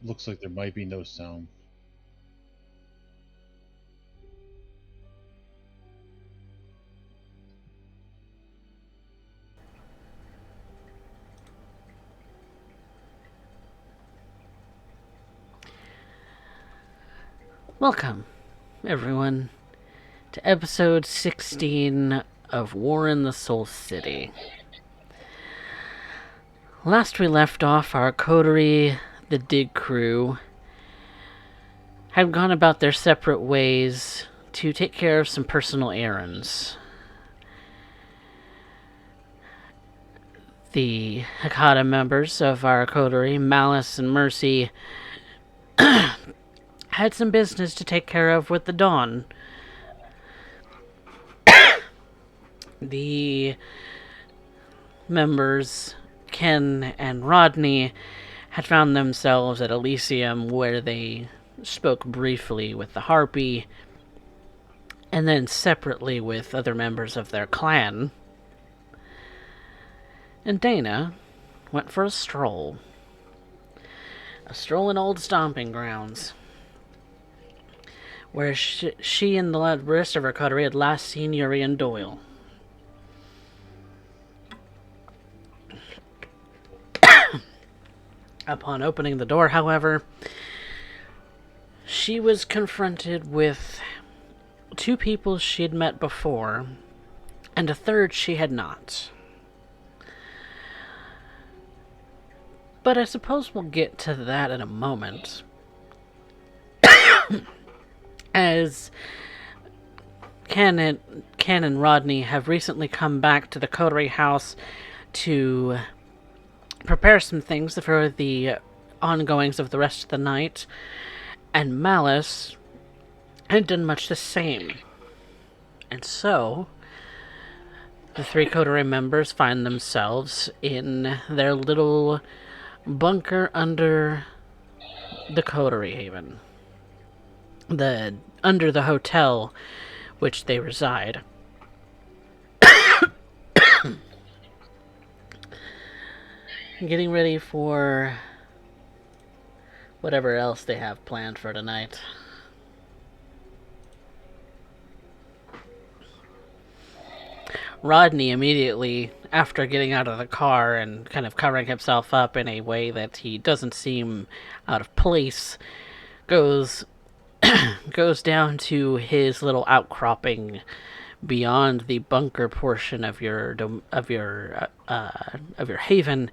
Looks like there might be no sound. Welcome, everyone, to episode 16 of War in the Soul City. Last we left off, our coterie, the Dig Crew, had gone about their separate ways to take care of some personal errands. The Hakata members of our coterie, Malice and Mercy, had some business to take care of with the Dawn. The members, Ken and Rodney, had found themselves at Elysium, where they spoke briefly with the Harpy, and then separately with other members of their clan. And Dana went for a stroll. A stroll in old stomping grounds, where she and the rest of her coterie had last seen Urian Doyle. Upon opening the door, however, she was confronted with two people she had met before, and a third she had not. But I suppose we'll get to that in a moment. As Ken and Rodney have recently come back to the coterie house to prepare some things for the ongoings of the rest of the night, and Malice had done much the same. And so, the three coterie members find themselves in their little bunker under the coterie haven. Under the hotel which they reside. Getting ready for whatever else they have planned for tonight. Rodney immediately, after getting out of the car and kind of covering himself up in a way that he doesn't seem out of place, goes down to his little outcropping beyond the bunker portion of your haven,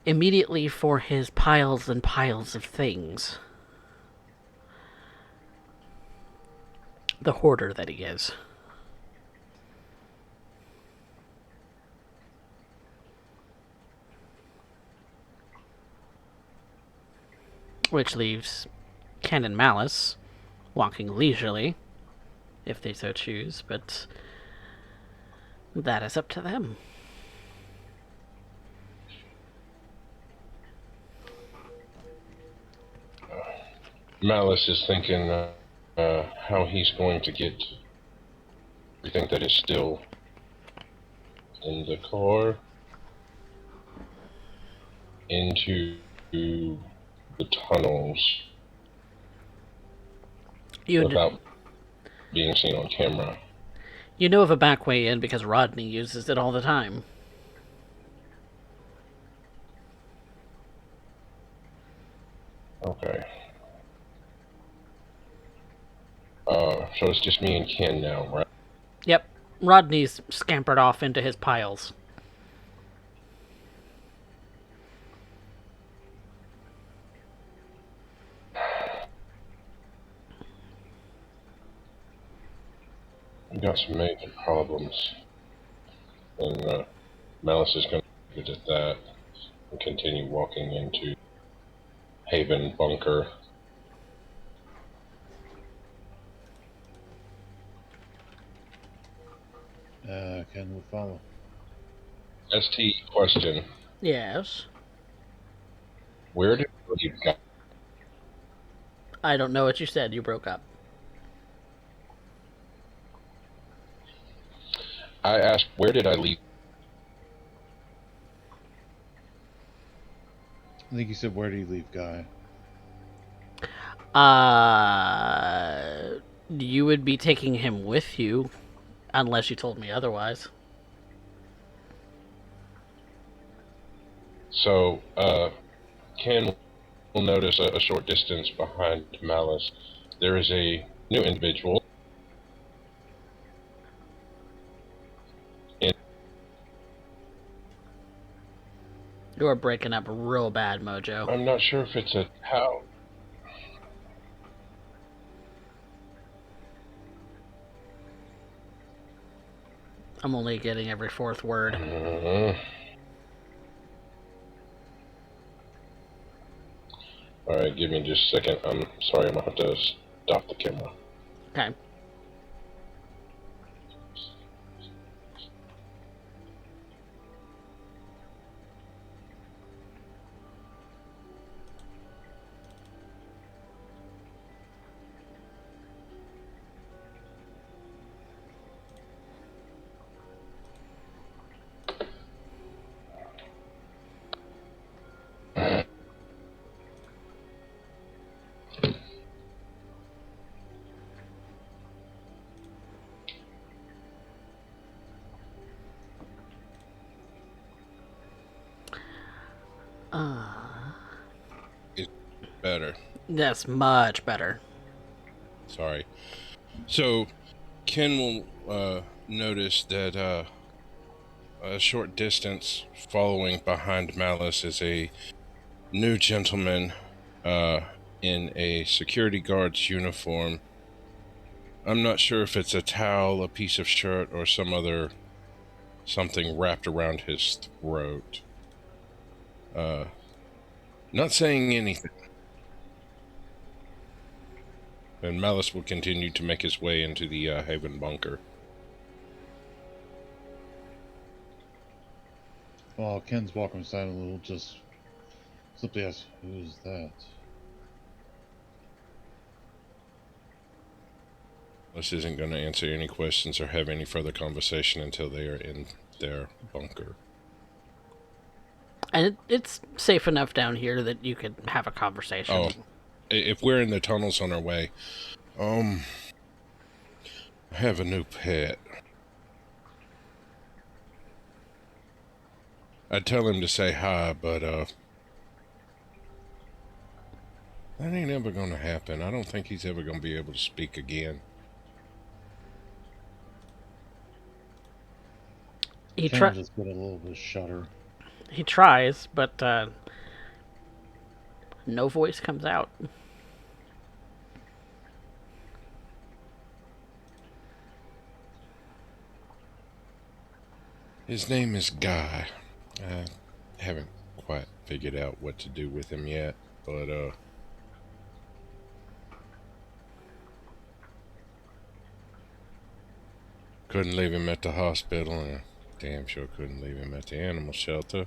immediately for his piles and piles of things. The hoarder that he is. Which leaves Ken and Malice walking leisurely, if they so choose, but that is up to them. Malice is thinking how he's going to get everything that is still in the car into the tunnels without being seen on camera. You know of a back way in because Rodney uses it all the time. Okay. So it's just me and Ken now, right? Yep. Rodney's scampered off into his piles. We got some major problems. And Malice is going to look at that and continue walking into Haven Bunker. Ken will follow. ST question. Yes. Where did you go? I don't know what you said. You broke up. I asked, where did I leave? I think you said, where did he leave Guy? You would be taking him with you, unless you told me otherwise. So, Ken will notice a short distance behind Malice. There is a new individual. In, You are breaking up real bad, Mojo. I'm not sure if it's a how. I'm only getting every fourth word. Alright, give me just a second. I'm sorry, I'm gonna have to stop the camera. Okay. It's better. That's much better. Sorry. So, Ken will notice that a short distance following behind Malice is a new gentleman in a security guard's uniform. I'm not sure if it's a towel, a piece of shirt, or something wrapped around his throat. Not saying anything. And Malice will continue to make his way into the Haven bunker. While Ken's walking beside him, we'll just simply ask, who's that? Malice isn't going to answer any questions or have any further conversation until they are in their bunker. And it's safe enough down here that you could have a conversation. Oh, if we're in the tunnels on our way, I have a new pet. I'd tell him to say hi, but that ain't ever gonna happen. I don't think he's ever gonna be able to speak again. Ken will just get a little bit of shudder. He tries, but no voice comes out. His name is Guy. I haven't quite figured out what to do with him yet, but couldn't leave him at the hospital, and damn sure couldn't leave him at the animal shelter.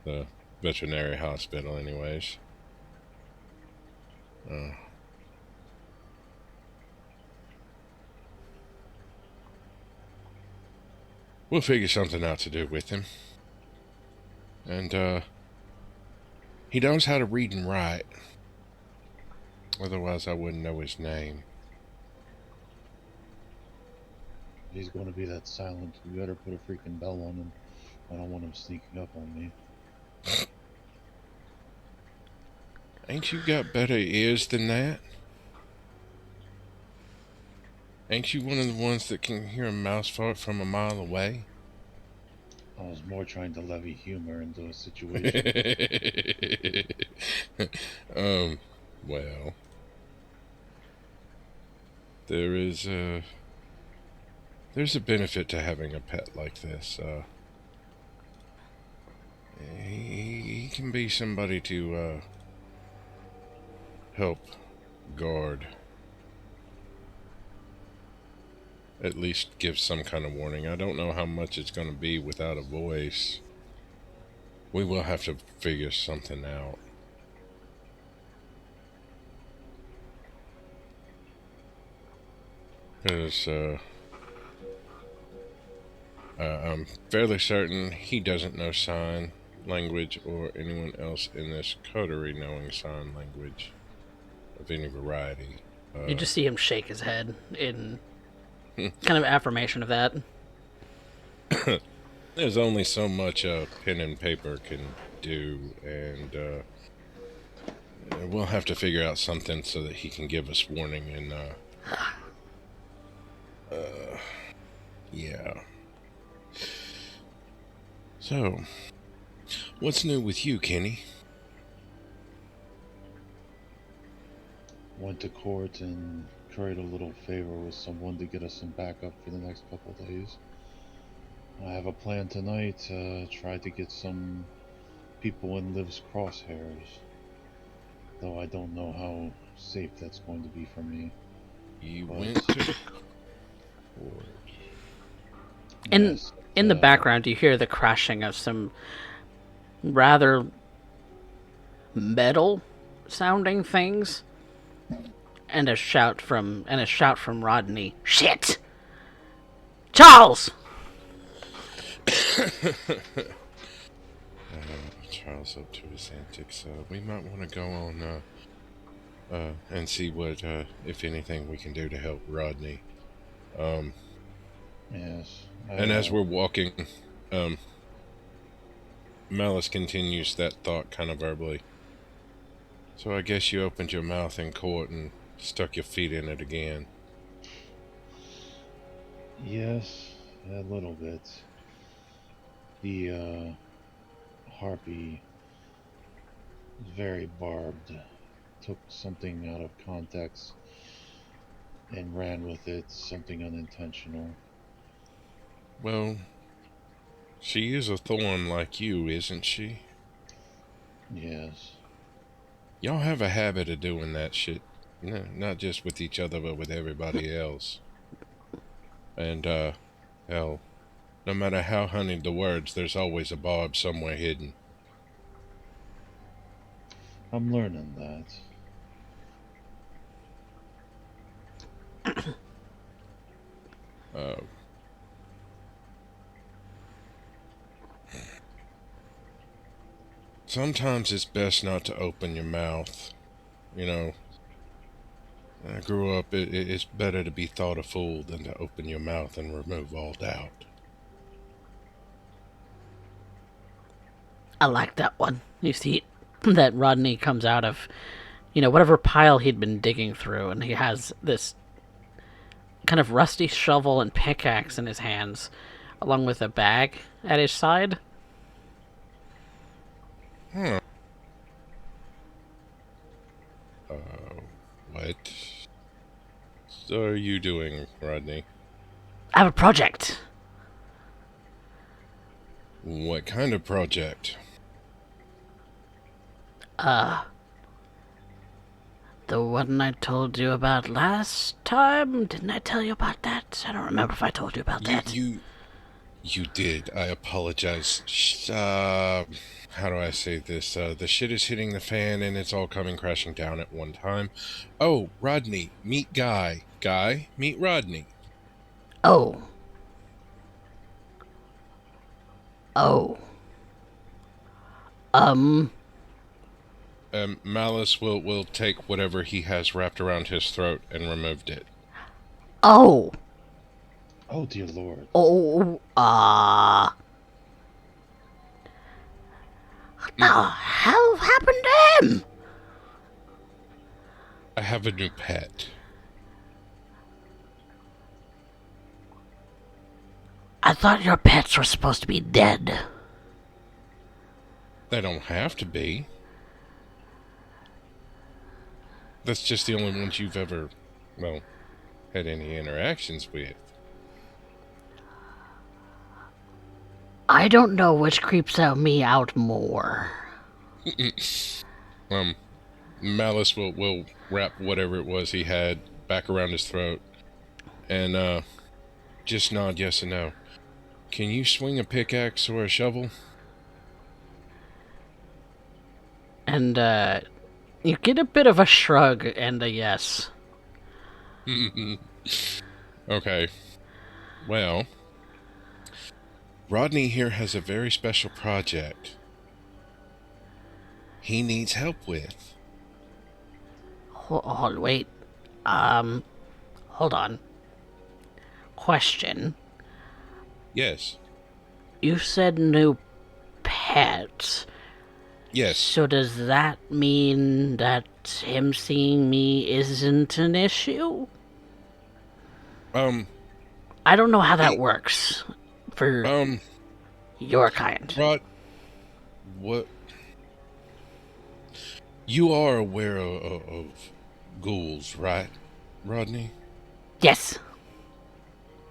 The veterinary hospital, anyways. We'll figure something out to do with him. And, he knows how to read and write. Otherwise, I wouldn't know his name. He's going to be that silent. You better put a freaking bell on him. I don't want him sneaking up on me. Ain't you got better ears than that? Ain't you one of the ones that can hear a mouse fart from a mile away? I was more trying to levy humor into a situation. Well, there's a benefit to having a pet like this. He can be somebody to help guard. At least give some kind of warning. I don't know how much it's going to be without a voice. We will have to figure something out. Because I'm fairly certain he doesn't know sign. language or anyone else in this coterie knowing sign language of any variety. You just see him shake his head in kind of affirmation of that. There's only so much pen and paper can do, and we'll have to figure out something so that he can give us warning. And yeah. So, what's new with you, Kenny? Went to court and curried a little favor with someone to get us some backup for the next couple of days. I have a plan tonight to try to get some people in Liv's crosshairs, though I don't know how safe that's going to be for me. You But went to the court. yes, In the background, you hear the crashing of some rather metal-sounding things, and a shout from Rodney. Shit, Charles! Charles up to his antics. We might want to go on and see what, if anything, we can do to help Rodney. yes. And as we're walking, Malice continues that thought kind of verbally. So I guess you opened your mouth in court and stuck your feet in it again. Yes, a little bit. The harpy was very barbed. Took something out of context and ran with it, something unintentional. Well, she is a thorn like you, isn't she? Yes. Y'all have a habit of doing that shit. No, not just with each other, but with everybody else. And, hell, no matter how honeyed the words, there's always a barb somewhere hidden. I'm learning that. Sometimes it's best not to open your mouth. You know, I grew up, it's better to be thought a fool than to open your mouth and remove all doubt. I like that one. You see that Rodney comes out of, whatever pile he'd been digging through, and he has this kind of rusty shovel and pickaxe in his hands, along with a bag at his side. Huh. What are you doing, Rodney? I have a project. What kind of project? The one I told you about last time? Didn't I tell you about that? I don't remember if I told you about that. You did. I apologize. How do I say this? The shit is hitting the fan and it's all coming crashing down at one time. Oh, Rodney, meet Guy. Guy, meet Rodney. Oh. Oh. Malice will take whatever he has wrapped around his throat and removed it. Oh. Oh, dear Lord. Oh, what the hell happened to him? I have a new pet. I thought your pets were supposed to be dead. They don't have to be. That's just the only ones you've ever, well, had any interactions with. I don't know which creeps me out more. Malice will wrap whatever it was he had back around his throat and just nod yes and no. Can you swing a pickaxe or a shovel? And, you get a bit of a shrug and a yes. Okay. Well, Rodney here has a very special project. he needs help with. Hold, wait. Hold on. Question. Yes. You said new pets. Yes. So does that mean that him seeing me isn't an issue? Um, I don't know how that he, works for um, your kind. Rod, what? You are aware of ghouls, right, Rodney? Yes.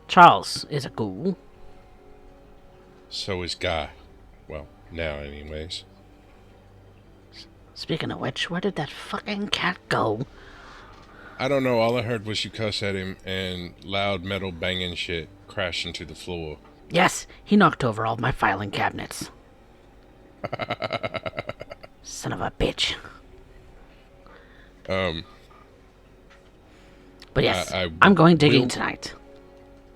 Charles is a ghoul. So is Guy. Well, now anyways. Speaking of which, where did that fucking cat go? I don't know, all I heard was you cuss at him and loud metal banging shit crashing to the floor. Yes, he knocked over all my filing cabinets. Son of a bitch. um, But yes, I I'm going digging will tonight.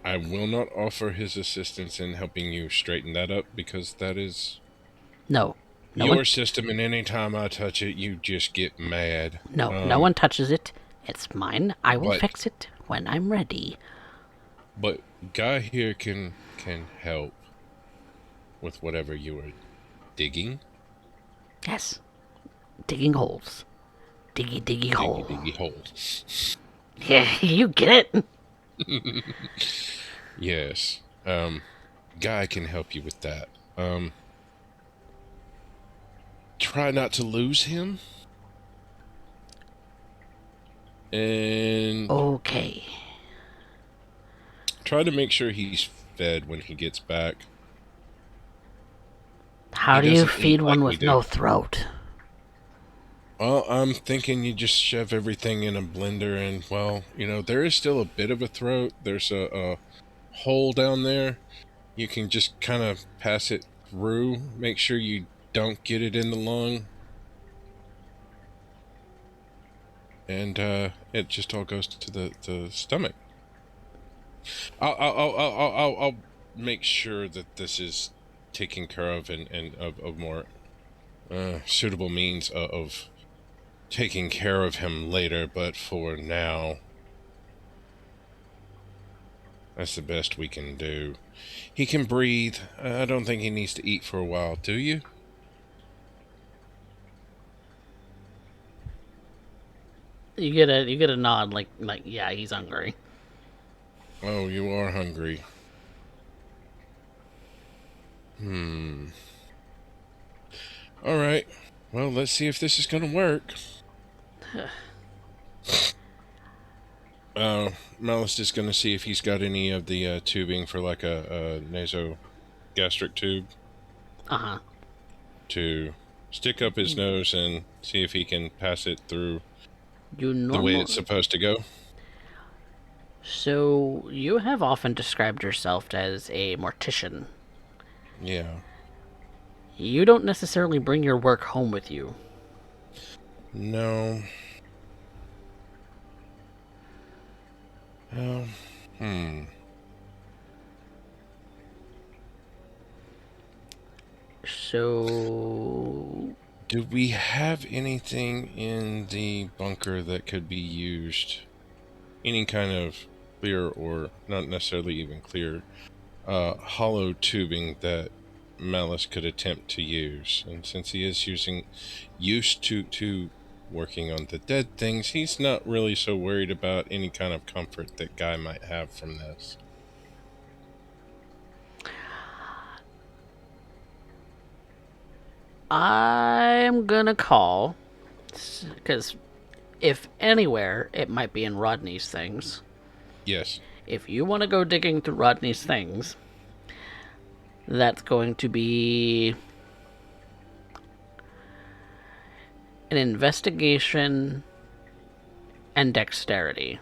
I will not offer his assistance in helping you straighten that up because that is No. No one your system, and any time I touch it, you just get mad. no one touches it. It's mine. I will But fix it when I'm ready. but Guy here can help with whatever you are digging. Yes. Digging holes. Diggy diggy Diggy hole. diggy holes. Yeah, you get it? Yes. Guy can help you with that. Try not to lose him. And Okay. try to make sure he's fed when he gets back. How He do you doesn't feed eat one like we with do. no throat? Well, I'm thinking you just shove everything in a blender and, well, there is still a bit of a throat. There's a hole down there. You can just kind of pass it through. Make sure you don't get it in the lung. And it just all goes to the stomach. I'll make sure that this is taken care of and of more suitable means of taking care of him later. But for now, that's the best we can do. He can breathe. I don't think he needs to eat for a while. Do you? You get a nod like yeah, he's hungry. Oh, you are hungry. All right. Well, let's see if this is gonna work. Malice is gonna see if he's got any of the tubing for like a nasogastric tube Uh-huh. to stick up his nose and see if he can pass it through You the way it's normal supposed to go. So you have often described yourself as a mortician. Yeah. You don't necessarily bring your work home with you. No. Oh. So Do we have anything in the bunker that could be used? Any kind of clear, or not necessarily even clear, hollow tubing that Malice could attempt to use? And since he is used to working on the dead things, he's not really so worried about any kind of comfort that Guy might have from this. I'm gonna call, because if anywhere, it might be in Rodney's things. Yes. If you want to go digging through Rodney's things, that's going to be an investigation and dexterity.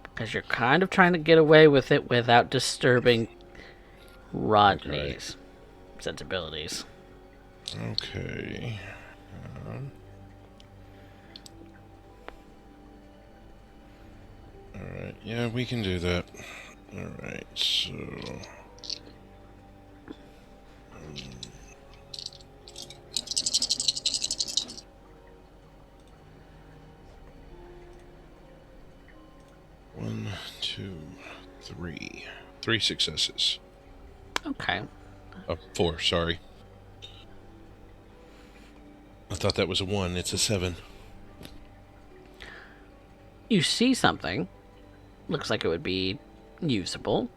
Because you're kind of trying to get away with it without disturbing Rodney's sensibilities. Okay. Alright, yeah, we can do that. Alright, so... 2, 3. 3 successes. Okay. 4, sorry. I thought that was a 1. It's a 7. You see something. Looks like it would be usable.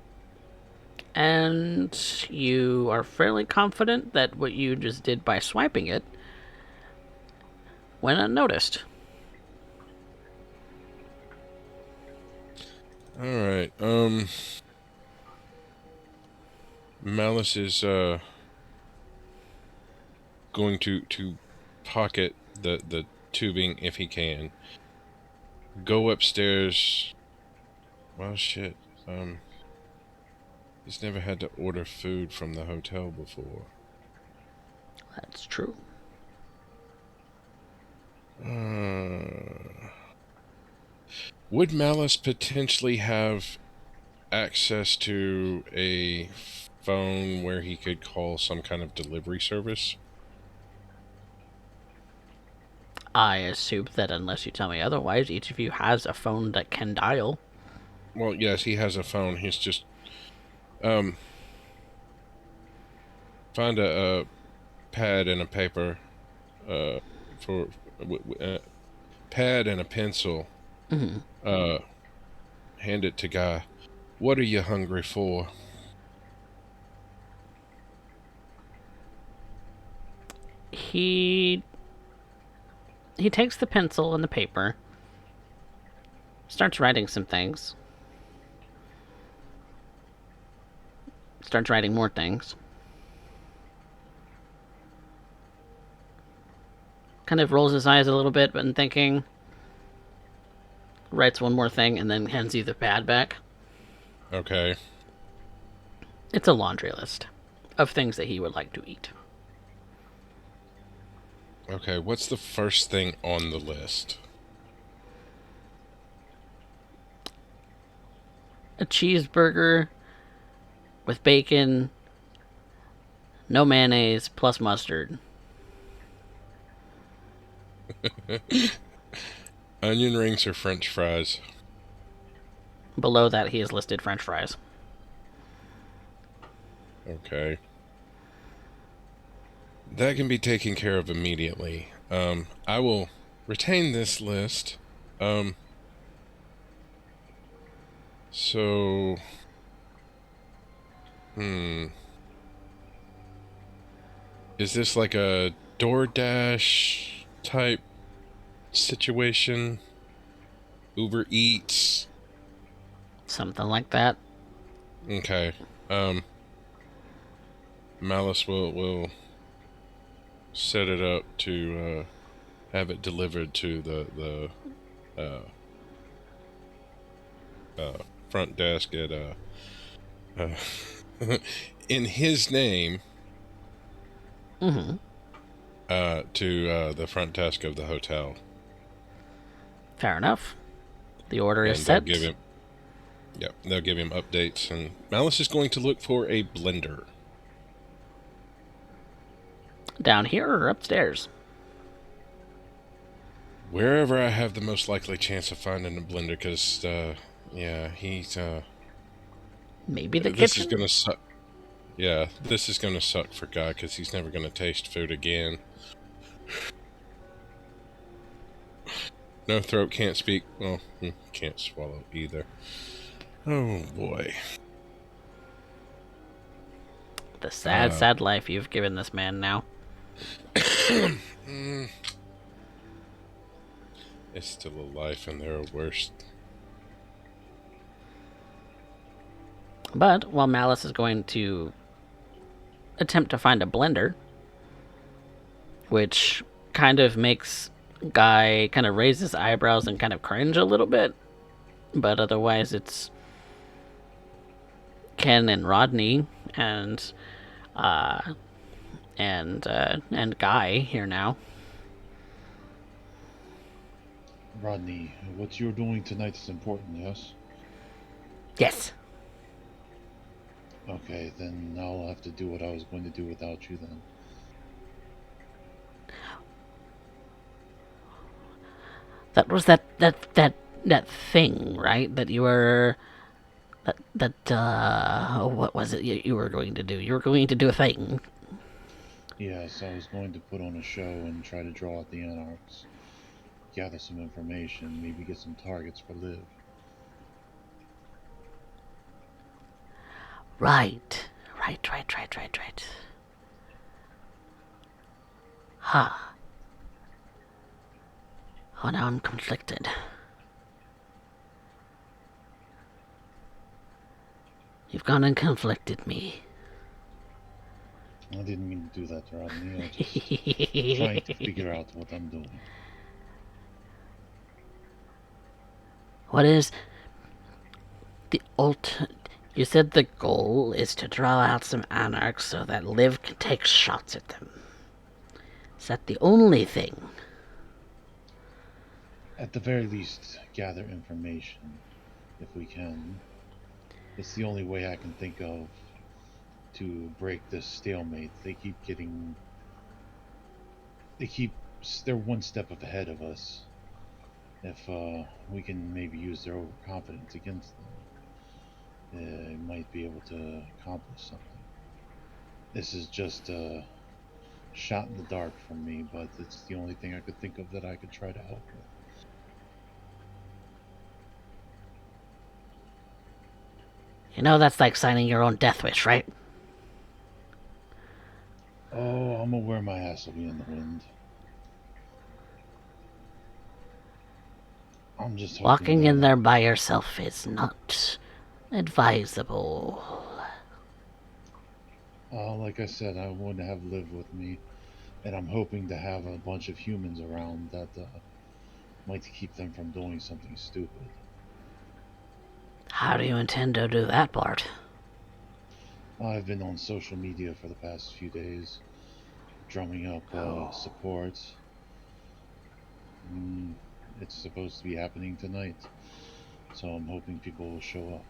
And you are fairly confident that what you just did by swiping it went unnoticed. Alright, Malice is, going to pocket the tubing if he can. Go upstairs. Well, shit. He's never had to order food from the hotel before. That's true. Would Malice potentially have access to a phone where he could call some kind of delivery service? I assume that unless you tell me otherwise, each of you has a phone that can dial. Well, yes, he has a phone. He's just find a pad and a paper for pad and a pencil. Hand it to Guy. What are you hungry for? He takes the pencil and the paper, starts writing some things, starts writing more things. Kind of rolls his eyes a little bit, but in thinking, writes one more thing, and then hands you the pad back. Okay. It's a laundry list of things that he would like to eat. Okay, what's the first thing on the list? A cheeseburger with bacon, no mayonnaise, plus mustard. Onion rings or French fries? Below that, he has listed French fries. Okay. That can be taken care of immediately. I will retain this list. So... Is this like a DoorDash type situation? Uber Eats? Something like that. Okay. Malice will set it up to have it delivered to the front desk at in his name. To the front desk of the hotel. Fair enough. The order is And set. they'll give him updates, and Malice is going to look for a blender. Down here or upstairs? Wherever I have the most likely chance of finding a blender, because, he's, Maybe the this kitchen? is gonna suck. Yeah, this is gonna suck for Guy, because he's never gonna taste food again. No throat, can't speak. Well, can't swallow either. Oh, boy. The sad, sad life you've given this man now. It's still a life, and there are worse. But while Malice is going to attempt to find a blender, which kind of makes Guy kind of raise his eyebrows and kind of cringe a little bit, but otherwise it's Ken and Rodney and Guy here now. Rodney, what you're doing tonight is important, yes? Yes. Okay, then I'll have to do what I was going to do without you then. That was that that thing, right? That you were what was it you were going to do? You were going to do a thing. Yes, I was going to put on a show and try to draw out the anarchs, gather some information, maybe get some targets for Liv. Right. Right. Huh. Oh, now I'm conflicted. You've gone and conflicted me. I didn't mean to do that, Rodney. I just trying to figure out what I'm doing. What is the You said the goal is to draw out some anarchs so that Liv can take shots at them. Is that the only thing? At the very least, gather information, if we can. It's the only way I can think of to break this stalemate. They're one step ahead of us. If we can maybe use their overconfidence against them, they might be able to accomplish something. This is just a shot in the dark from me, but it's the only thing I could think of that I could try to help with. You know that's like signing your own death wish, right? Oh, I'm aware my ass will be in the wind. I'm just hoping Walking in that there by yourself is not advisable. like I said, I want to have Liv with me, and I'm hoping to have a bunch of humans around that might keep them from doing something stupid. How do you intend to do that, Bart? I've been on social media for the past few days, drumming up Oh. support. Mm, it's supposed to be happening tonight, so I'm hoping people will show up.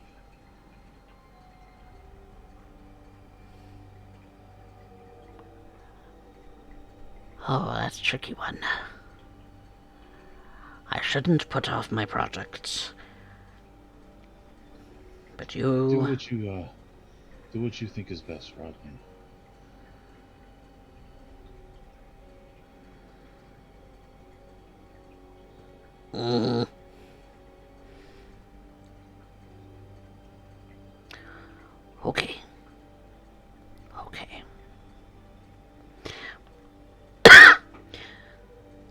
Oh, that's a tricky one. I shouldn't put off my projects. But Do you... what you do what you think is best, Rodney. Mm, okay. Okay.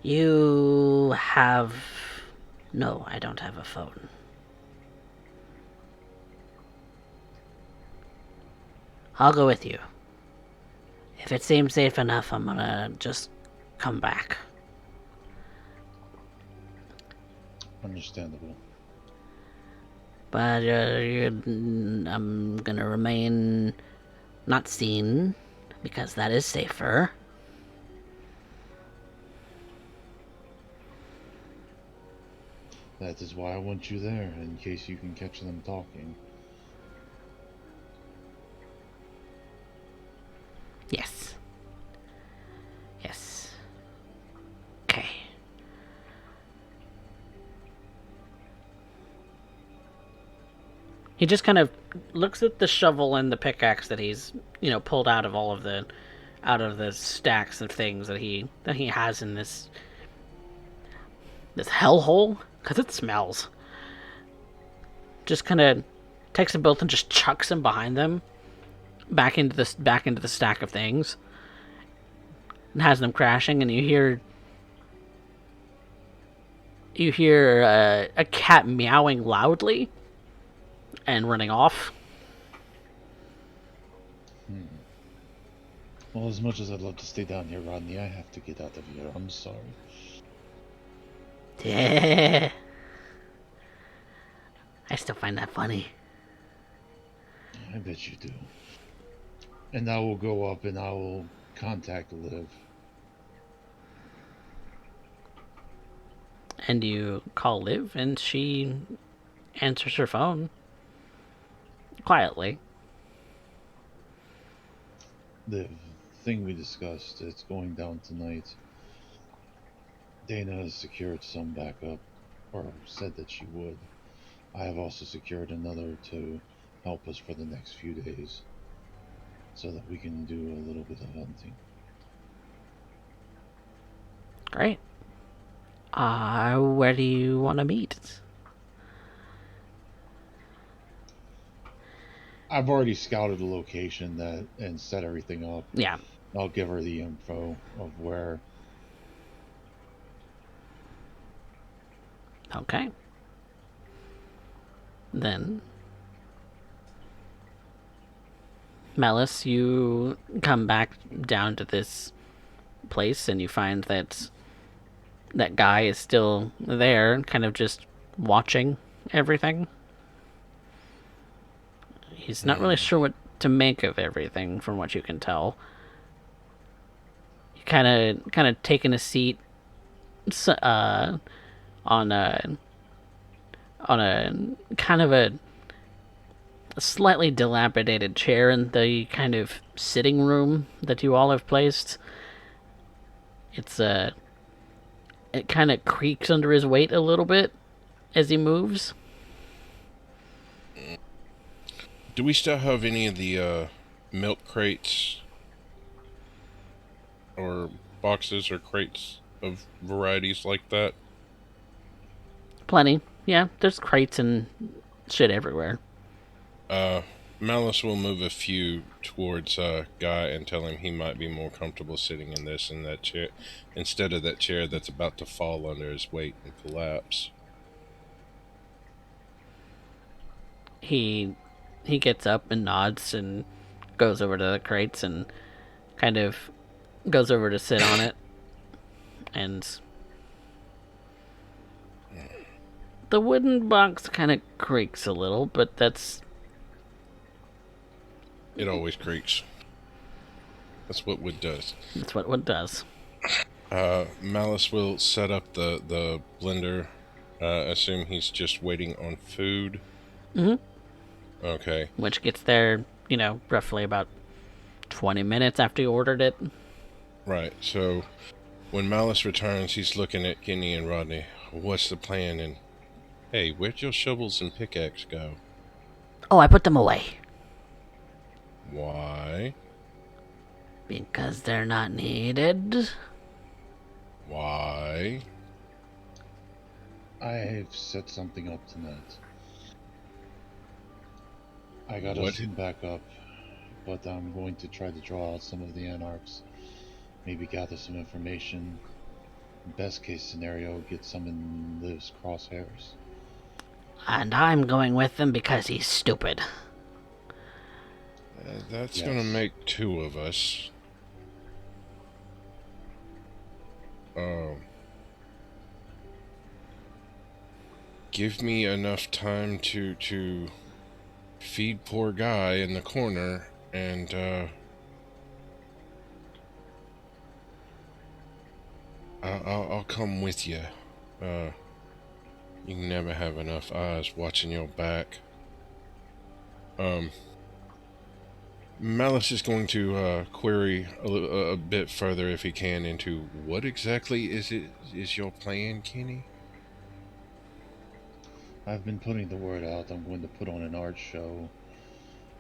You have... No, I don't have a phone. I'll go with you. If it seems safe enough, I'm gonna just come back. Understandable. But I'm gonna remain not seen, because that is safer. That is why I want you there, in case you can catch them talking. Yes. Yes. Okay. He just kind of looks at the shovel and the pickaxe that he's, pulled out of the stacks of things that he has in this hellhole, because it smells. Just kind of takes them both and just chucks them behind them, back into the stack of things, and has them crashing. And you hear a cat meowing loudly and running off. Well, as much as I'd love to stay down here, Rodney, I have to get out of here. I'm sorry. Yeah. I still find that funny. I bet you do. And I will go up and I will contact Liv. And you call Liv, and she answers her phone quietly. The thing we discussed, it's going down tonight. Dana has secured some backup, or said that she would. I have also secured another to help us for the next few days so that we can do a little bit of hunting. Great. Where do you want to meet? I've already scouted the location that and set everything up. Yeah. I'll give her the info of where. Okay. Then, Malice, you come back down to this place and you find that that guy is still there, kind of just watching everything. He's not really sure what to make of everything, from what you can tell. He kind of taking a seat, on a kind of a slightly dilapidated chair in the kind of sitting room that you all have placed. It's it kind of creaks under his weight a little bit as he moves. Do we still have any of the milk crates or boxes or crates of varieties like that? Plenty. Yeah, there's crates and shit everywhere. Malice will move a few towards Guy and tell him he might be more comfortable sitting in this and that chair instead of that chair that's about to fall under his weight and collapse. He gets up and nods and goes over to the crates and kind of goes over to sit on it. And the wooden box kind of creaks a little, but that's It always creaks. That's what wood does. what wood does. Malice will set up the blender. Assume he's just waiting on food. Mhm. Okay. Which gets there, roughly about 20 minutes after you ordered it. Right. So when Malice returns, he's looking at Kenny and Rodney. What's the plan? And hey, where'd your shovels and pickaxe go? Oh, I put them away. Why? Because they're not needed. Why? I've set something up tonight. I got What? us some backup, but I'm going to try to draw out some of the anarchs. Maybe gather some information. Best case scenario, get some in Liv's crosshairs. And I'm going with them because he's stupid. That's Yes. gonna make two of us. Give me enough time to feed poor Guy in the corner, and I'll come with you. You can never have enough eyes watching your back. Malice is going to query a bit further, if he can, into what exactly is your plan, Kenny? I've been putting the word out. I'm going to put on an art show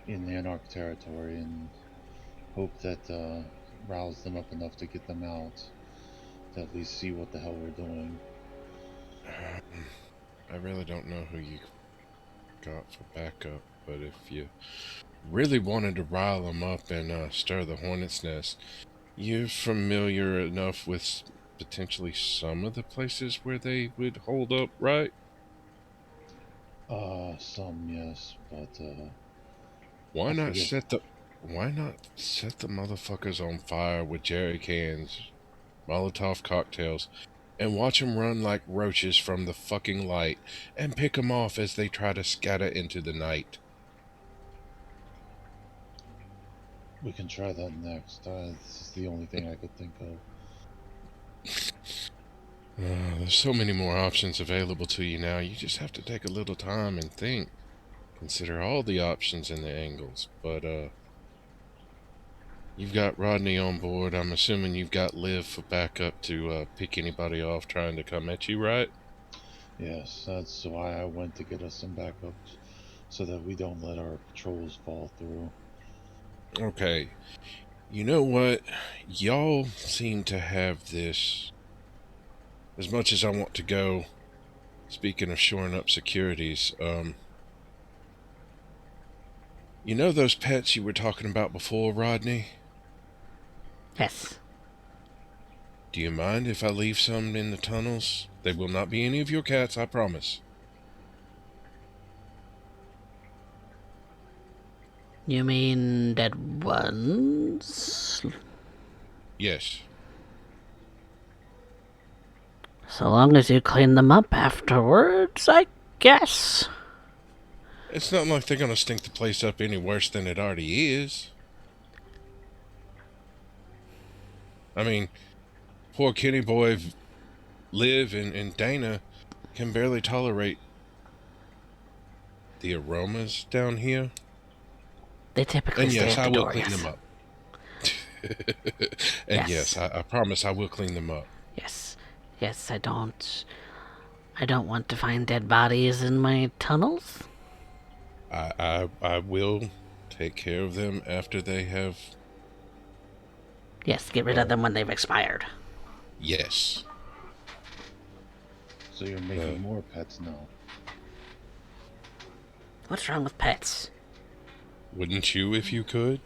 in the Anarch territory and hope that rouse them up enough to get them out to at least see what the hell we're doing. I really don't know who you got for backup, but if you really wanted to rile them up and stir the hornet's nest, you're familiar enough with potentially some of the places where they would hold up, right? Some yes, but Why I not forget. set the motherfuckers on fire with jerry cans, Molotov cocktails, and watch them run like roaches from the fucking light, and pick them off as they try to scatter into the night? We can try that next. This is the only thing I could think of. There's so many more options available to you now. You just have to take a little time and think. Consider all the options and the angles. But, you've got Rodney on board. I'm assuming you've got Liv for backup to pick anybody off trying to come at you, right? Yes, that's why I went to get us some backups so that we don't let our patrols fall through. Okay. You know what? Y'all seem to have this. As much as I want to go, speaking of shoring up securities, you know those pets you were talking about before, Rodney? Yes. Do you mind if I leave some in the tunnels? They will not be any of your cats, I promise. You mean dead ones? Yes. So long as you clean them up afterwards, I guess. It's not like they're gonna stink the place up any worse than it already is. I mean, poor Kenny boy Liv and Dana can barely tolerate the aromas down here. They typically And stay yes, at I the will door, clean yes. them up. And yes, Yes. I promise I will clean them up. Yes. Yes, I don't. I don't want to find dead bodies in my tunnels. I will take care of them after they have. Yes, get rid of Well, them when they've expired. yes. So you're making more pets now. What's wrong with pets? Wouldn't you if you could?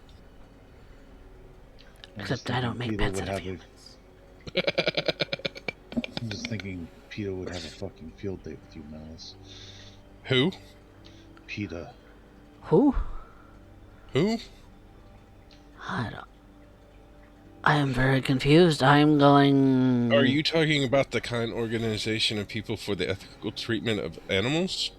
I'm just Except I thinking don't make PETA pets would out of have a. humans. I'm just thinking PETA would have a fucking field day with you, Malice. Who? PETA. Who? Who? I don't. I am very confused. I'm Are going. you talking about the kind organization of people for the ethical treatment of animals?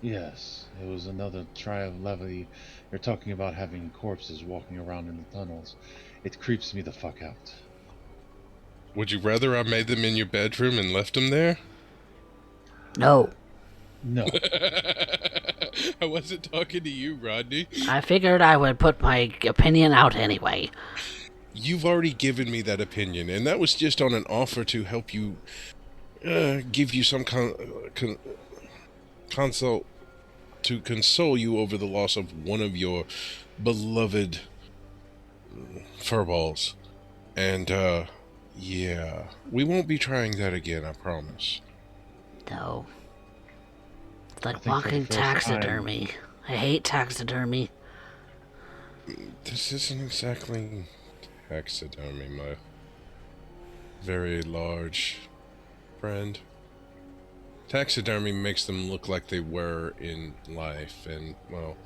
Yes, it was another try of levity. You're talking about having corpses walking around in the tunnels. It creeps me the fuck out. Would you rather I made them in your bedroom and left them there? No. No. I wasn't talking to you, Rodney. I figured I would put my opinion out anyway. You've already given me that opinion, and that was just on an offer to help you, give you some consult to console you over the loss of one of your beloved furballs. And, yeah, we won't be trying that again, I promise. No. It's I like think for the walking first time. taxidermy. I hate taxidermy. This isn't exactly taxidermy, my very large friend. Taxidermy makes them look like they were in life, and, well,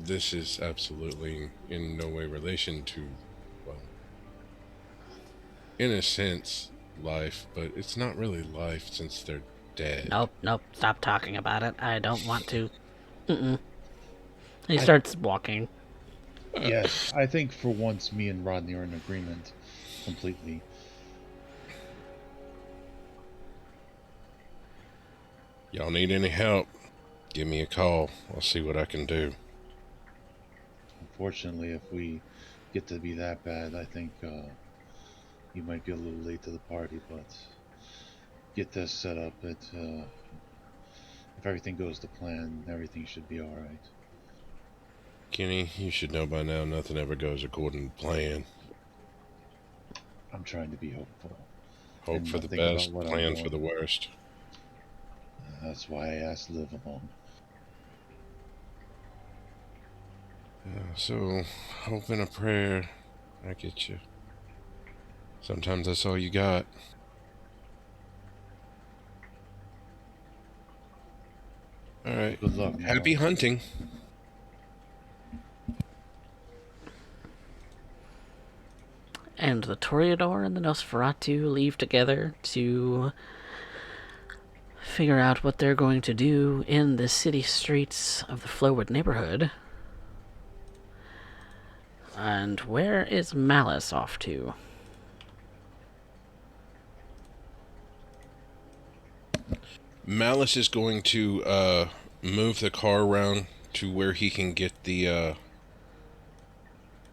this is absolutely in no way relation to, well, in a sense, life, but it's not really life since they're dead. Nope. Stop talking about it. I don't want to. Mm-mm. He I, starts walking. yes, I think for once me and Rodney are in agreement completely. Y'all need any help? Give me a call. I'll see what I can do. Unfortunately, if we get to be that bad, I think you might be a little late to the party, but get this set up. If everything goes to plan, everything should be alright. Kenny, you should know by now nothing ever goes according to plan. I'm trying to be hopeful Hope and for not the think about best, what I'm plan for doing. the worst. That's why I asked Liv along. So, hope and a prayer. I get you. Sometimes that's all you got. Alright. Good luck, Happy Miles. hunting. And the Toreador and the Nosferatu leave together to figure out what they're going to do in the city streets of the Flowood neighborhood. And where is Malice off to? Malice is going to move the car around to where he can get the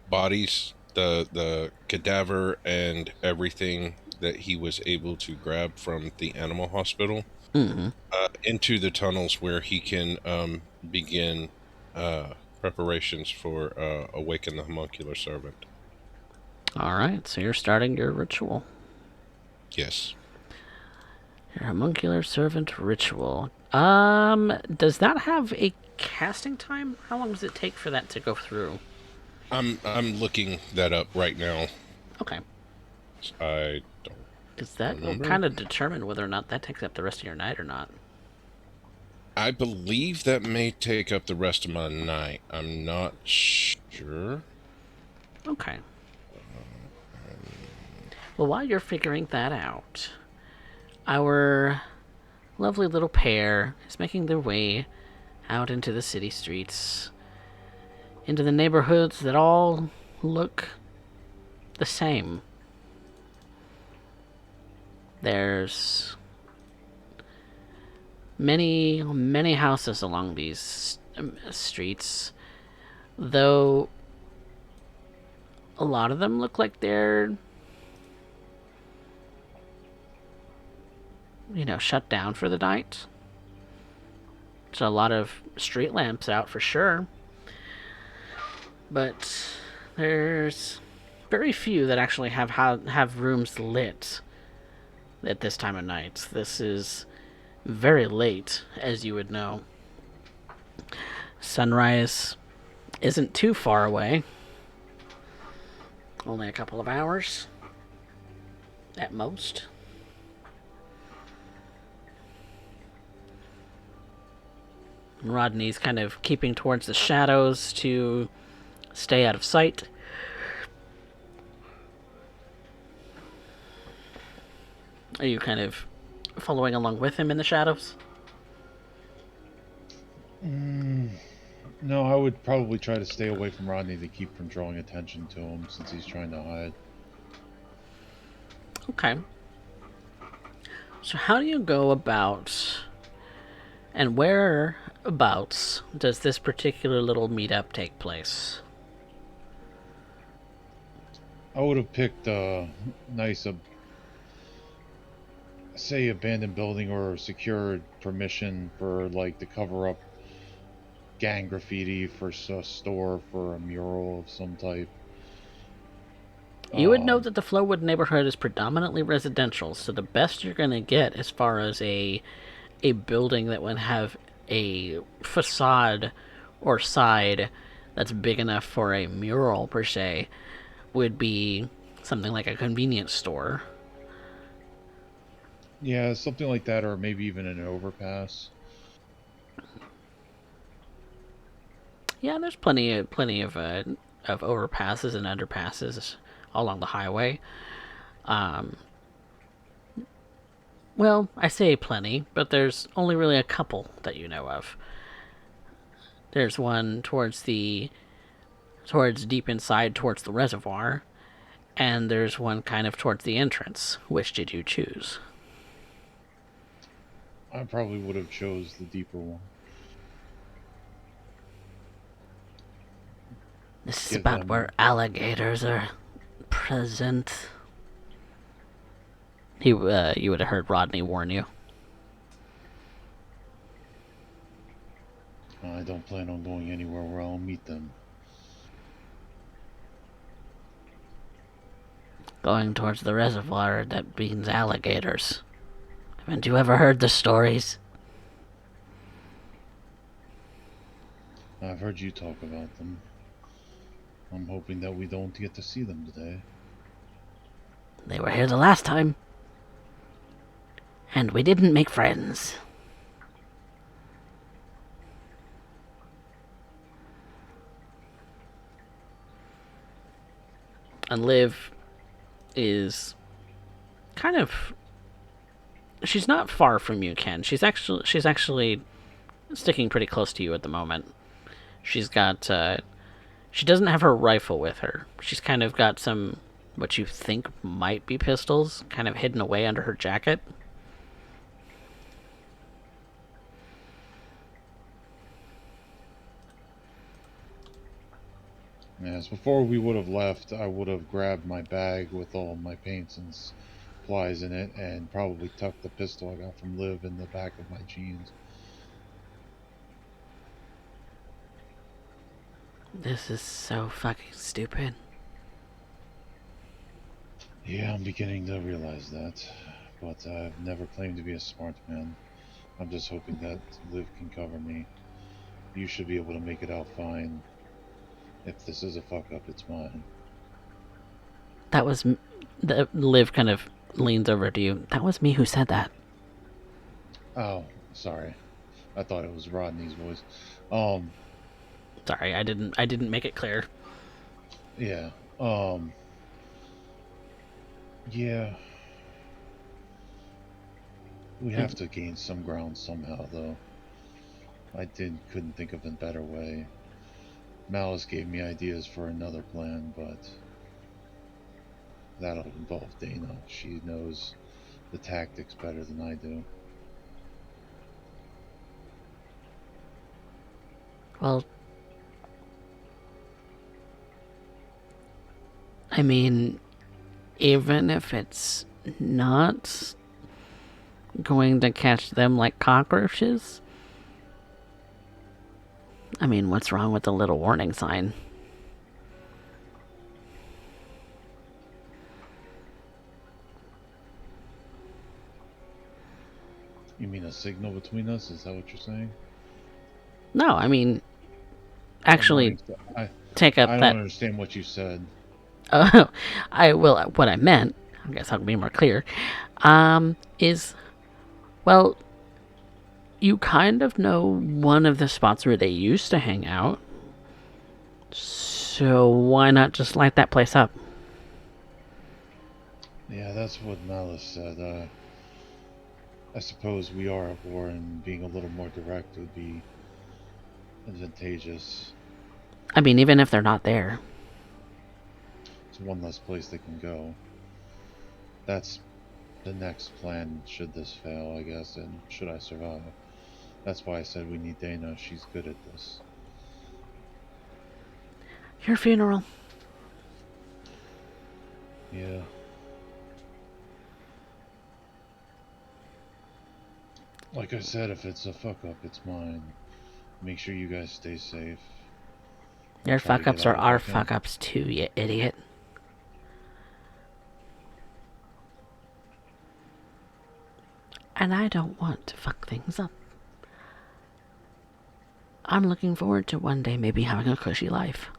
bodies, the cadaver and everything that he was able to grab from the animal hospital. Mm-hmm. into the tunnels where he can begin preparations for awaken the homuncular servant. All right, so you're starting your ritual. Yes. Your homuncular servant ritual. Does that have a casting time? How long does it take for that to go through? I'm looking that up right now. Okay. I don't Because that will remember. kind of determine whether or not that takes up the rest of your night or not. I believe that may take up the rest of my night. I'm not sure. Okay. Well, while you're figuring that out, our lovely little pair is making their way out into the city streets, into the neighborhoods that all look the same. There's many, many houses along these streets, though a lot of them look like they're, shut down for the night. There's a lot of street lamps out for sure, but there's very few that actually have rooms lit at this time of night. This is very late, as you would know. Sunrise isn't too far away. Only a couple of hours at most. Rodney's kind of keeping towards the shadows to stay out of sight. Are you kind of following along with him in the shadows? No, I would probably try to stay away from Rodney to keep from drawing attention to him since he's trying to hide. Okay. So how do you go about, and whereabouts does this particular little meetup take place? I would have picked a nice, say, abandoned building or secured permission for, like, to cover up gang graffiti for a store for a mural of some type. You would know that the Flowwood neighborhood is predominantly residential, so the best you're going to get as far as a building that would have a facade or side that's big enough for a mural per se would be something like a convenience store. Yeah, something like that, or maybe even an overpass. Yeah, there's plenty of overpasses and underpasses along the highway. Um, well, I say plenty, but there's only really a couple that you know of. There's one towards deep inside towards the reservoir, and there's one kind of towards the entrance. Which did you choose? I probably would have chose the deeper one. This is Give about where them. alligators are present. You would have heard Rodney warn you. I don't plan on going anywhere where I'll meet them. Going towards the reservoir that means alligators. Haven't you ever heard the stories? I've heard you talk about them. I'm hoping that we don't get to see them today. They were here the last time. And we didn't make friends. And Liv is kind of, she's not far from you, Ken. She's actually sticking pretty close to you at the moment. She's got she doesn't have her rifle with her. She's kind of got some what you think might be pistols kind of hidden away under her jacket. Yes, before we would have left, I would have grabbed my bag with all my paints and supplies in it and probably tucked the pistol I got from Liv in the back of my jeans. This is so fucking stupid. Yeah, I'm beginning to realize that, but I've never claimed to be a smart man. I'm just hoping that Liv can cover me. You should be able to make it out fine. If this is a fuck up, it's mine. That was the Liv kind of leans over to you. That was me who said that. Oh, sorry. I thought it was Rodney's voice. Um, Sorry, I didn't make it clear. yeah. Yeah. We have to gain some ground somehow, though. Couldn't think of a better way. Malice gave me ideas for another plan, but that'll involve Dana. She knows the tactics better than I do. Well, I mean, even if it's not going to catch them like cockroaches, I mean, what's wrong with the little warning sign? You mean a signal between us? Is that what you're saying? No, I mean, actually, take up I don't that. understand what you said. I will. What I meant, I guess I'll be more clear, is, well, you kind of know one of the spots where they used to hang out. So why not just light that place up? Yeah, that's what Malice said. I suppose we are at war, and being a little more direct would be advantageous. I mean, even if they're not there. It's one less place they can go. That's the next plan should this fail, I guess, and should I survive. That's why I said we need Dana. She's good at this. Your funeral. Yeah. Like I said, if it's a fuck up, it's mine. Make sure you guys stay safe. Your Try to fuck get ups out are if I our can. fuck ups too, you idiot. And I don't want to fuck things up. I'm looking forward to one day maybe having a cushy life.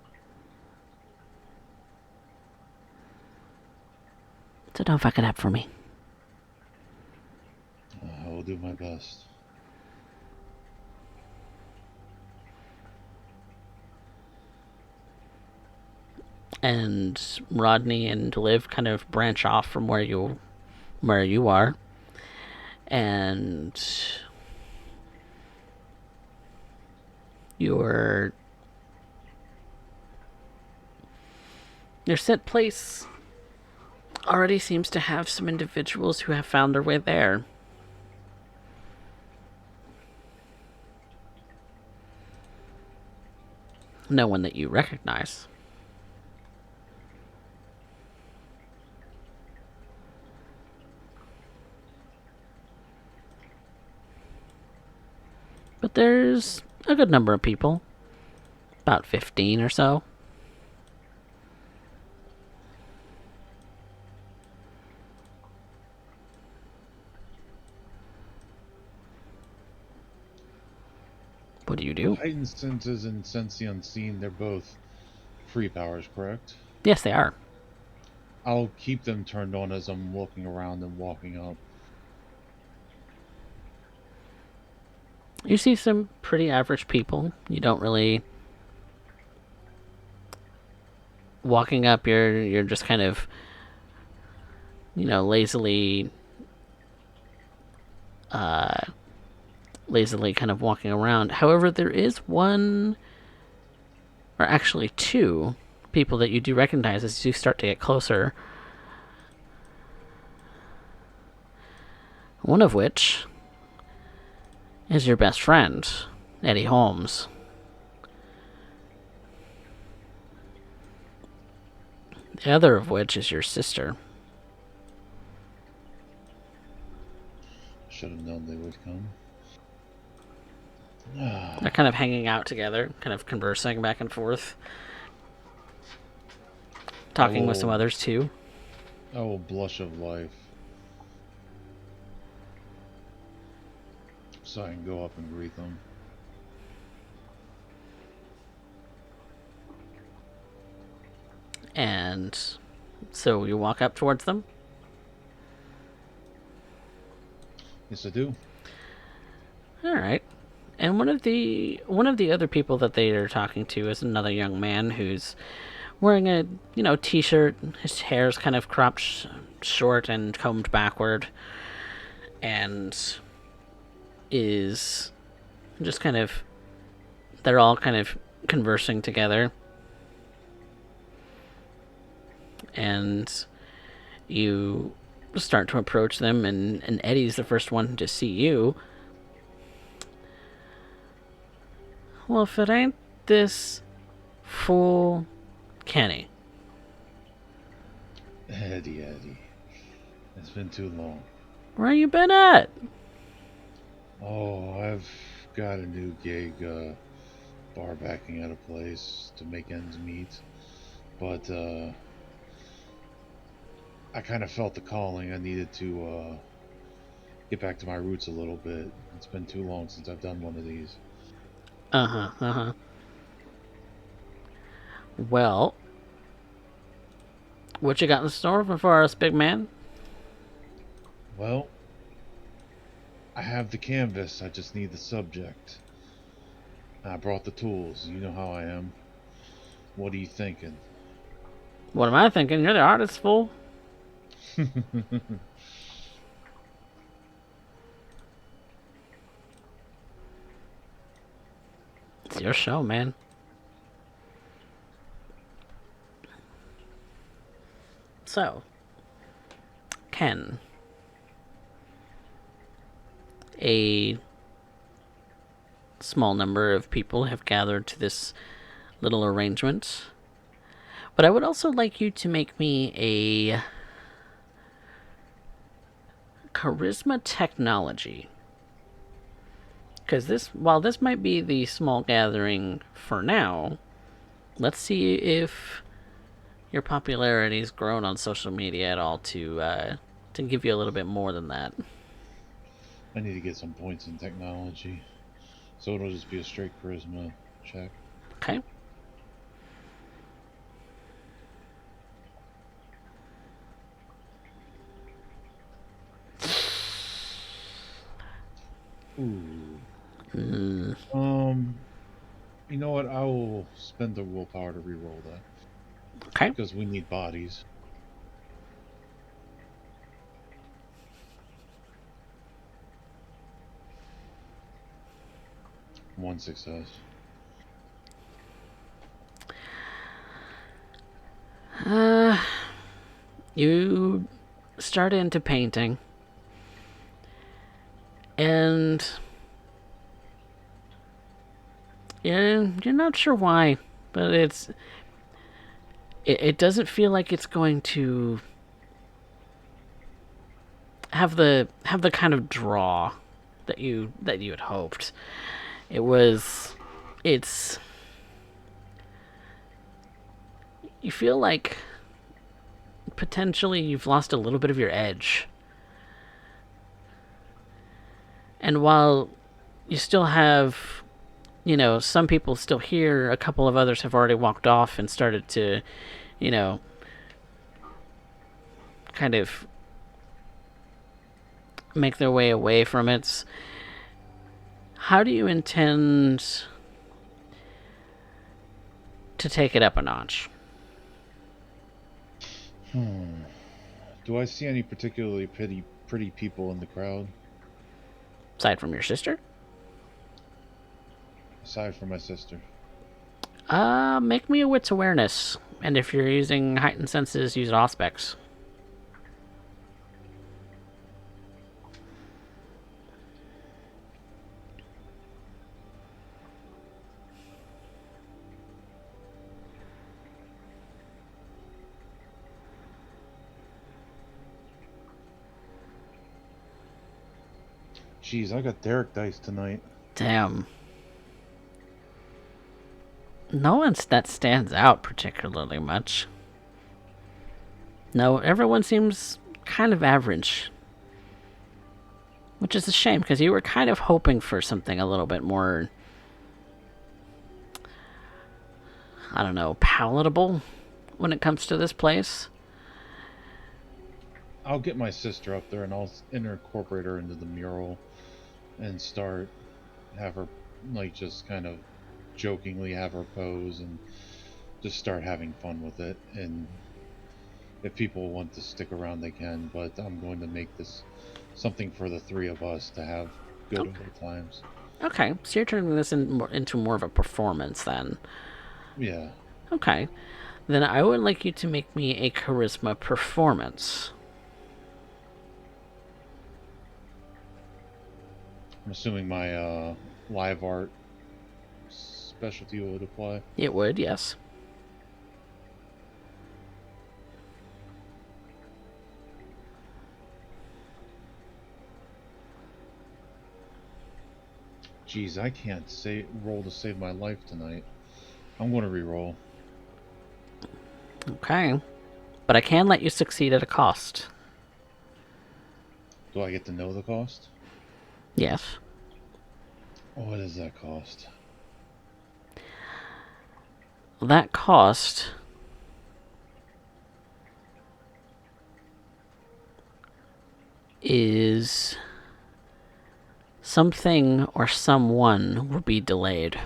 So don't fuck it up for me. I will do my best. And Rodney and Liv kind of branch off from where you are. And your set place already seems to have some individuals who have found their way there. No one that you recognize. But there's a good number of people. About 15 or so. What do you do? Heightened senses and sense the unseen, they're both free powers, correct? Yes, they are. I'll keep them turned on as I'm walking around and walking up. You see some pretty average people. You don't really... Walking up, you're just kind of, lazily kind of walking around. However, there is one, or actually two, people that you do recognize as you start to get closer. One of which is your best friend, Eddie Holmes. The other of which is your sister. should have known they would come. They're kind of hanging out together, kind of conversing back and forth, talking with some others too. I will blush of life, so I can go up and greet them. And so you walk up towards them. Yes, I do. All right. And one of the other people that they are talking to is another young man who's wearing a t-shirt. His hair's kind of cropped short and combed backward, and is just kind of, they're all kind of conversing together, and you start to approach them, and Eddie's the first one to see you. Well, if it ain't this fool Kenny. Eddie. It's been too long. Where you been at? Oh, I've got a new gig, bar backing at a place to make ends meet. But, I kind of felt the calling. I needed to, get back to my roots a little bit. It's been too long since I've done one of these. Well, what you got in store for us, big man? Well, I have the canvas. I just need the subject. I brought the tools. You know how I am. What are you thinking? What am I thinking? You're the artist, fool. It's your show, man. So, Ken, a small number of people have gathered to this little arrangement, but I would also like you to make me a charisma technology. Because while this might be the small gathering for now, let's see if your popularity's grown on social media at all to give you a little bit more than that. I need to get some points in technology. So it'll just be a straight charisma check. Okay. Ooh. Mm. You know what? I will spend the willpower to reroll that. Okay. Because we need bodies. One success. You start into painting, and you're not sure why, but it doesn't feel like it's going to have the kind of draw that you had hoped. It's you feel like potentially you've lost a little bit of your edge. And while you still have, some people still here, a couple of others have already walked off and started to, kind of make their way away from it. How do you intend to take it up a notch? Do I see any particularly pretty people in the crowd? Aside from your sister? Aside from my sister. Make me a wits awareness. And if you're using heightened senses, use aspects. Jeez, I got Derek dice tonight. Damn. No one that stands out particularly much. No, everyone seems kind of average. Which is a shame, because you were kind of hoping for something a little bit more, I don't know, palatable when it comes to this place. I'll get my sister up there and I'll incorporate her into the mural and have her, like, just kind of jokingly have her pose and just start having fun with it. And if people want to stick around, they can, but I'm going to make this something for the three of us to have good old times. Okay, so you're turning this into more of a performance then. Yeah. Okay. Then I would like you to make me a charisma performance. I'm assuming my live art specialty would apply. It would, yes. Jeez, I can't roll to save my life tonight. I'm going to re-roll. Okay. But I can let you succeed at a cost. Do I get to know the cost? Yes. What does that cost? That cost is something or someone will be delayed.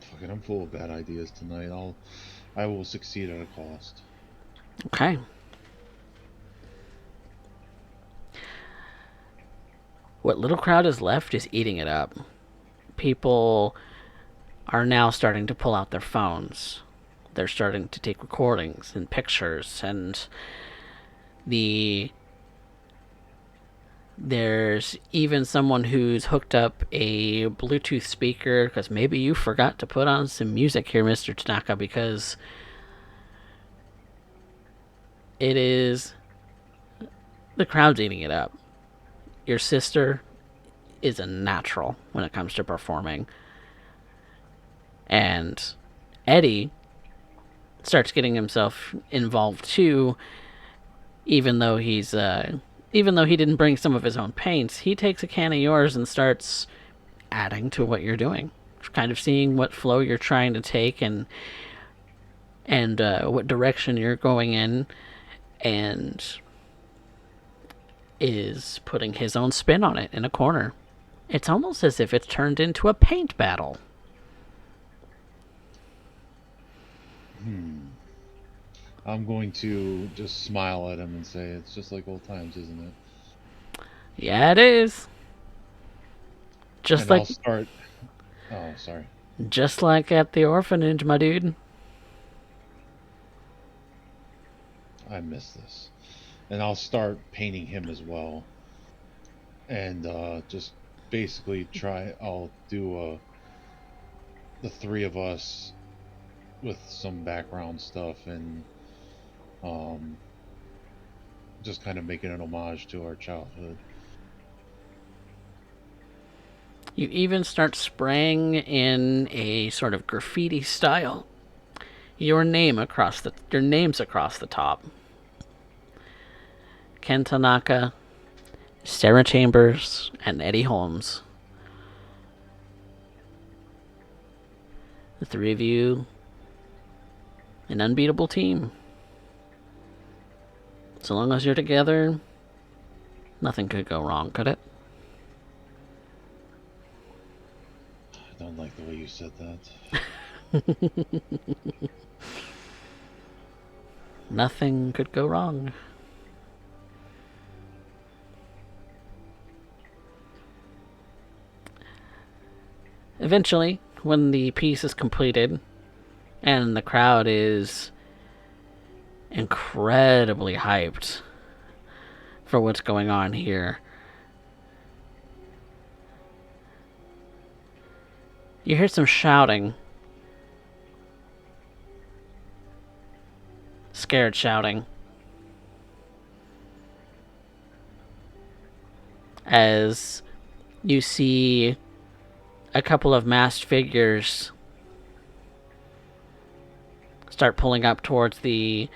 Fuck it, I'm full of bad ideas tonight. I will succeed at a cost. Okay. What little crowd is left is eating it up. People are now starting to pull out their phones. They're starting to take recordings and pictures, and there's even someone who's hooked up a Bluetooth speaker, because maybe you forgot to put on some music here, Mr. Tanaka, because the crowd's eating it up. Your sister is a natural when it comes to performing. And Eddie starts getting himself involved too, even though he didn't bring some of his own paints. He takes a can of yours and starts adding to what you're doing, kind of seeing what flow you're trying to take and what direction you're going in, and is putting his own spin on it in a corner. It's almost as if it's turned into a paint battle. I'm going to just smile at him and say, it's just like old times, isn't it? Yeah, it is. I'll start... Oh, sorry. Just like at the orphanage, my dude. I missed this. And I'll start painting him as well. And just basically I'll do the three of us with some background stuff and just kind of making an homage to our childhood. You even start spraying in a sort of graffiti style your names across the top. Ken Tanaka, Sarah Chambers, and Eddie Holmes. The three of you, an unbeatable team. So long as you're together, nothing could go wrong, could it? I don't like the way you said that. Nothing could go wrong. Eventually, when the piece is completed and the crowd is incredibly hyped for what's going on here, you hear some shouting scared shouting. As you see a couple of masked figures start pulling up towards the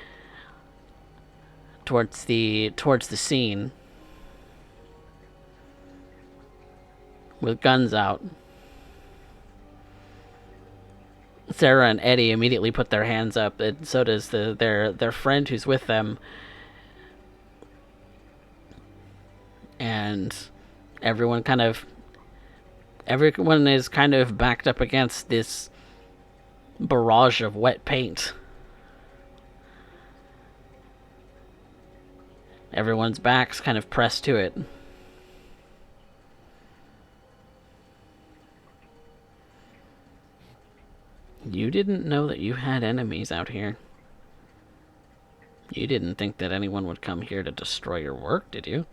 scene with guns out. Sarah and Eddie immediately put their hands up, and so does their friend who's with them. And everyone is kind of backed up against this barrage of wet paint. Everyone's backs kind of pressed to it. You didn't know that you had enemies out here. You didn't think that anyone would come here to destroy your work, did you?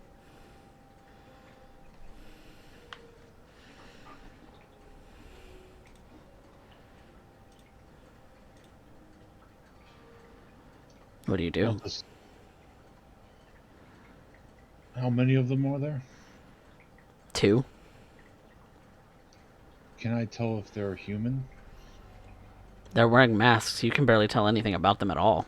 What do you do? How many of them are there? 2. Can I tell if they're human? They're wearing masks. You can barely tell anything about them at all.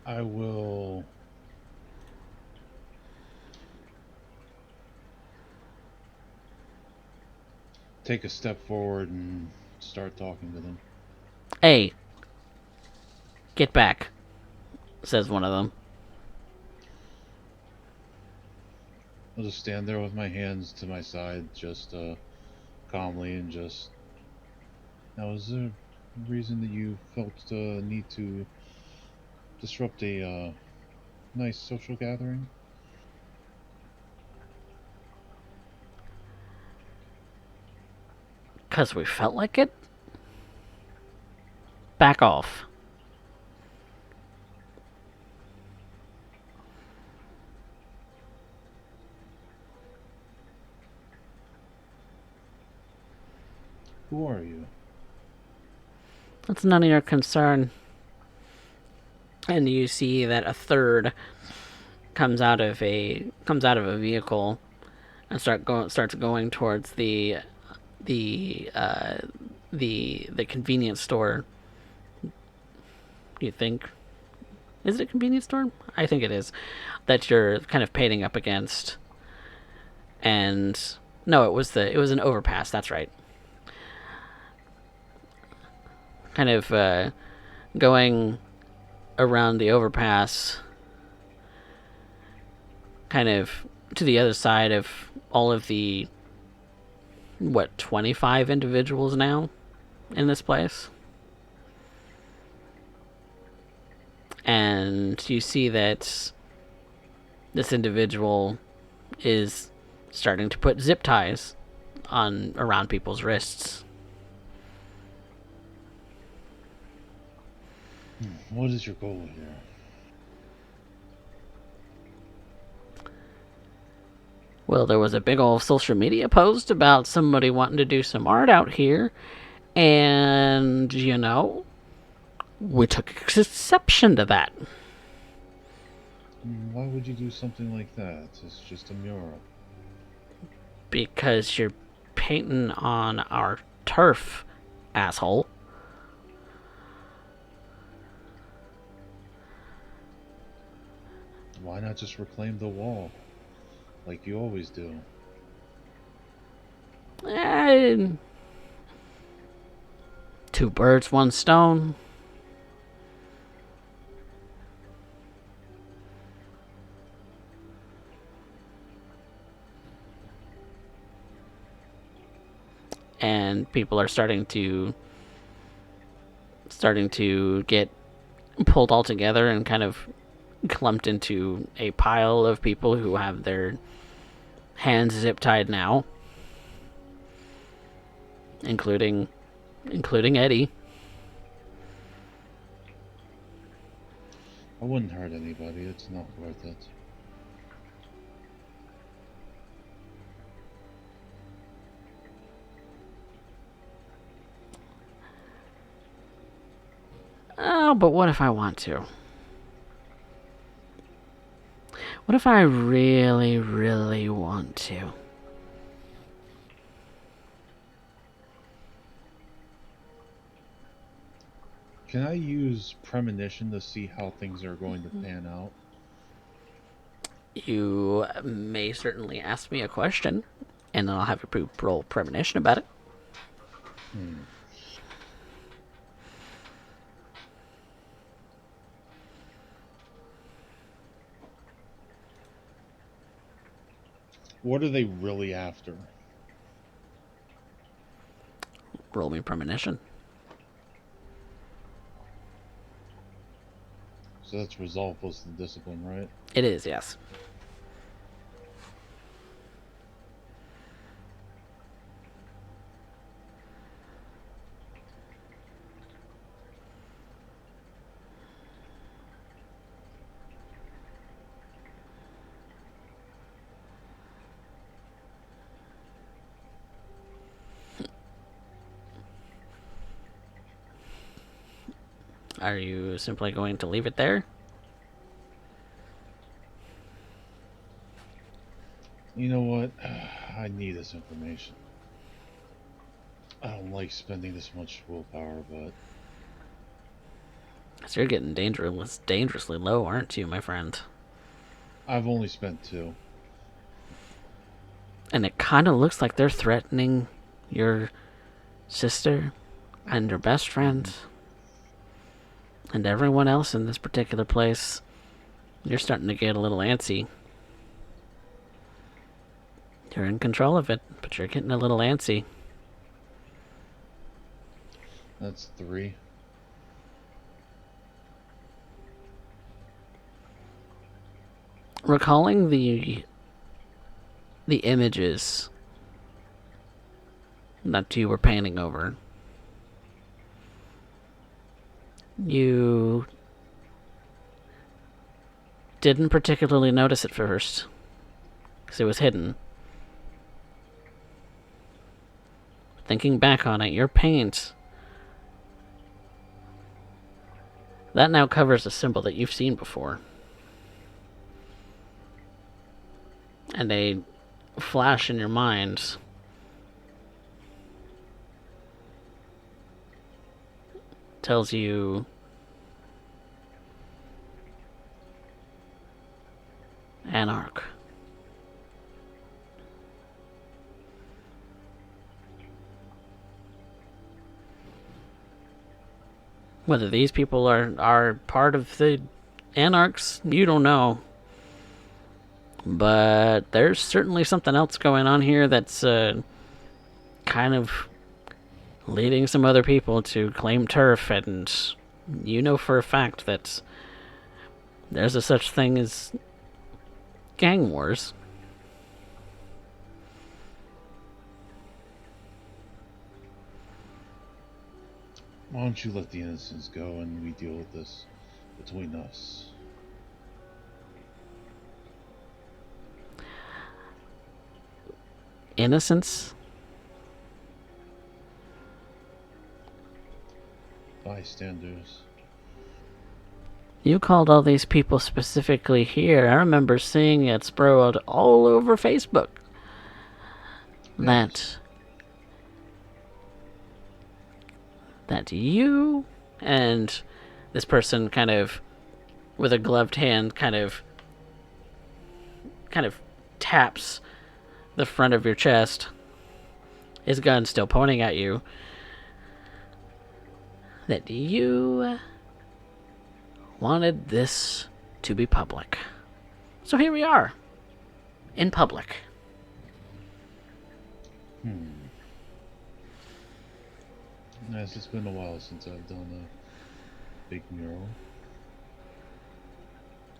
I will take a step forward and start talking to them. Hey, get back, says one of them. I'll just stand there with my hands to my side, just calmly, and just... Now, is there a reason that you felt need to disrupt a nice social gathering? Because we felt like it? Back off. Who are you? That's none of your concern. And you see that a third comes out of a vehicle and starts going towards the convenience store. You think, is it a convenience store? I think it is. That you're kind of painting up against. And no, it was an overpass. That's right. Kind of going around the overpass, kind of to the other side of all of the 25 individuals now in this place. And you see that this individual is starting to put zip ties around people's wrists. What is your goal here? Well, there was a big old social media post about somebody wanting to do some art out here, and, we took exception to that. Why would you do something like that? It's just a mural. Because you're painting on our turf, asshole. Why not just reclaim the wall? Like you always do. Two birds, one stone. And people are starting to get pulled all together and kind of clumped into a pile of people who have their hands zip tied now, including Eddie. I wouldn't hurt anybody. It's not worth it. now, but what if I want to? What if I really, really want to? Can I use premonition to see how things are going to pan out? You may certainly ask me a question, and then I'll have you roll premonition about it. What are they really after? Roll me premonition. So that's resolve plus the discipline, right? It is, yes. Are you simply going to leave it there? You know what? I need this information. I don't like spending this much willpower, but So you're getting dangerously low, aren't you, my friend? I've only spent 2. And it kind of looks like they're threatening your sister and your best friend and everyone else in this particular place. You're starting to get a little antsy. You're in control of it, but you're getting a little antsy. That's 3. Recalling the images that you were painting over, you didn't particularly notice it first because it was hidden. Thinking back on it, your paint, that now covers a symbol that you've seen before. And a flash in your mind tells you Anarch. Whether these people are part of the Anarchs, you don't know. But there's certainly something else going on here that's kind of leading some other people to claim turf, and you know for a fact that there's a such thing as gang wars. Why don't you let the innocents go and we deal with this between us? Innocence? Bystanders. You called all these people specifically here. I remember seeing it sprawled all over Facebook. Thanks. That you and this person kind of, with a gloved hand, kind of taps the front of your chest, his gun still pointing at you, that you wanted this to be public. So here we are, in public. Yes, it's been a while since I've done a big mural.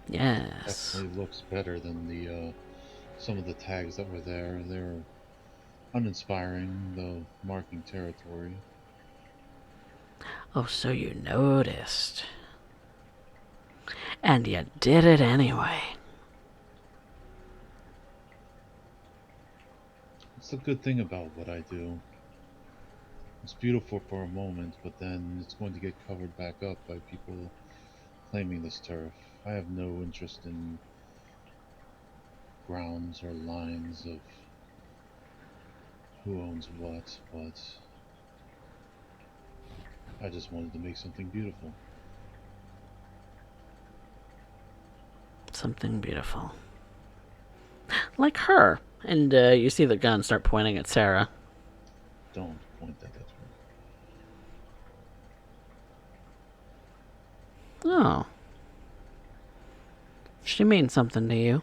Yes. Definitely looks better than the some of the tags that were there. They were uninspiring, though marking territory. Oh, so you noticed. And you did it anyway. It's the good thing about what I do. It's beautiful for a moment, but then it's going to get covered back up by people claiming this turf. I have no interest in grounds or lines of who owns what, but I just wanted to make something beautiful. Something beautiful. Like her. And you see the gun start pointing at Sarah. Don't point that at her. Oh. She means something to you.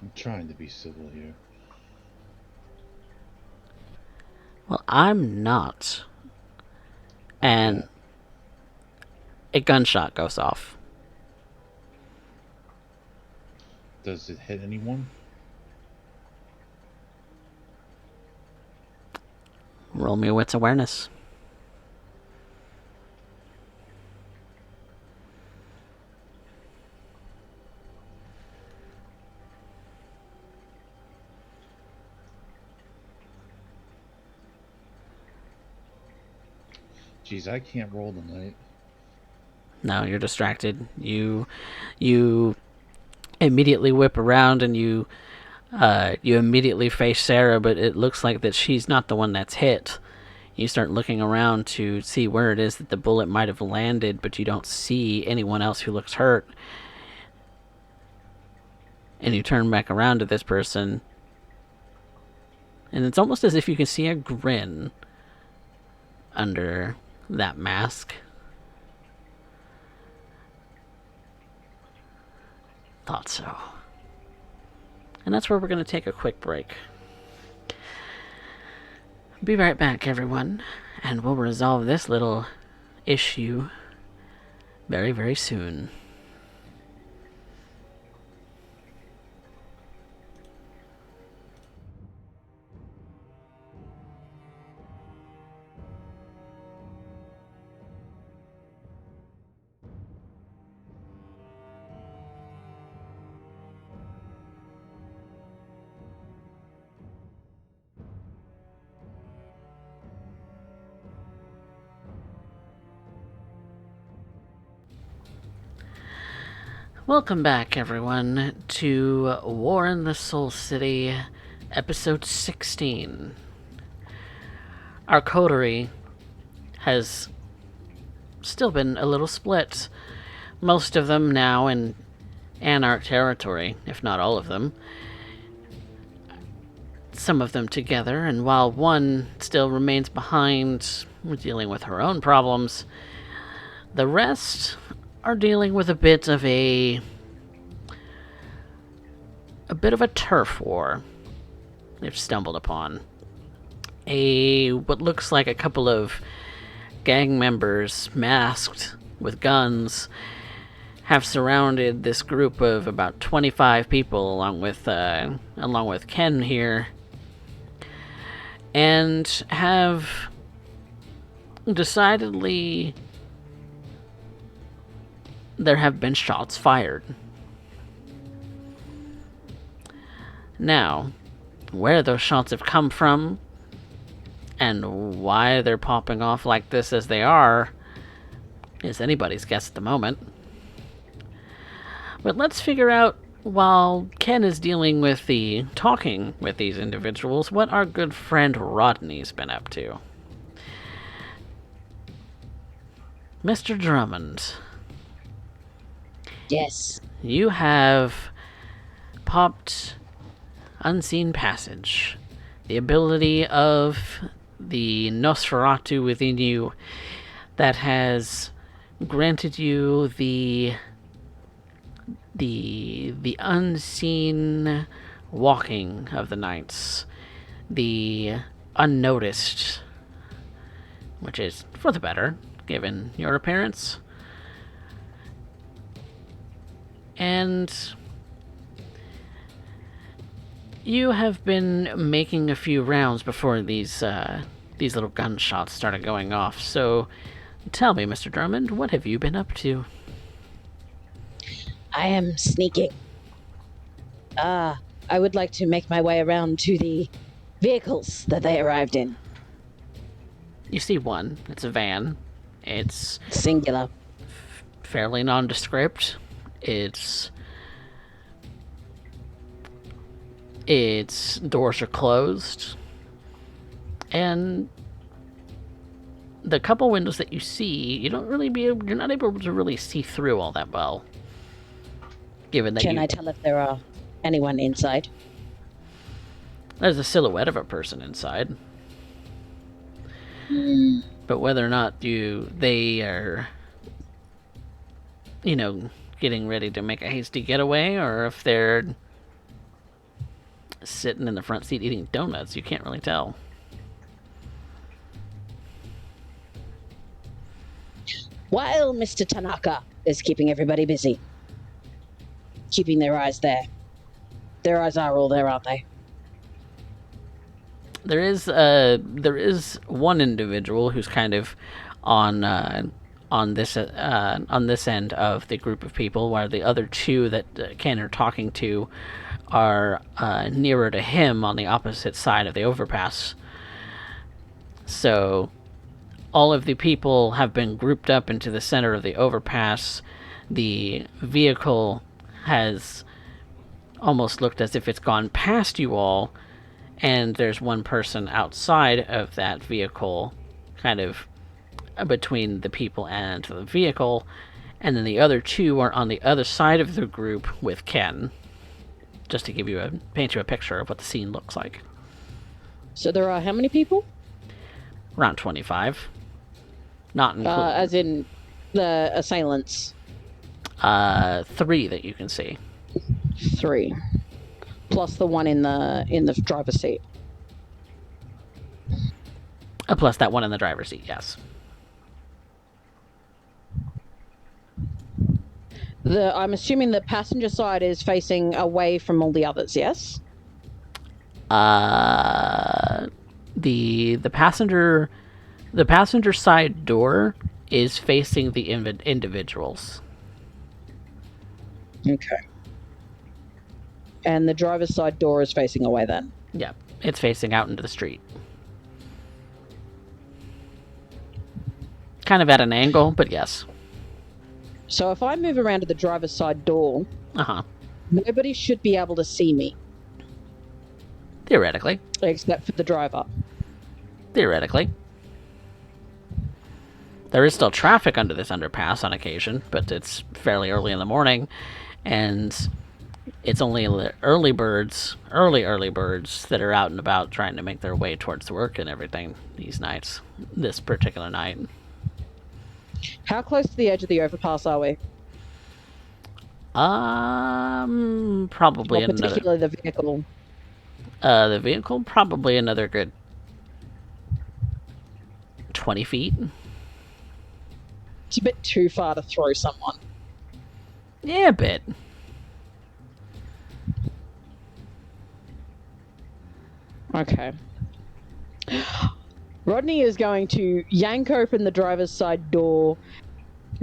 I'm trying to be civil here. Well, I'm not. And Yeah. a gunshot goes off. Does it hit anyone? Roll me wits awareness. Geez, I can't roll tonight. No, you're distracted. You immediately whip around and you immediately face Sarah, but it looks like that she's not the one that's hit. You start looking around to see where it is that the bullet might have landed, but you don't see anyone else who looks hurt. And you turn back around to this person, and it's almost as if you can see a grin under that mask. Thought so. And that's where we're going to take a quick break. Be right back, everyone, and we'll resolve this little issue very, very soon. Welcome back, everyone, to War in the Soul City, episode 16. Our coterie has still been a little split. Most of them now in Anarch territory, if not all of them. Some of them together, and while one still remains behind, dealing with her own problems, the rest are dealing with a bit of a turf war they've stumbled upon. What looks like a couple of gang members masked with guns have surrounded this group of about 25 people along with Ken here, and have decidedly there have been shots fired. Now, where those shots have come from and why they're popping off like this as they are is anybody's guess at the moment. But let's figure out, while Ken is dealing with the talking with these individuals, what our good friend Rodney's been up to. Mr. Drummond. Yes. You have popped Unseen Passage, the ability of the Nosferatu within you that has granted you the unseen walking of the nights, the unnoticed, which is for the better, given your appearance. And you have been making a few rounds before these little gunshots started going off. So tell me, Mr. Drummond, what have you been up to? I am sneaking. I would like to make my way around to the vehicles that they arrived in. You see one. It's a van. It's Singular. fairly nondescript. Its doors are closed, and the couple windows that you see, you're not able to really see through all that well. Given that Can I tell if there are anyone inside? there's a silhouette of a person inside, but whether or not they are, getting ready to make a hasty getaway, or if they're sitting in the front seat eating donuts, you can't really tell. While Mr. Tanaka is keeping everybody busy, keeping their eyes there. Their eyes are all there, aren't they? There is one individual who's kind of on this end of the group of people, while the other two that Ken are talking to are nearer to him on the opposite side of the overpass. So all of the people have been grouped up into the center of the overpass. The vehicle has almost looked as if it's gone past you all, and there's one person outside of that vehicle, kind of between the people and the vehicle, and then the other two are on the other side of the group with Ken, just to paint you a picture of what the scene looks like. So there are how many people? Around 25. Not including... as in the assailants? 3 that you can see. 3. Plus the one in the driver's seat. Plus that one in the driver's seat, yes. I'm assuming the passenger side is facing away from all the others, yes? The passenger side door is facing the individuals. Okay. And the driver's side door is facing away then? Yeah, it's facing out into the street. Kind of at an angle, but yes. So if I move around to the driver's side door, nobody should be able to see me. Theoretically. Except for the driver. Theoretically. There is still traffic under this underpass on occasion, but it's fairly early in the morning, and it's only early birds that are out and about trying to make their way towards work and everything this particular night. How close to the edge of the overpass are we? Probably another... particularly the vehicle. The vehicle, probably another good 20 feet. It's a bit too far to throw someone. Yeah, a bit. Okay. Rodney is going to yank open the driver's side door,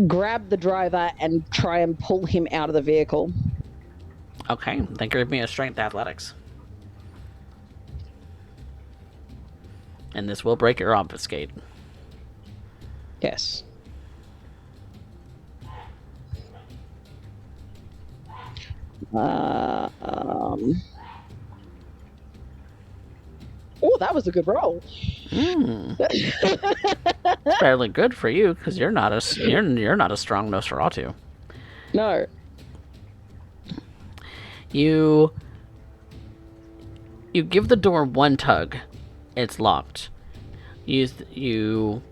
grab the driver, and try and pull him out of the vehicle. Okay, then give me a strength athletics. And this will break your obfuscate. Yes. Oh, that was a good roll. It's fairly good for you because you're not a strong Nosferatu. No. You give the door one tug. It's locked. You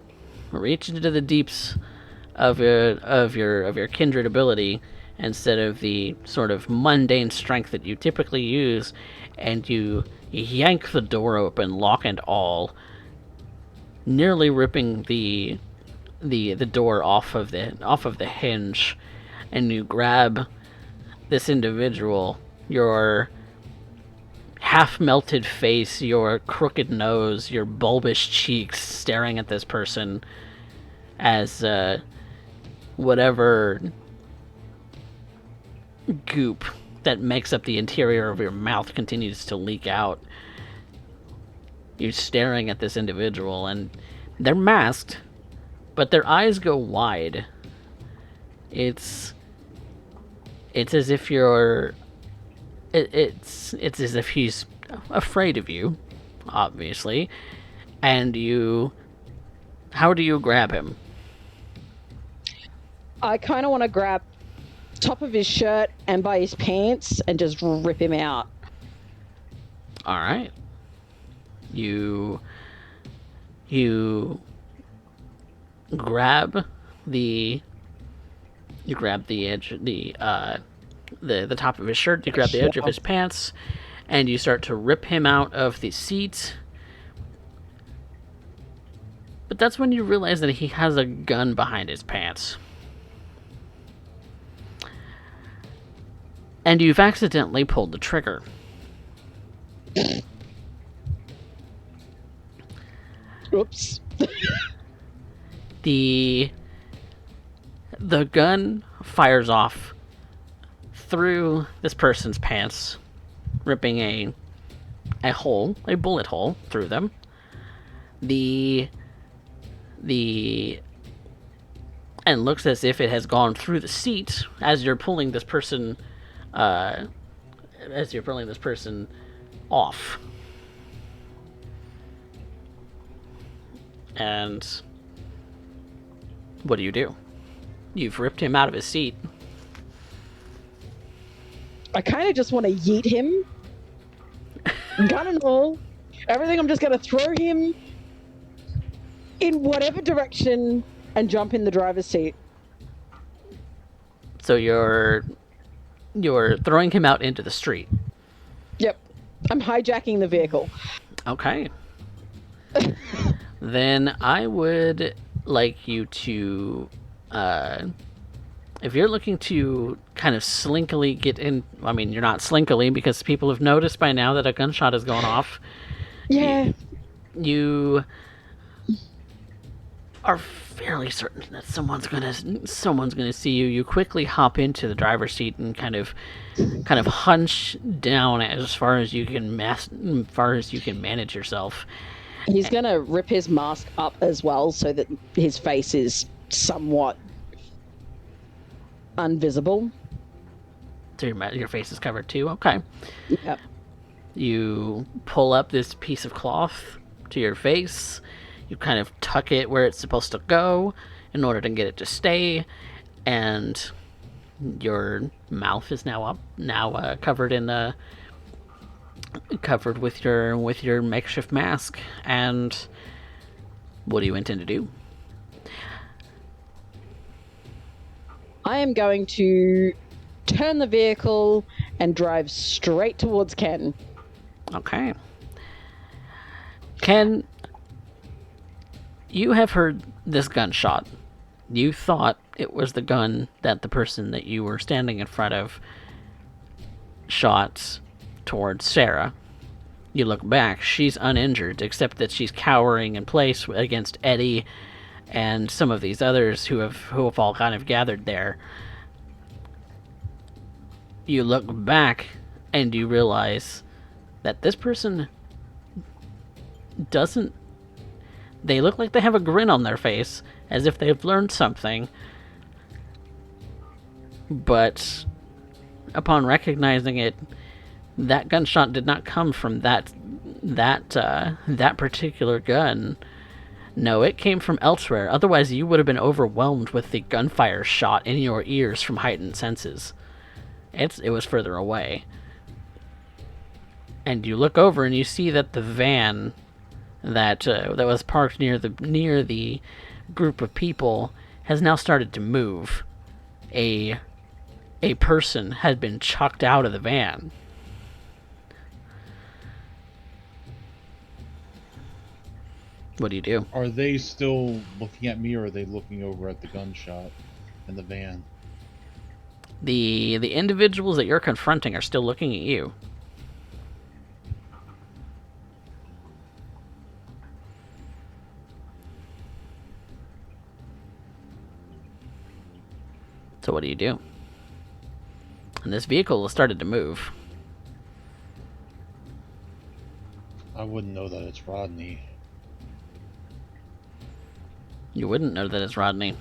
reach into the deeps of your kindred ability instead of the sort of mundane strength that you typically use, and you yank the door open, lock and all, nearly ripping the door off of the hinge, and you grab this individual, your half-melted face, your crooked nose, your bulbous cheeks, staring at this person as whatever goop that makes up the interior of your mouth continues to leak out. You're staring at this individual, and they're masked, but their eyes go wide. It's as if you're. It's as if he's afraid of you, obviously, and you. How do you grab him? I kind of want to grab top of his shirt and by his pants and just rip him out. All right. You grab the edge, the top of his shirt. You grab the edge of his pants, and you start to rip him out of the seat. But that's when you realize that he has a gun behind his pants. And you've accidentally pulled the trigger. Oops. The gun fires off through this person's pants, ripping a bullet hole through them. And looks as if it has gone through the seat as you're pulling this person off. And what do? You've ripped him out of his seat. I kind of just want to yeet him. Gun and all. Everything, I'm just going to throw him in whatever direction and jump in the driver's seat. So you're throwing him out into the street. Yep. I'm hijacking the vehicle. Okay. Then I would like you to, if you're looking to kind of slinkily get in, I mean, you're not slinkily because people have noticed by now that a gunshot has gone off. Yeah. You are fairly certain that someone's gonna see you. You quickly hop into the driver's seat and kind of hunch down as far as you can manage yourself. He's going to rip his mask up as well so that his face is somewhat invisible. So your face is covered too? Okay. Yep. You pull up this piece of cloth to your face. You kind of tuck it where it's supposed to go in order to get it to stay. And your mouth is now covered with your makeshift mask. And what do you intend to do? I am going to turn the vehicle and drive straight towards Ken. Okay. Ken, you have heard this gunshot. You thought it was the gun that the person that you were standing in front of shot towards Sarah. You look back, she's uninjured, except that she's cowering in place against Eddie and some of these others who have all kind of gathered there. You look back and you realize that this person doesn't... They look like they have a grin on their face, as if they've learned something. But upon recognizing it, that gunshot did not come from that particular gun. No, it came from elsewhere. Otherwise, you would have been overwhelmed with the gunfire shot in your ears from heightened senses. It was further away. And you look over and you see that the van that was parked near the group of people has now started to move. A person had been chucked out of the van. What do you do? Are they still looking at me, or are they looking over at the gunshot in the van? The individuals that you're confronting are still looking at you. So what do you do? And this vehicle has started to move. I wouldn't know that it's Rodney. You wouldn't know that it's Rodney.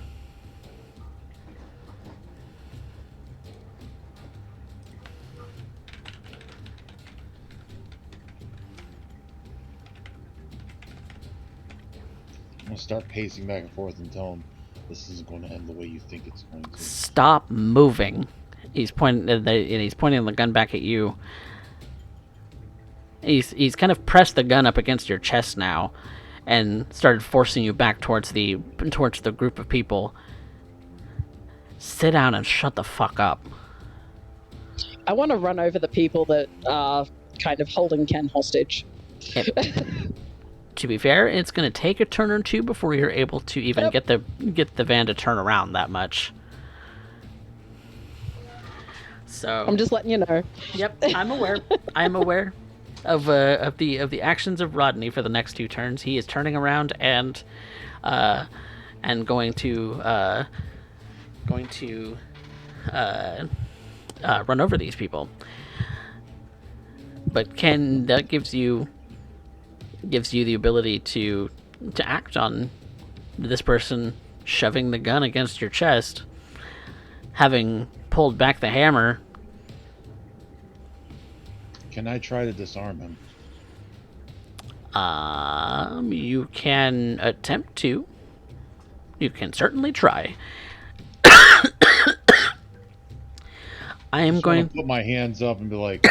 I'm gonna start pacing back and forth and tell him this isn't going to end the way you think it's going to. Stop moving. He's pointing the gun back at you. He's kind of pressed the gun up against your chest now, and started forcing you back towards the group of people. Sit down and shut the fuck up. I want to run over the people that are kind of holding Ken hostage. To be fair, it's going to take a turn or two before you're able to even get the van to turn around that much. So I'm just letting you know. Yep, I'm aware. I'm aware of the actions of Rodney for the next 2 turns. He is turning around and going to run over these people. But Ken, that gives you the ability to act on this person shoving the gun against your chest, having pulled back the hammer. Can I try to disarm him? You can attempt to. You can certainly try. I am going to put my hands up and be like,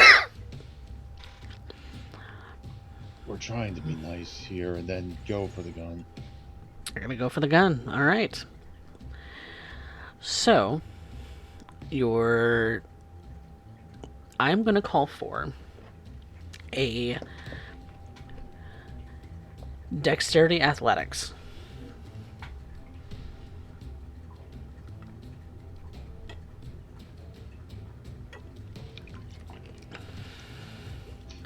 we're trying to be nice here, and then go for the gun. You're gonna go for the gun. All right. So, I'm gonna call for a dexterity athletics.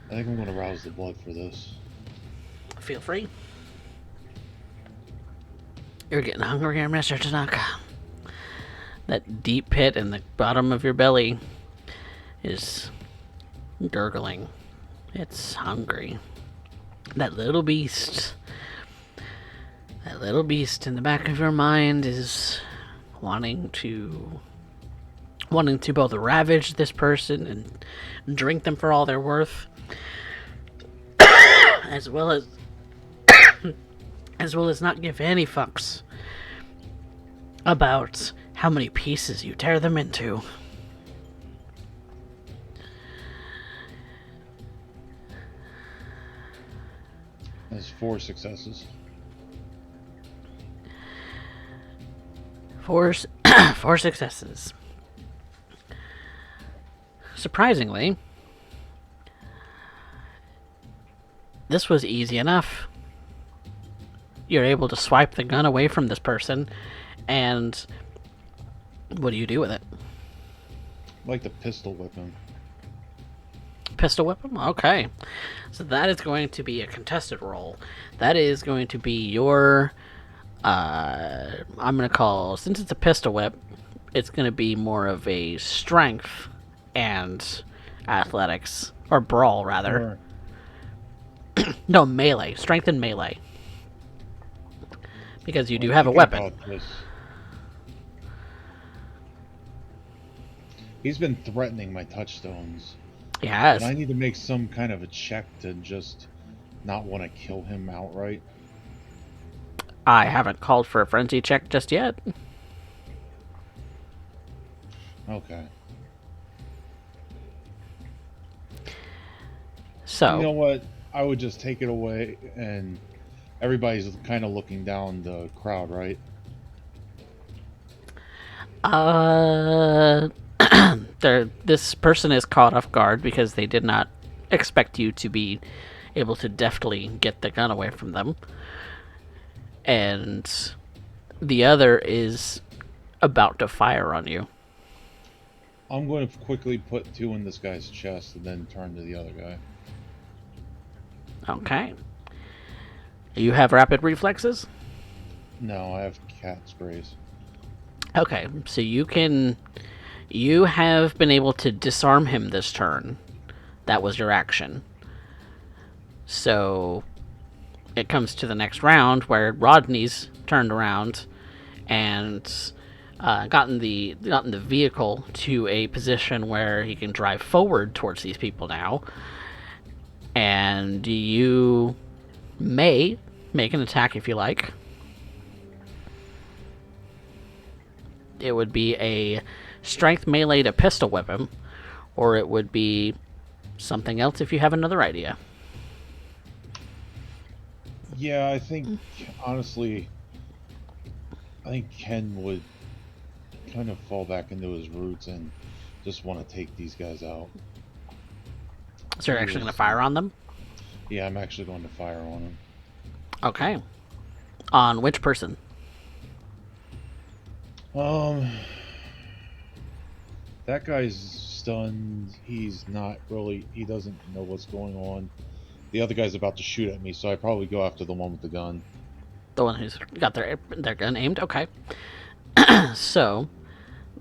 I think I'm going to rouse the blood for this. Feel free. You're getting hungrier, Mr. Tanaka. That deep pit in the bottom of your belly is gurgling. It's hungry. That little beast in the back of your mind is wanting to both ravage this person and drink them for all they're worth, as well as not give any fucks about how many pieces you tear them into. That's 4 successes. 4 successes. Surprisingly, this was easy enough. You're able to swipe the gun away from this person, and what do you do with it? I'd like to pistol whip him. Pistol whip him? Okay. So that is going to be a contested roll. That is going to be your... I'm going to call... Since it's a pistol whip, it's going to be more of a strength and athletics. Or brawl, rather. No, melee. Strength and melee. Because you do have a weapon. He's been threatening my touchstones. He has. And I need to make some kind of a check to just not want to kill him outright. I haven't called for a frenzy check just yet. Okay. So... You know what? I would just take it away, and everybody's kind of looking down the crowd, right? This person is caught off guard because they did not expect you to be able to deftly get the gun away from them. And the other is about to fire on you. I'm going to quickly put 2 in this guy's chest and then turn to the other guy. Okay. You have rapid reflexes? No, I have cat sprays. Okay, so you can You have been able to disarm him this turn. That was your action. So it comes to the next round where Rodney's turned around and gotten the vehicle to a position where he can drive forward towards these people now. And you may make an attack if you like. It would be a strength melee to pistol weapon, or it would be something else if you have another idea. Yeah, I think, honestly, I think Ken would kind of fall back into his roots and just want to take these guys out. So you're actually going to fire on them? Yeah, I'm actually going to fire on him. Okay. On which person? That guy's stunned. He's not really, he doesn't know what's going on. The other guy's about to shoot at me, so I probably go after the one with the gun. The one who's got their gun aimed? Okay. So,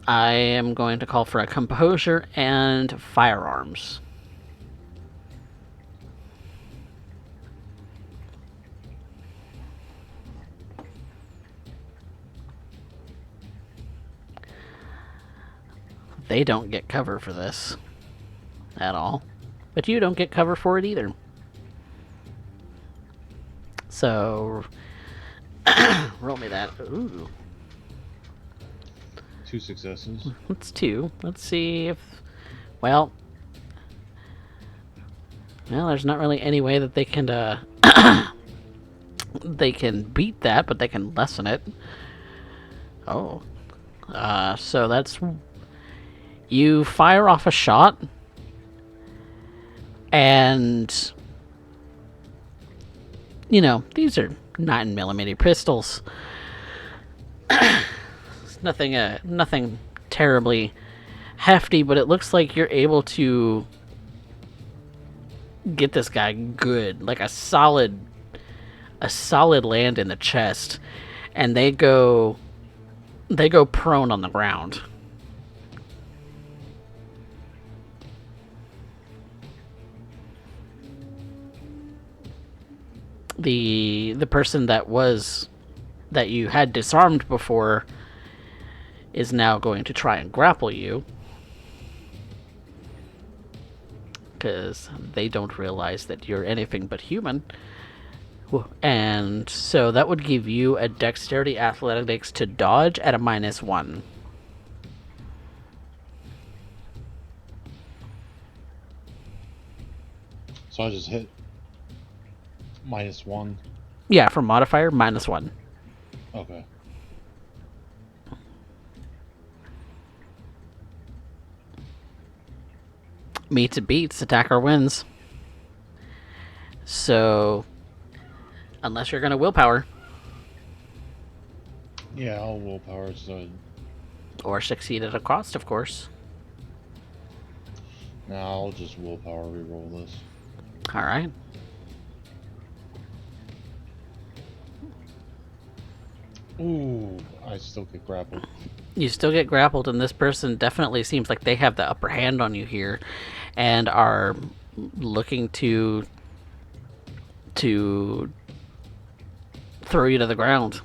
I am going to call for a composure and firearms. They don't get cover for this at all, but you don't get cover for it either. So, roll me that. Ooh. 2 successes. That's 2. Let's see if... Well, there's not really any way that they can, they can beat that, but they can lessen it. Oh. So that's... You fire off a shot, and... You know, these are 9mm pistols. Nothing terribly hefty, but it looks like you're able to get this guy good, like a solid land in the chest, and they go prone on the ground. The person that you had disarmed before is now going to try and grapple you, because they don't realize that you're anything but human. And so that would give you a dexterity athletics to dodge at a -1. So I just hit -1. Yeah, for modifier, -1. Okay. Meets it beats, attacker wins. So, unless you're going to willpower. Yeah, I'll willpower, so... Or succeed at a cost, of course. Nah, I'll just willpower reroll this. Alright. Ooh, I still get grappled. You still get grappled, and this person definitely seems like they have the upper hand on you here, and are looking to throw you to the ground.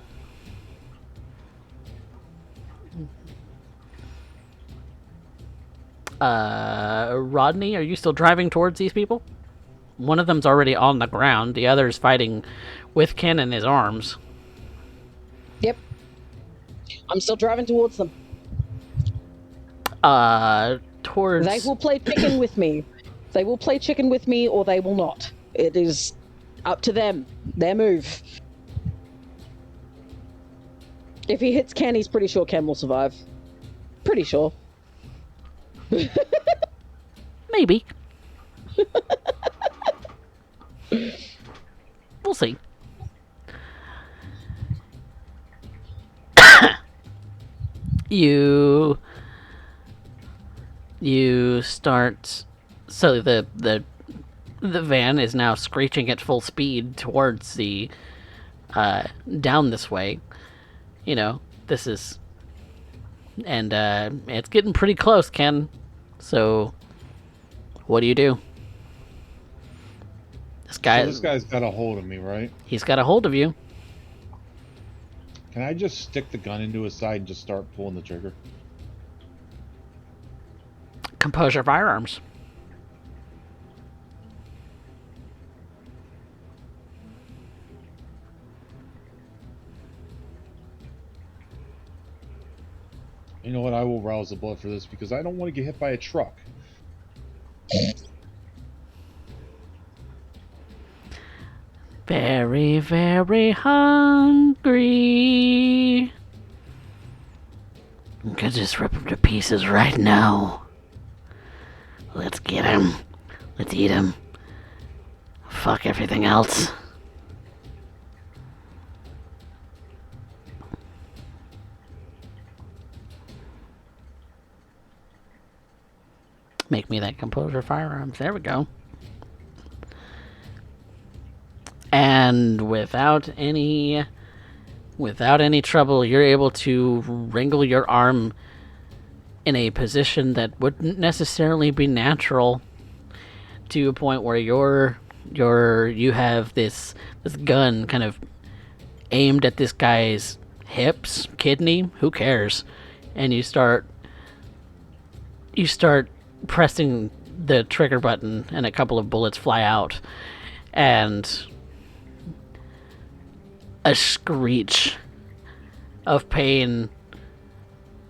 Rodney, are you still driving towards these people? One of them's already on the ground. The other's fighting with Ken in his arms. Yep. I'm still driving towards them. Towards... They will play chicken with me. They will play chicken with me, or they will not. It is up to them. Their move. If he hits Ken, he's pretty sure Ken will survive. Pretty sure. Maybe. We'll see. You start. So the van is now screeching at full speed towards the down this way. You know, this is And it's getting pretty close, Ken. So, what do you do? This guy's got a hold of me, right? He's got a hold of you. Can I just stick the gun into his side and just start pulling the trigger? Compose your firearms. You know what? I will rouse the blood for this because I don't want to get hit by a truck. Very, very hungry. I could just rip him to pieces right now. Let's get him. Let's eat him. Fuck everything else. Make me that composer firearms. There we go. And without any trouble, you're able to wrangle your arm in a position that wouldn't necessarily be natural, to a point where you have this gun kind of aimed at this guy's hips, kidney, who cares? And you start pressing the trigger button, and a couple of bullets fly out, and a screech of pain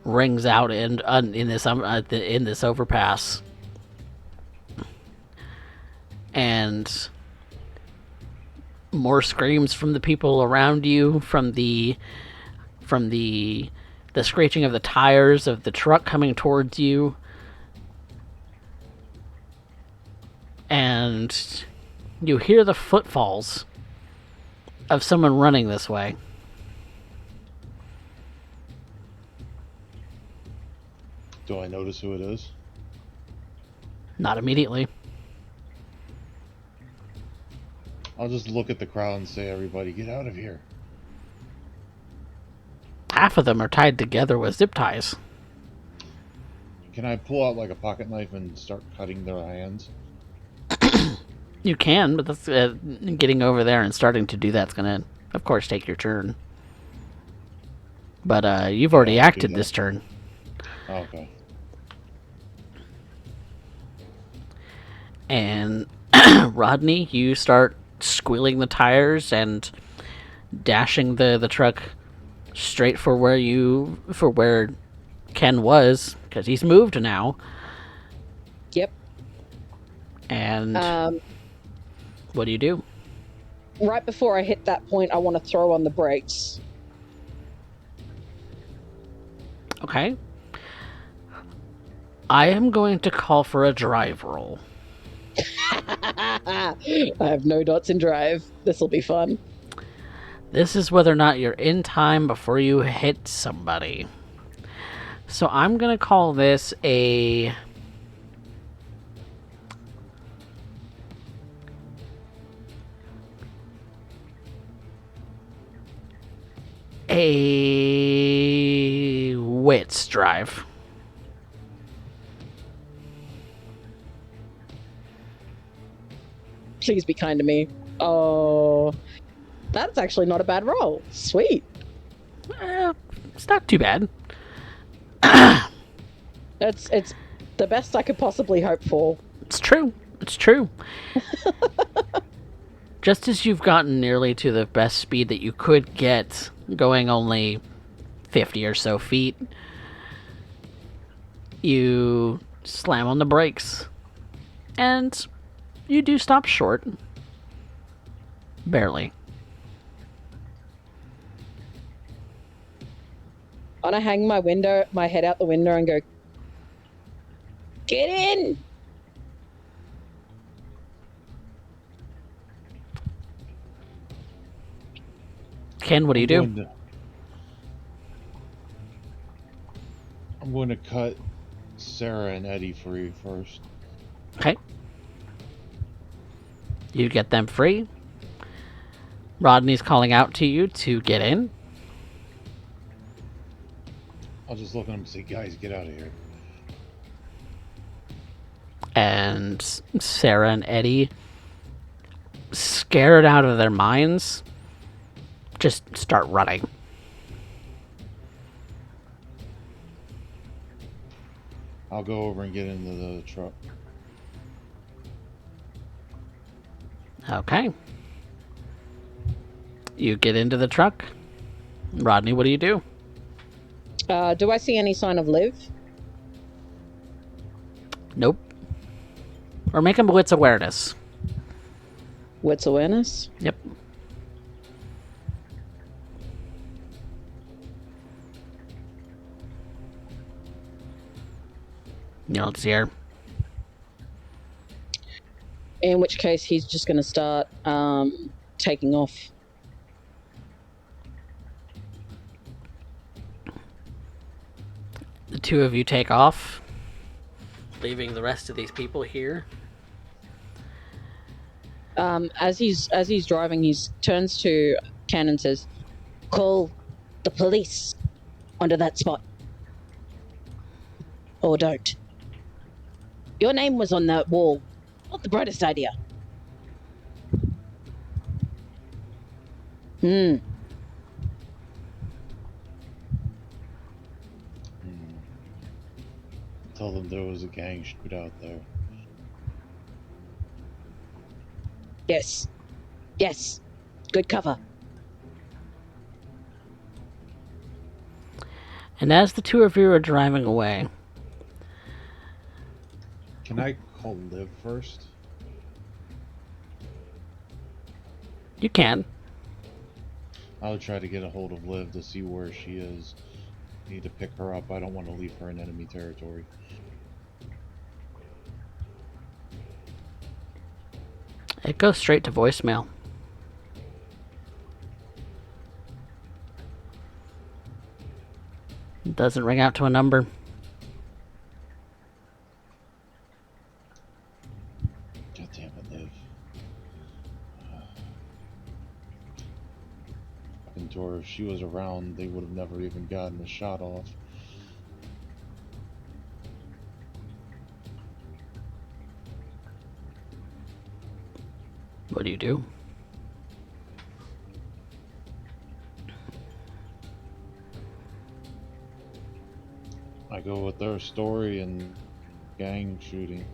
rings out in this overpass, and more screams from the people around you, from the screeching of the tires of the truck coming towards you, and you hear the footfalls of someone running this way. Do I notice who it is? Not immediately. I'll just look at the crowd and say, everybody, get out of here. Half of them are tied together with zip ties. Can I pull out like a pocket knife and start cutting their hands? You can, but that's getting over there and starting to do that's going to, of course, take your turn. But you've already acted this turn. Oh, okay. And Rodney, you start squealing the tires and dashing the truck straight for where Ken was, because he's moved now. Yep. And what do you do? Right before I hit that point, I want to throw on the brakes. Okay. I am going to call for a drive roll. I have no dots in drive. This'll be fun. This is whether or not you're in time before you hit somebody. So I'm going to call this a wits drive. Please be kind to me. Oh, that's actually not a bad roll. Sweet. It's not too bad. It's the best I could possibly hope for. It's true. It's true. Just as you've gotten nearly to the best speed that you could get, going only 50 or so feet, you slam on the brakes. And you do stop short. Barely. I want to hang my head out the window and go, get in! Ken, what do you do? I'm going to cut Sarah and Eddie free first. Okay. You get them free. Rodney's calling out to you to get in. I'll just look at him and say, guys, get out of here. And Sarah and Eddie, scared out of their minds, just start running. I'll go over and get into the truck. Okay. You get into the truck. Rodney, what do you do? Do I see any sign of Liv? Nope. Or make a wits awareness. Wits awareness? Yep. You don't see her. In which case, he's just going to start taking off. The two of you take off, leaving the rest of these people here. As he's driving, he turns to Ken and says, "Call the police onto that spot, or don't. Your name was on that wall. Not the brightest idea." Tell them there was a gang shootout there. Yes. Yes. Good cover. And as the two of you are driving away, Can I call Liv first? you can. I'll try to get a hold of Liv to see where she is. Need to pick her up. I don't want to leave her in enemy territory. It goes straight to voicemail. It doesn't ring out to a number. God damn it, Liv. Fucking Tor, if she was around, they would have never even gotten a shot off. What do you do? I go with their story and gang shooting.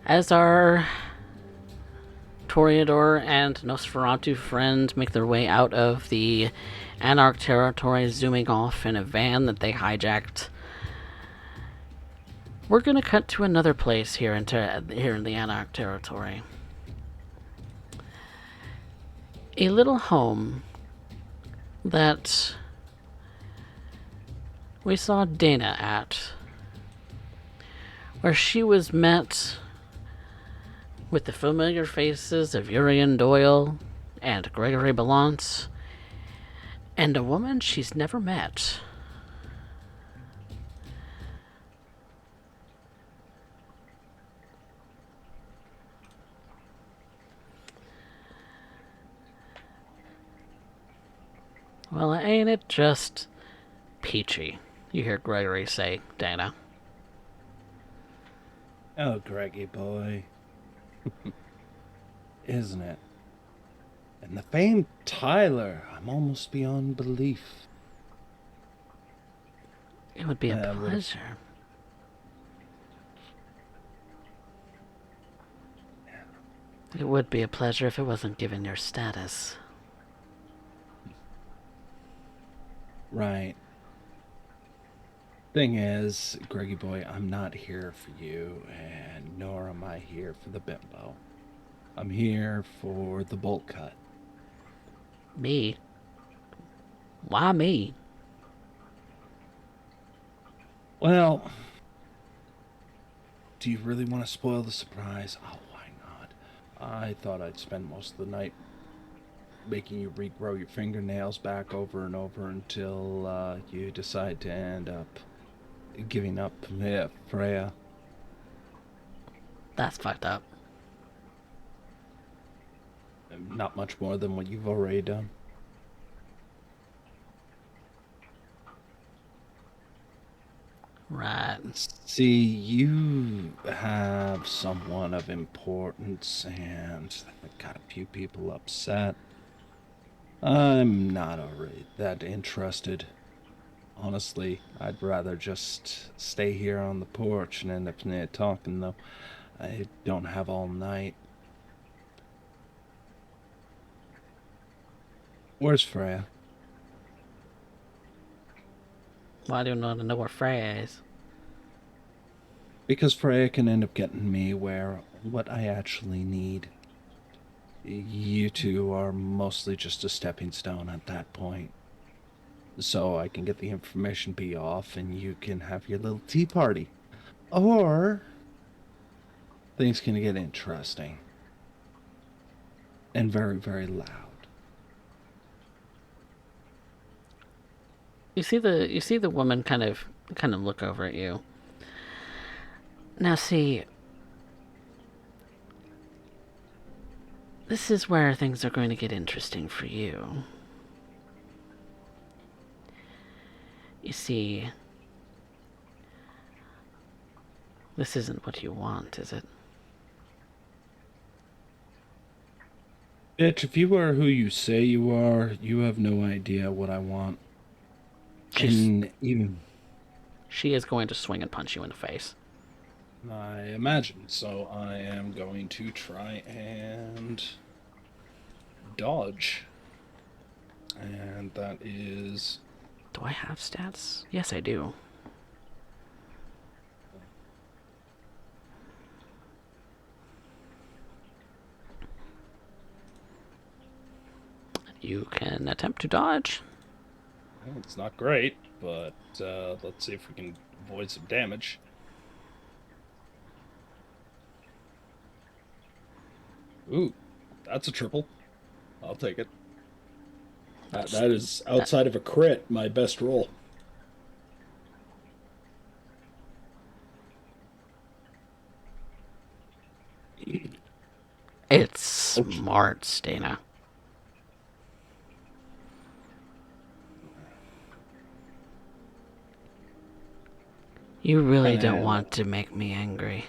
As our Toreador and Nosferatu friend make their way out of the Anarch territory, zooming off in a van that they hijacked, we're gonna cut to another place here in the Anarch territory. A little home that we saw Dana at, where she was met with the familiar faces of Urian Doyle and Gregory Balance, and a woman she's never met. Well, ain't it just peachy? You hear Gregory say, Dana. Oh, Greggy boy. Isn't it? And the famed Tyler, I'm almost beyond belief. It would be a pleasure. It would be a pleasure if it wasn't given your status. Right. Thing is, Greggy boy, I'm not here for you, and nor am I here for the bimbo. I'm here for the bolt cut. Me? Why me? Well, do you really want to spoil the surprise? Oh, why not? I thought I'd spend most of the night making you regrow your fingernails back over and over until you decide to end up giving up Freya. That's fucked up. Not much more than what you've already done. Right. See, you have someone of importance and got a few people upset. I'm not already that interested. Honestly, I'd rather just stay here on the porch and end up talking, though. I don't have all night. Where's Freya? Why do you want to know where Freya is? Because Freya can end up getting me what I actually need. You two are mostly just a stepping stone at that point. So I can get the information be off and you can have your little tea party. Or things can get interesting. And very, very loud. You see the woman kind of look over at you. Now see, this is where things are going to get interesting for you. You see, this isn't what you want, is it? Bitch, if you are who you say you are, you have no idea what I want. And even she is going to swing and punch you in the face. I imagine. So I am going to try and dodge. And that is... Do I have stats? Yes, I do. You can attempt to dodge. Well, it's not great, but let's see if we can avoid some damage. Ooh, that's a triple. I'll take it. That is outside of a crit, my best roll. It's smart, Dana. You really don't want to make me angry.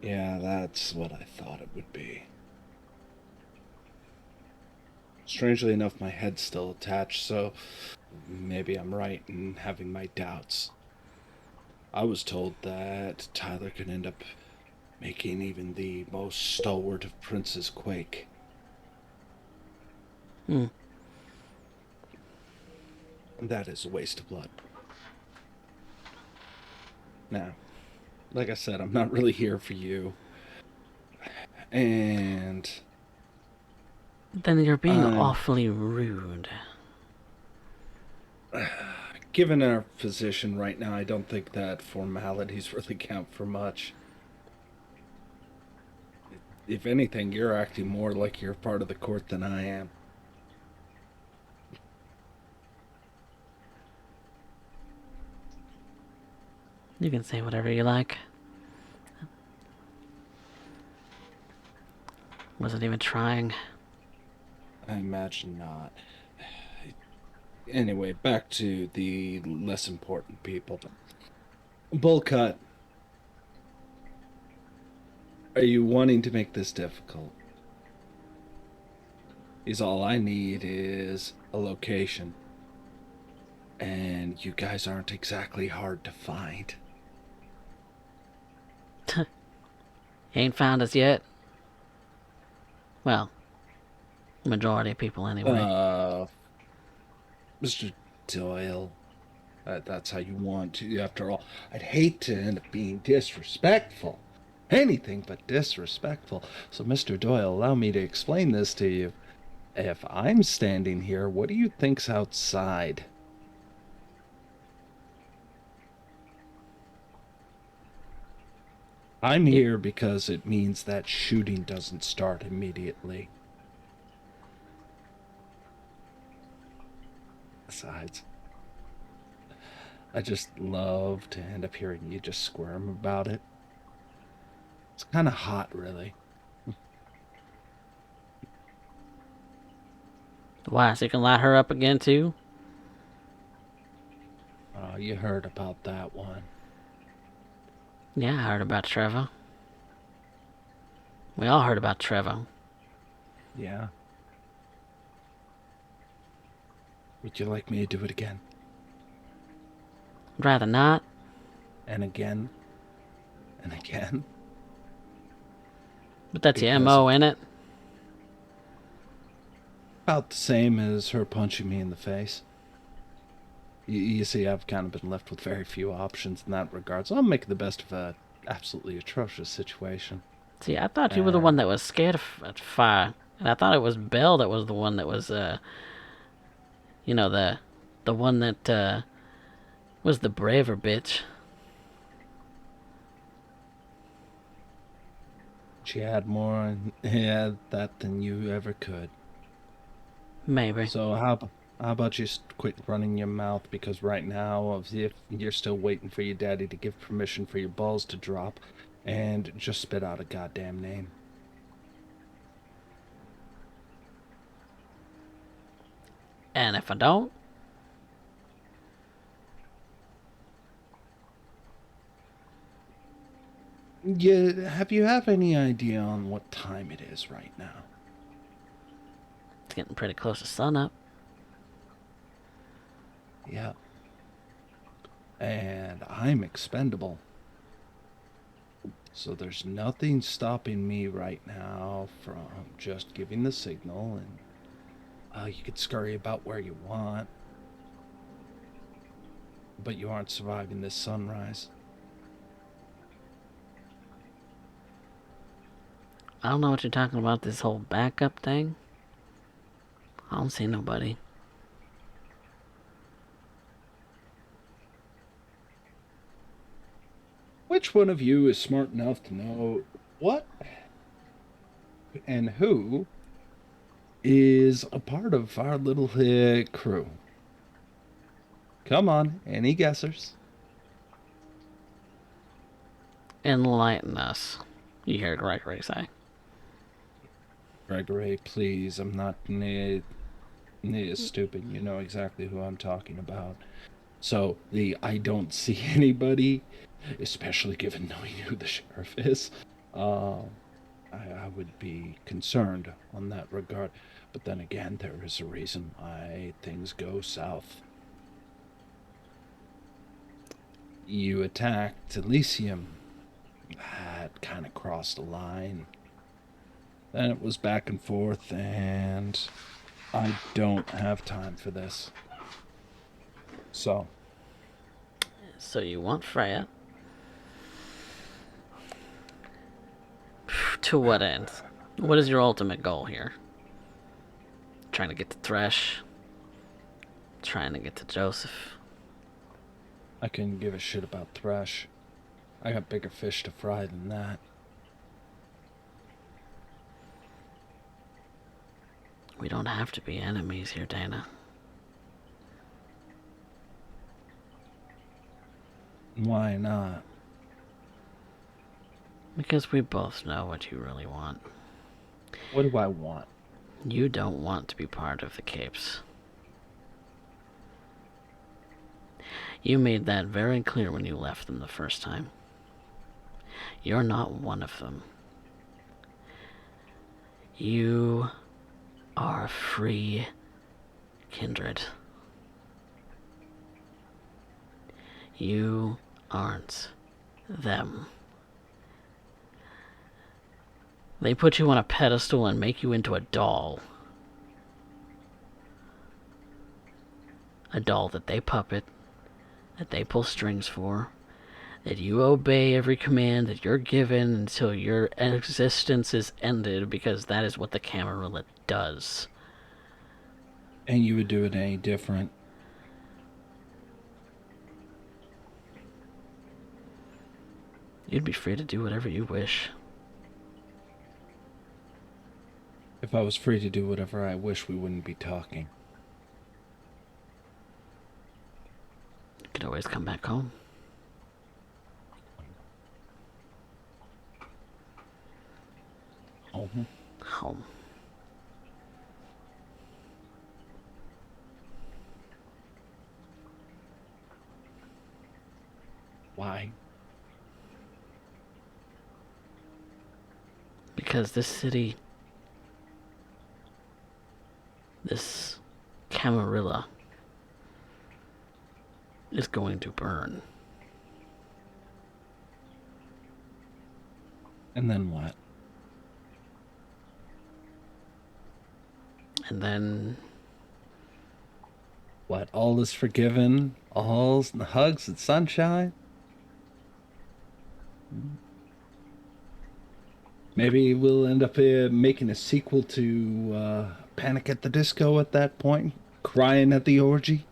Yeah, that's what I thought it would be. Strangely enough, my head's still attached, so maybe I'm right in having my doubts. I was told that Tyler could end up making even the most stalwart of princes quake. Hmm. And that is a waste of blood. Now, like I said, I'm not really here for you. And... Then you're being awfully rude. Given our position right now, I don't think that formalities really count for much. If anything, you're acting more like you're part of the court than I am. You can say whatever you like. Wasn't even trying. I imagine not. Anyway, back to the less important people. Bullcut. Are you wanting to make this difficult? Is all I need is a location. And you guys aren't exactly hard to find. You ain't found us yet. Well, majority of people anyway. Mr. Doyle, that's how you want to. After all, I'd hate to end up being disrespectful. Anything but disrespectful. So, Mr. Doyle, allow me to explain this to you. If I'm standing here, what do you think's outside? I'm here because it means that shooting doesn't start immediately. Besides, I just love to end up hearing you just squirm about it. It's kind of hot, really. Why, so you can light her up again, too? Oh, you heard about that one. Yeah, I heard about Trevor. We all heard about Trevor. Yeah. Would you like me to do it again? I'd rather not. And again? And again? But that's your Because MO, it's ain't it? about the same as her punching me in the face. You see, I've kind of been left with very few options in that regard, so I'm making the best of a absolutely atrocious situation. See, I thought you were the one that was scared of fire. And I thought it was Belle that was the one that was, the one that, was the braver bitch. She had more that than you ever could. Maybe. So how about you just quit running your mouth, because right now, if you're still waiting for your daddy to give permission for your balls to drop, and just spit out a goddamn name. And if I don't, Have you have any idea on what time it is right now? it's getting pretty close to sunup. Yeah. And I'm expendable. So there's nothing stopping me right now from just giving the signal, and you could scurry about where you want, but you aren't surviving this sunrise. I don't know what you're talking about, this whole backup thing. I don't see nobody. Which one of you is smart enough to know what and who is a part of our little crew? Come on, any guessers? Enlighten us. You hear Gregory say. Gregory, please, I'm not stupid. You know exactly who I'm talking about. So, the I don't see anybody, especially given knowing who the sheriff is, I would be concerned on that regard. But then again, there is a reason why things go south. You attacked Elysium. That kind of crossed a line. Then it was back and forth, and I don't have time for this. So, So you want Freya? To what end? What is your ultimate goal here? Trying to get to Thresh? Trying to get to Joseph? I couldn't give a shit about Thresh. I got bigger fish to fry than that. We don't have to be enemies here, Dana. Why not? Because we both know what you really want. What do I want? You don't want to be part of the Capes. You made that very clear when you left them the first time. You're not one of them. You are free kindred. You aren't them. They put you on a pedestal and make you into a doll. A doll that they puppet, that they pull strings for, that you obey every command that you're given until your existence is ended, because that is what the Camarilla does. And you would do it any different? You'd be free to do whatever you wish. If I was free to do whatever I wish, we wouldn't be talking. You could always come back home. Home? Home. Why? Because this city, this Camarilla, is going to burn. And then what? And then What? All is forgiven? All's and hugs and sunshine? Maybe we'll end up making a sequel to Panic at the Disco at that point? Crying at the orgy?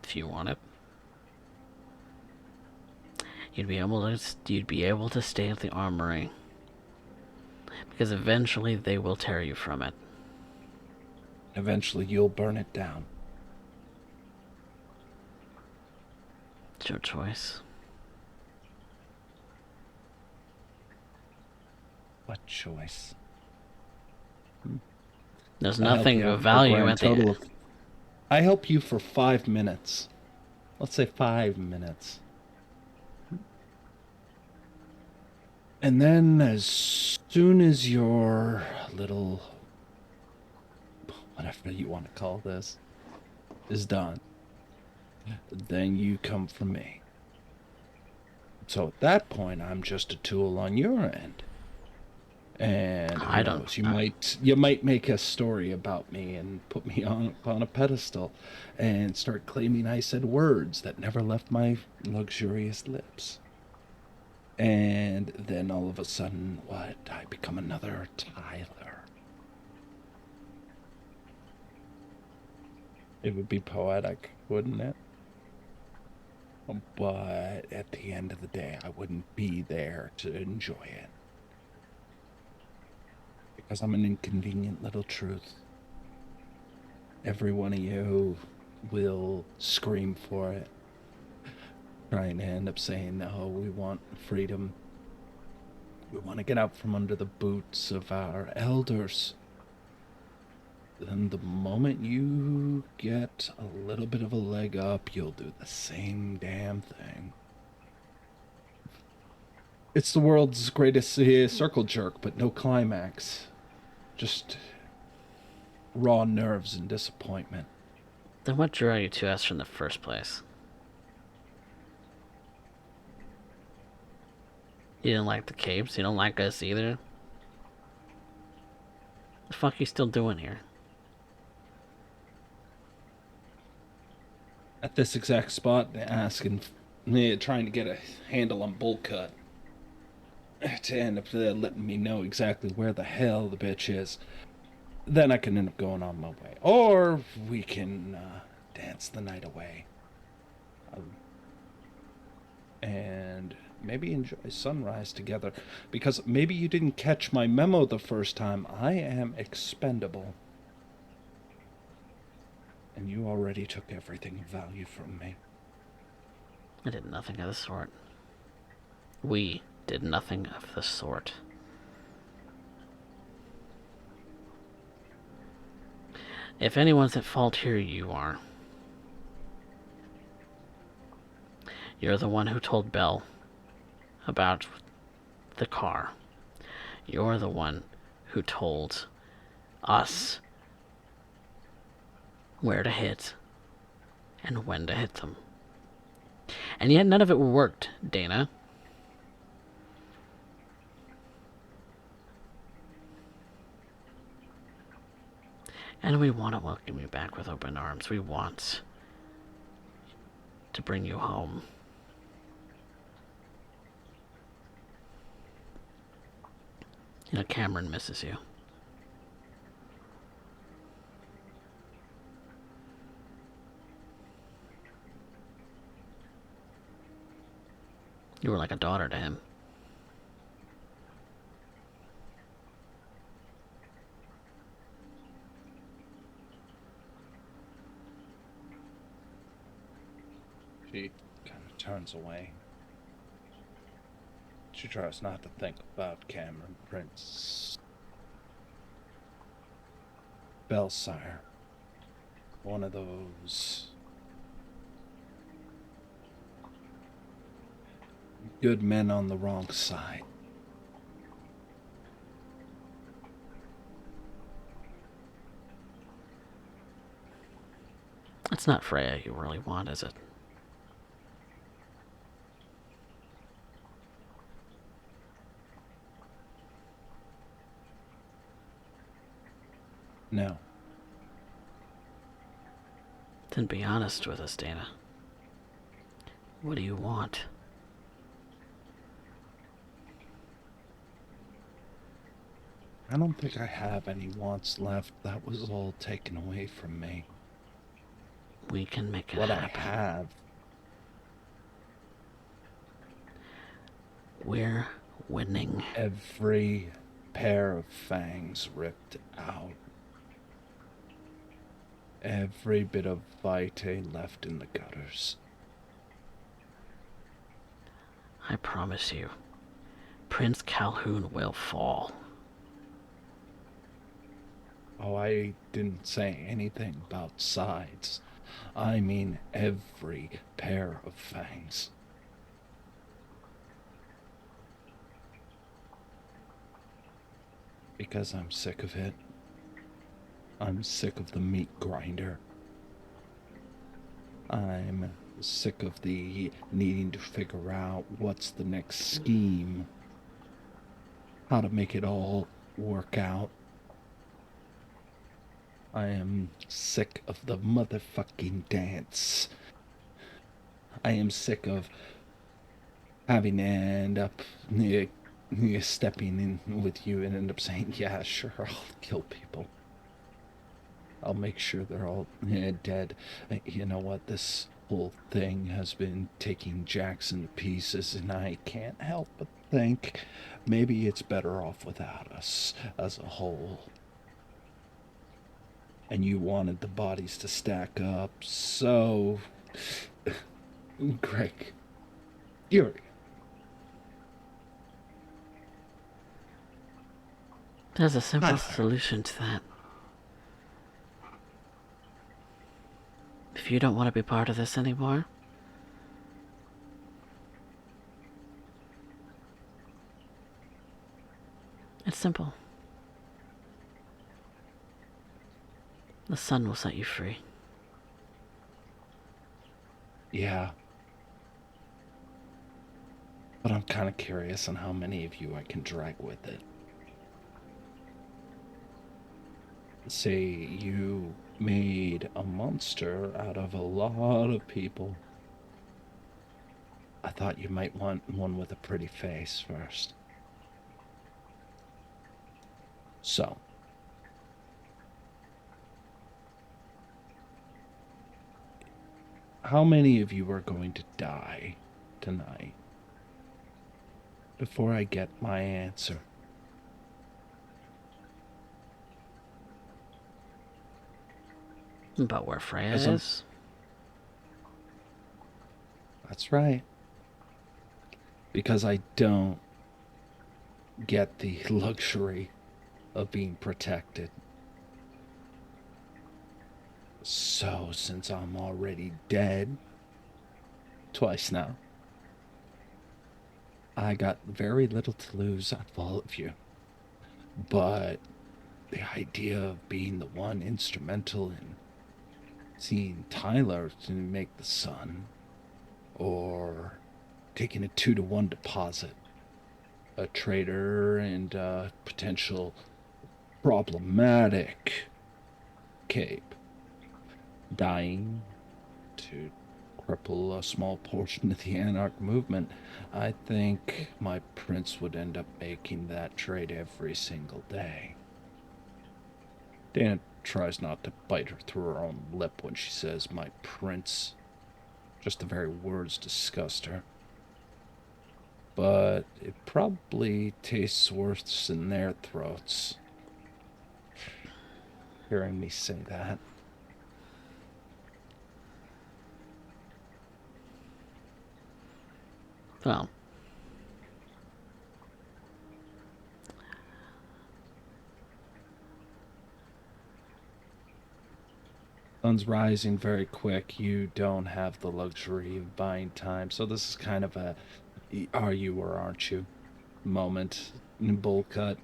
if you want it, you'd be able to stay at the armory. Because eventually they will tear you from it. Eventually you'll burn it down. It's your choice. What choice? There's I help nothing you out of for a value grand at total the... of- I help you for 5 minutes. Let's say 5 minutes. And then as soon as your little, whatever you want to call this, is done, then you come for me. So at that point, I'm just a tool on your end. And who I don't- knows, you might make a story about me and put me on a pedestal and start claiming I said words that never left my luxurious lips. And then all of a sudden, what? I become another Tyler. It would be poetic, wouldn't it? But at the end of the day, I wouldn't be there to enjoy it. Because I'm an inconvenient little truth. Every one of you will scream for it. Trying to end up saying, no, we want freedom. We want to get out from under the boots of our elders. Then the moment you get a little bit of a leg up, you'll do the same damn thing. It's the world's greatest circle jerk, but no climax. Just raw nerves and disappointment. Then what drew you to us in the first place? You didn't like the capes? You don't like us either? The fuck you still doing here? At this exact spot, asking, trying to get a handle on Bull Cut. To end up letting me know exactly where the hell the bitch is. Then I can end up going on my way. Or we can dance the night away. And maybe enjoy sunrise together. Because maybe you didn't catch my memo the first time. I am expendable. And you already took everything of value from me. I did nothing of the sort. We did nothing of the sort. If anyone's at fault here, you are. You're the one who told Belle about the car. You're the one who told us where to hit and when to hit them. And yet none of it worked, Dana. And we want to welcome you back with open arms. We want to bring you home. You know, Cameron misses you. You were like a daughter to him. She kind of turns away. She tries not to think about Cameron Prince Belsire. one of those good men on the wrong side. It's not Freya you really want, is it? No. Then be honest with us, Dana. What do you want? I don't think I have any wants left. That was all taken away from me. We can make it What I happen. have, We're winning. every pair of fangs ripped out. Every bit of vitae left in the gutters. I promise you, Prince Calhoun will fall. Oh, I didn't say anything about sides. I mean every pair of fangs. Because I'm sick of it. I'm sick of the meat grinder. I'm sick of the needing to figure out what's the next scheme, how to make it all work out. I am sick of the motherfucking dance. I am sick of having to end up stepping in with you and end up saying, yeah, sure, I'll kill people. I'll make sure they're all dead. You know what? This whole thing has been taking Jackson to pieces, and I can't help but think maybe it's better off without us as a whole. And you wanted the bodies to stack up, so Greg, you're There's a simple Tyler. solution to that. If you don't want to be part of this anymore, it's simple. The sun will set you free. Yeah. But I'm kind of curious on how many of you I can drag with it. Say you made a monster out of a lot of people. I thought you might want one with a pretty face first. So, how many of you are going to die tonight before I get my answer? But where Freya As I'm- is, That's right. Because I don't get the luxury of being protected. So, since I'm already dead, twice now, I got very little to lose out of all of you. But the idea of being the one instrumental in seeing Tyler to make the sun, or taking a 2-to-1 deposit, a traitor and a potential problematic cape, dying to cripple a small portion of the Anarch movement, I think my prince would end up making that trade every single day. Dana tries not to bite her through her own lip when she says my prince. Just the very words disgust her. But it probably tastes worse in their throats hearing me say that. well, Sun's rising very quick. You don't have the luxury of buying time, so this is kind of a are you or aren't you moment in Bull Cut.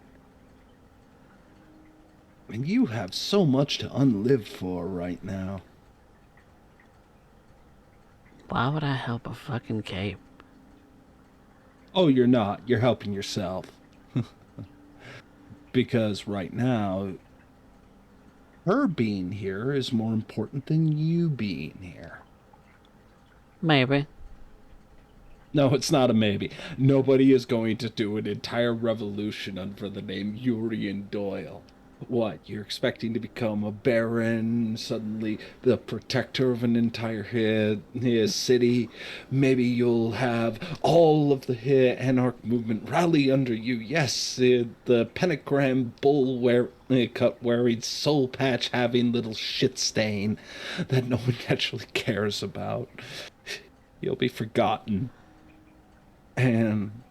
And you have so much to unlive for right now. Why would I help a fucking cape? Oh, you're not. You're helping yourself. Because right now, her being here is more important than you being here. Maybe. No, it's not a maybe. Nobody is going to do an entire revolution under the name Urian Doyle. What, you're expecting to become a baron, suddenly the protector of an entire city? Maybe you'll have all of the anarch movement rally under you. Yes, the pentagram bull cut wearing soul patch having little shit stain that no one actually cares about. You'll be forgotten. And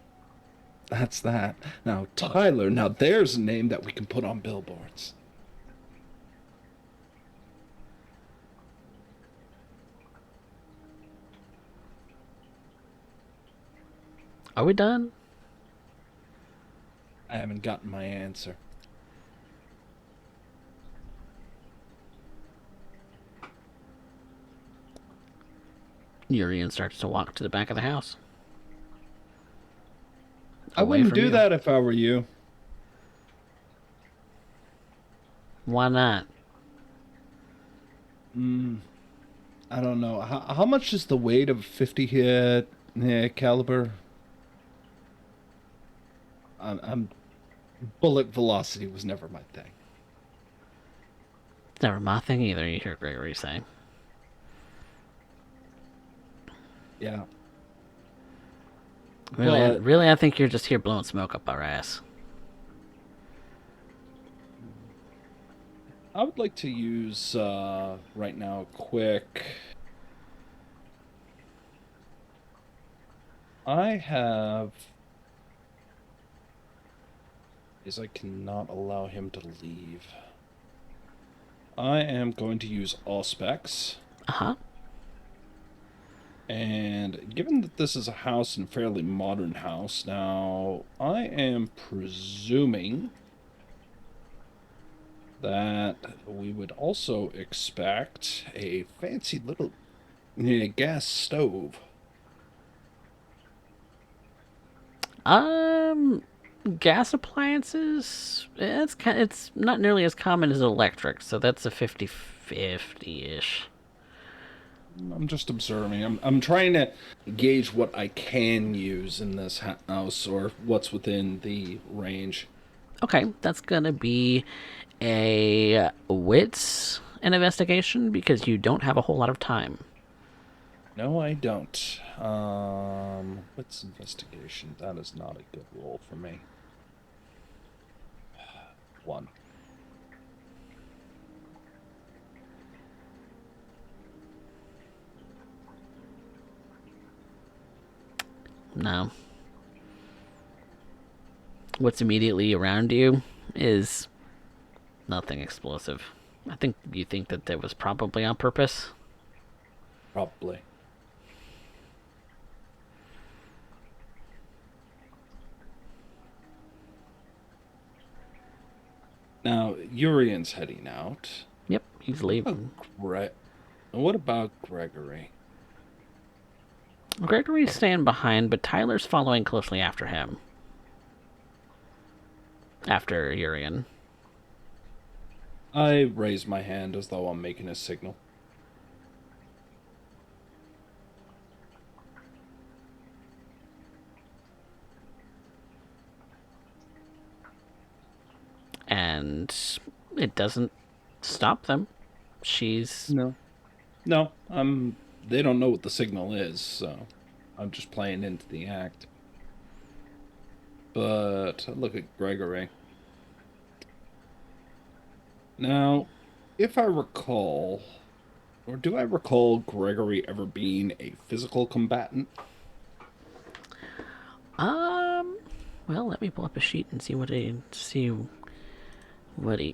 that's that. Now, Tyler, now there's a name that we can put on billboards. Are we done? I haven't gotten my answer. Urian starts to walk to the back of the house. I Away wouldn't from do you. that if I were you. Why not? I don't know. How much is the weight of 50 hit caliber? I'm bullet velocity was never my thing. It's never my thing either, you hear Gregory say. Yeah. Really, I think you're just here blowing smoke up our ass. I would like to use right now quick. I have is I cannot allow him to leave. I am going to use Auspex. Uh-huh. And given that this is a house and fairly modern house, now I am presuming that we would also expect a fancy little gas stove. Gas appliances, it's not nearly as common as electric, so that's a 50-50-ish. I'm just observing. I'm trying to gauge what I can use in this house or what's within the range. Okay, that's gonna be a wits an investigation because you don't have a whole lot of time. No, I don't. What's investigation? That is not a good roll for me. 1. No. What's immediately around you is nothing explosive. I think you think that was probably on purpose. Probably. Now, Urian's heading out. Yep, he's leaving. What about Gregory? Gregory's staying behind, but Tyler's following closely after him. After Urian. I raise my hand as though I'm making a signal. And it doesn't stop them. She's... No, they don't know what the signal is, so I'm just playing into the act. But look at Gregory. Now, if I recall, or do I recall Gregory ever being a physical combatant? Well, let me pull up a sheet and see what he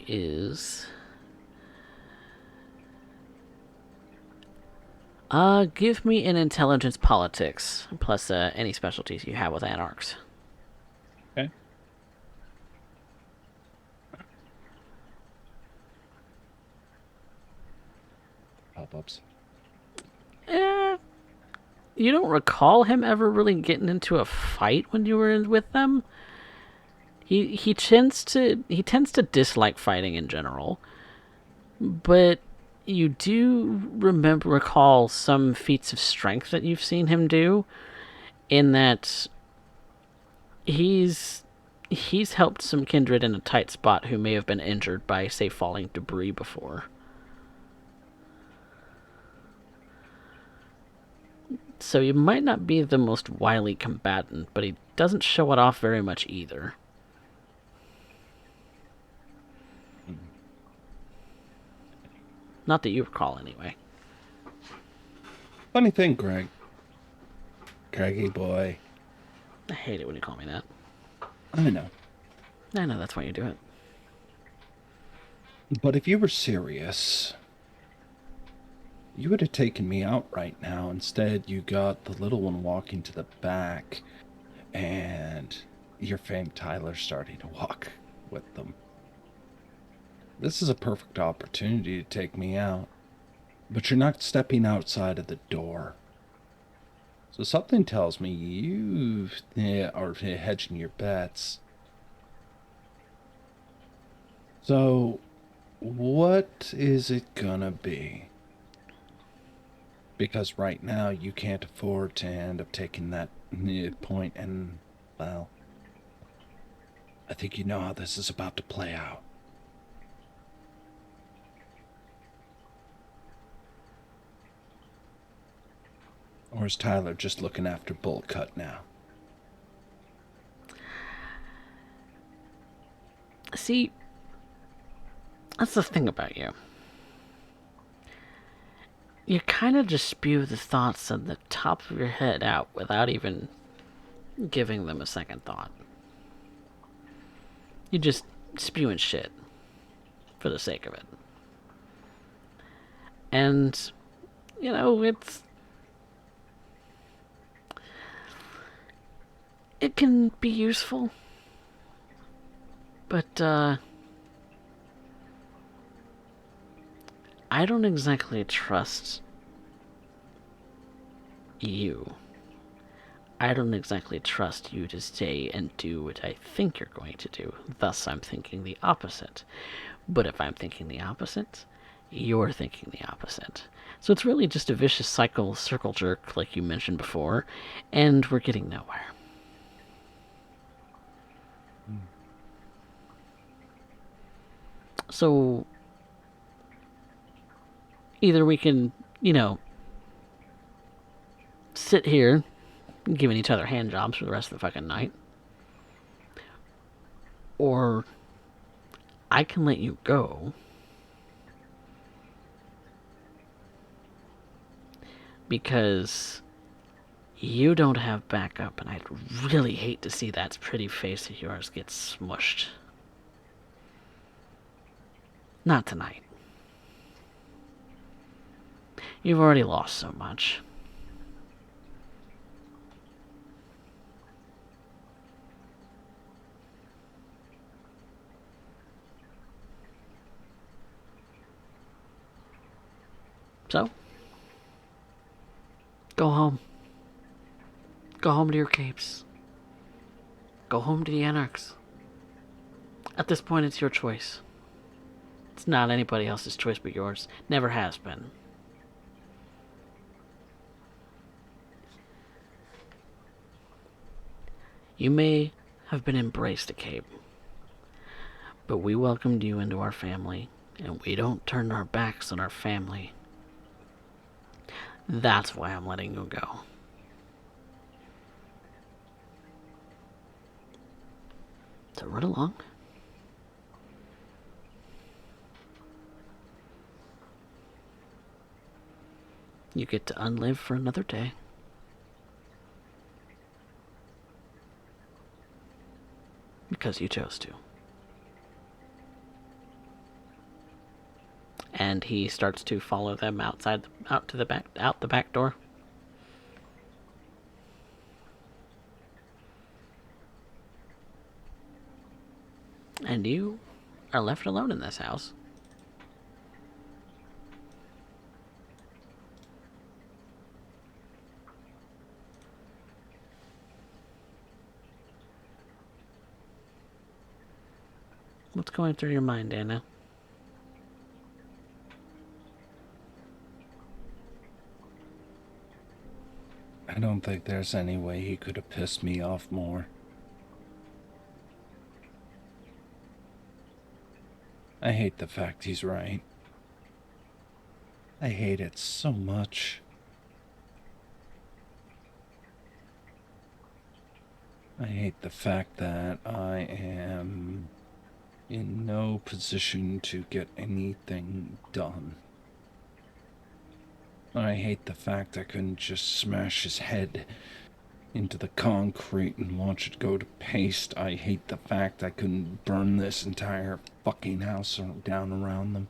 is. Give me an intelligence politics, plus any specialties you have with anarchs. Okay. Pop-ups. You don't recall him ever really getting into a fight when you were with them. He tends to dislike fighting in general, but you do recall some feats of strength that you've seen him do, in that he's helped some kindred in a tight spot who may have been injured by, say, falling debris before. So he might not be the most wily combatant, but he doesn't show it off very much either. Not that you recall, anyway. Funny thing, Greg. Greggy boy. I hate it when you call me that. I know. I know that's why you do it. But if you were serious, you would have taken me out right now. Instead, you got the little one walking to the back, and your famed Tyler starting to walk with them. This is a perfect opportunity to take me out, but you're not stepping outside of the door. So something tells me you are hedging your bets. So, what is it gonna be? Because right now you can't afford to end up taking that point, and, well, I think you know how this is about to play out. Or is Tyler just looking after Bull Cut now? See, that's the thing about you. You kind of just spew the thoughts at the top of your head out without even giving them a second thought. You just spewing shit for the sake of it. And, you know, it can be useful, but I don't exactly trust you. I don't exactly trust you to stay and do what I think you're going to do. Thus, I'm thinking the opposite. But if I'm thinking the opposite, you're thinking the opposite. So it's really just a vicious circle jerk, like you mentioned before, and we're getting nowhere. So, either we can, sit here giving each other hand jobs for the rest of the fucking night, or I can let you go because you don't have backup, and I'd really hate to see that pretty face of yours get smushed. Not tonight. You've already lost so much. So, go home. Go home to your capes. Go home to the anarchs. At this point, it's your choice. It's not anybody else's choice but yours. Never has been. You may have been embraced a cape, but we welcomed you into our family, and we don't turn our backs on our family. That's why I'm letting you go. So run along. You get to unlive for another day. Because you chose to. and he starts to follow them out the back door. And you are left alone in this house. What's going through your mind, Anna? I don't think there's any way he could have pissed me off more. I hate the fact he's right. I hate it so much. I hate the fact that I am in no position to get anything done. I hate the fact I couldn't just smash his head into the concrete and watch it go to paste. I hate the fact I couldn't burn this entire fucking house down around them.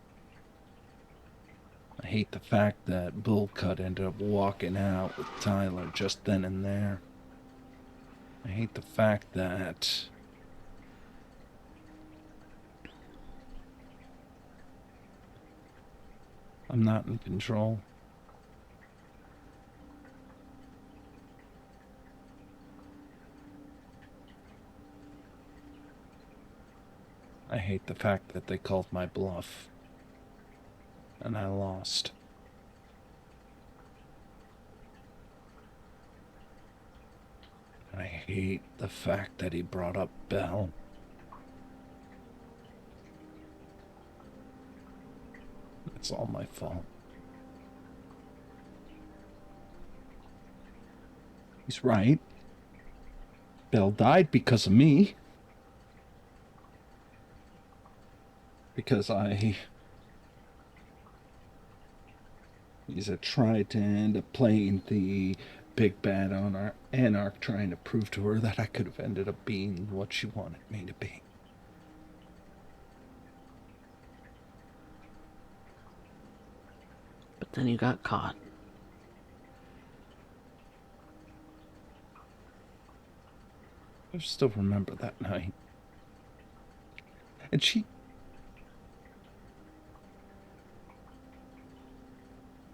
I hate the fact that Bullcut ended up walking out with Tyler just then and there. I hate the fact that I'm not in control. I hate the fact that they called my bluff. And I lost. I hate the fact that he brought up Belle. It's all my fault. He's right. Belle died because of me. Because he's tried to end up playing the big bad on our anarch, trying to prove to her that I could have ended up being what she wanted me to be. But then you got caught. I still remember that night. And she...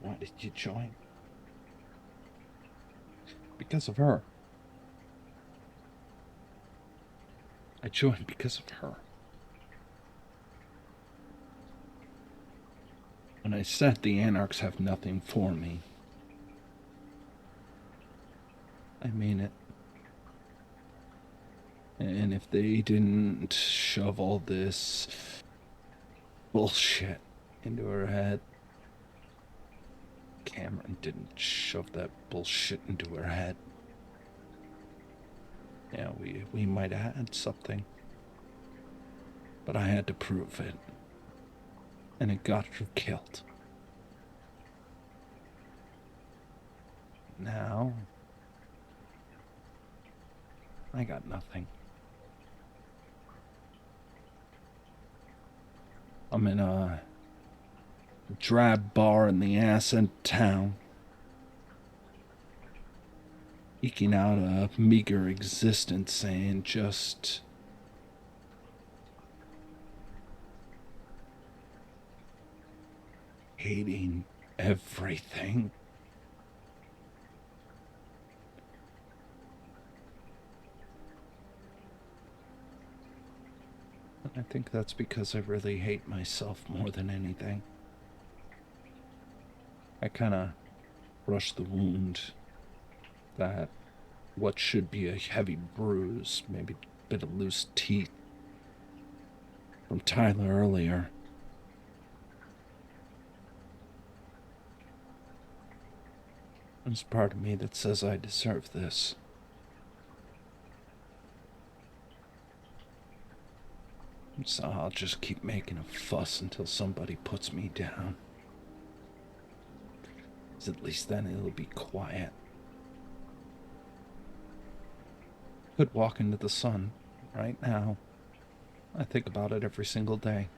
Why did you join? Because of her. I joined because of her. When I said the Anarchs have nothing for me, I mean it. And if they didn't shove all this bullshit into her head, Cameron didn't shove that bullshit into her head. Yeah, we might have had something. But I had to prove it. And it got her killed. Now, I got nothing. I'm in a drab bar in the ass end town, eking out a meager existence and just hating everything. I think that's because I really hate myself more than anything. I kind of rushed the wound that what should be a heavy bruise, maybe a bit of loose teeth from Tyler earlier. There's part of me that says I deserve this. So I'll just keep making a fuss until somebody puts me down. 'Cause at least then it'll be quiet. Could walk into the sun right now. I think about it every single day.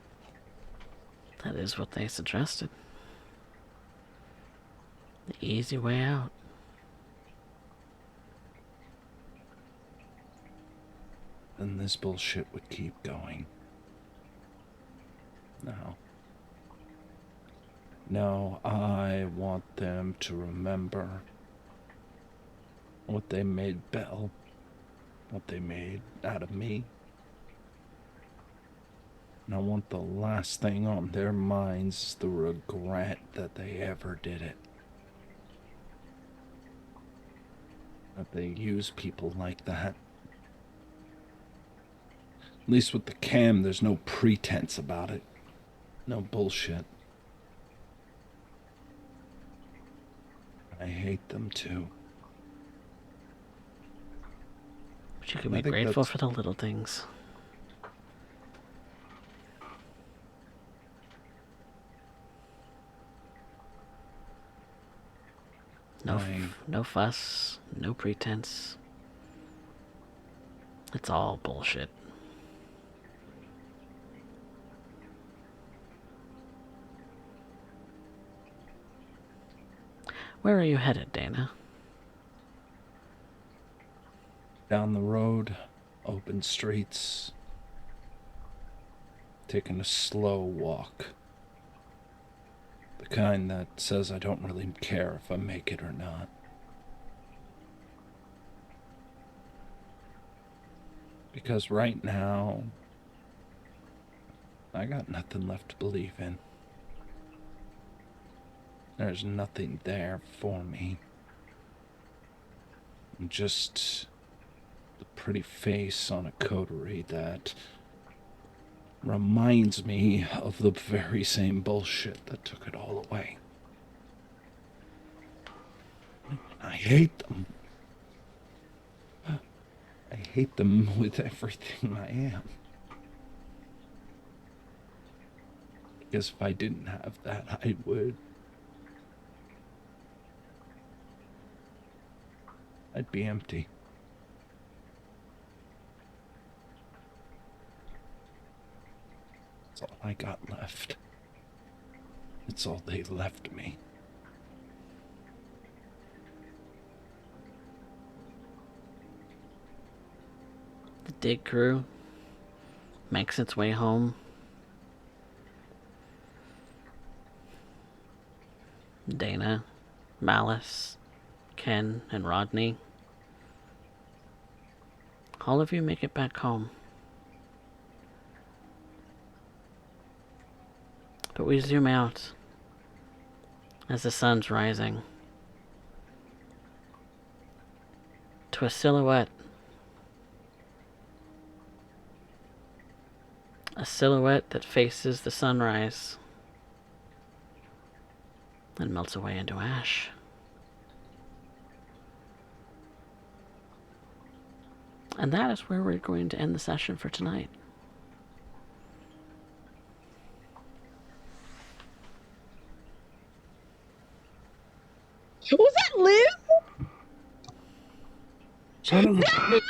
That is what they suggested. The easy way out. Then this bullshit would keep going. No. No, I want them to remember what they made Belle, what they made out of me. And I want the last thing on their minds is the regret that they ever did it. That they use people like that. At least with the cam, there's no pretense about it. No bullshit. I hate them too. But you can I be think grateful that's- for the little things. No fuss, no pretense. It's all bullshit. Where are you headed, Dana? Down the road, open streets, taking a slow walk. The kind that says I don't really care if I make it or not. Because right now, I got nothing left to believe in. There's nothing there for me. Just the pretty face on a coterie that reminds me of the very same bullshit that took it all away. I hate them. I hate them with everything I am. Because if I didn't have that, I would. I'd be empty. It's all I got left. It's all they left me. The dig crew makes its way home. Dana, Malice, Ken, and Rodney. All of you make it back home. But we zoom out as the sun's rising to a silhouette. A silhouette that faces the sunrise and melts away into ash. And that is where we're going to end the session for tonight. Was that Liv? Son of a bitch.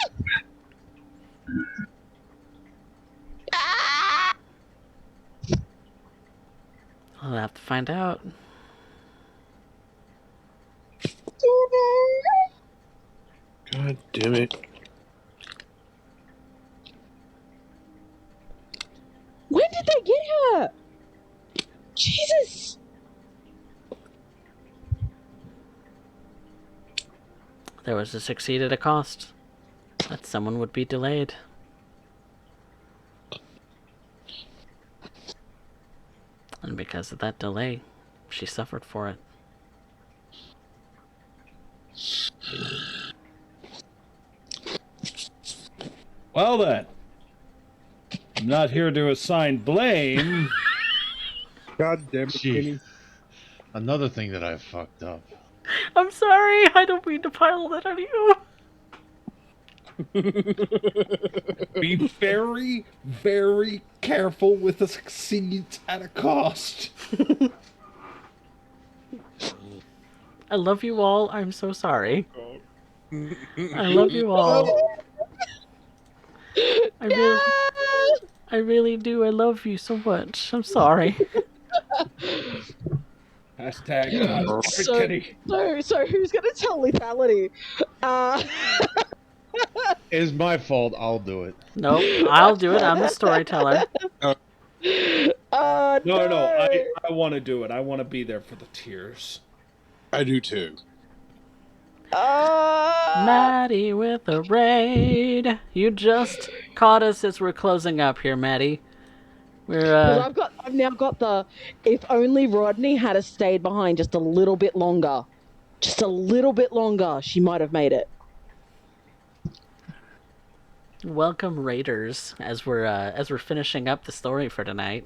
Ah! I'll have to find out. God damn it. When did they get her? Jesus! There was a succeed at a cost. That someone would be delayed. And because of that delay, she suffered for it. Well then, I'm not here to assign blame. God damn it, Gee. Kenny. Another thing that I fucked up. I'm sorry, I don't mean to pile that on you. Be very, very careful with the succeeds at a cost. I love you all, I'm so sorry. I love you all. I really do, I love you so much. I'm sorry. Hashtag Team So, Kitty. so who's going to tell lethality? It's my fault. I'll do it. Nope, I'll do it. I'm the storyteller. No, no. I want to do it. I want to be there for the tears. I do too. Maddie with a raid. You just caught us as we're closing up here, Maddie. We're I've now got the, if only Rodney had stayed behind just a little bit longer, she might have made it. welcome raiders as we're finishing up the story for tonight.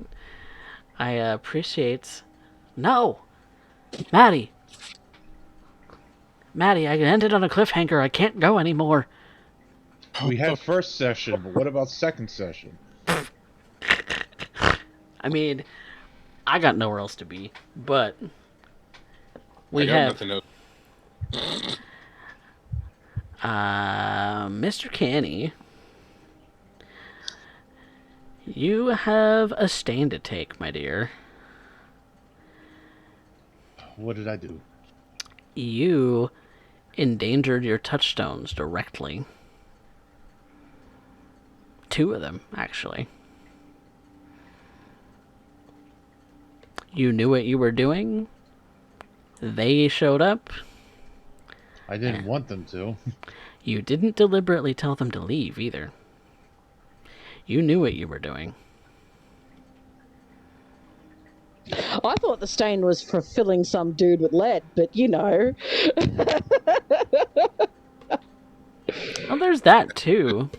I appreciate. No, Maddie. Maddie, I ended on a cliffhanger. I can't go anymore. We had first session, but what about second session? I mean, I got nowhere else to be, but we I got have nothing else. Mr. Canny. You have a stain to take, my dear. What did I do? You endangered your touchstones directly. 2 of them, actually. You knew what you were doing. They showed up. I didn't want them to. You didn't deliberately tell them to leave, either. You knew what you were doing. I thought the stain was for filling some dude with lead, but you know. Well, there's that, too.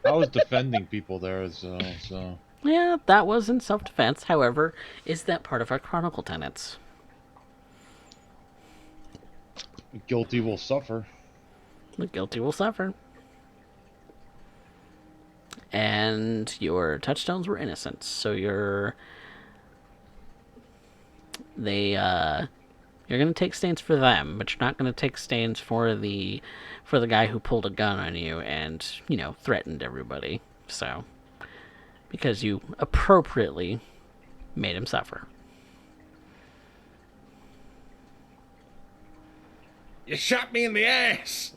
I was defending people there, so. Yeah, that was in self-defense. However, is that part of our chronicle tenets? Guilty will suffer. The guilty will suffer. And your touchstones were innocent, so you're gonna take stains for them, but you're not gonna take stains for the guy who pulled a gun on you and, threatened everybody. So, because you appropriately made him suffer. You shot me in the ass.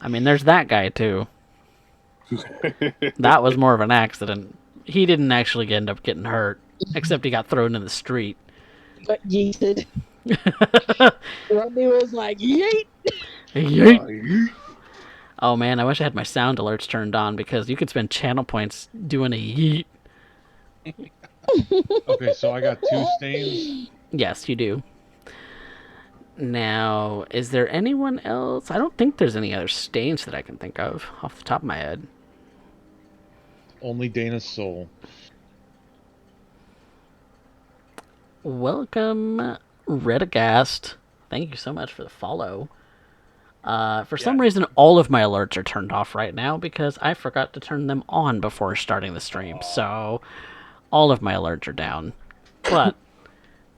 I mean, there's that guy too. That was more of an accident. He didn't actually end up getting hurt, except he got thrown in the street. But yeeted. Rodney was like, yeet! Yeet. Oh man, I wish I had my sound alerts turned on because you could spend channel points doing a yeet. Okay, so I got 2 stains. Yes, you do. Now, is there anyone else? I don't think there's any other stains that I can think of off the top of my head. Only Dana's soul. Welcome, Redagast. Thank you so much for the follow. For some reason, all of my alerts are turned off right now because I forgot to turn them on before starting the stream. So, all of my alerts are down. But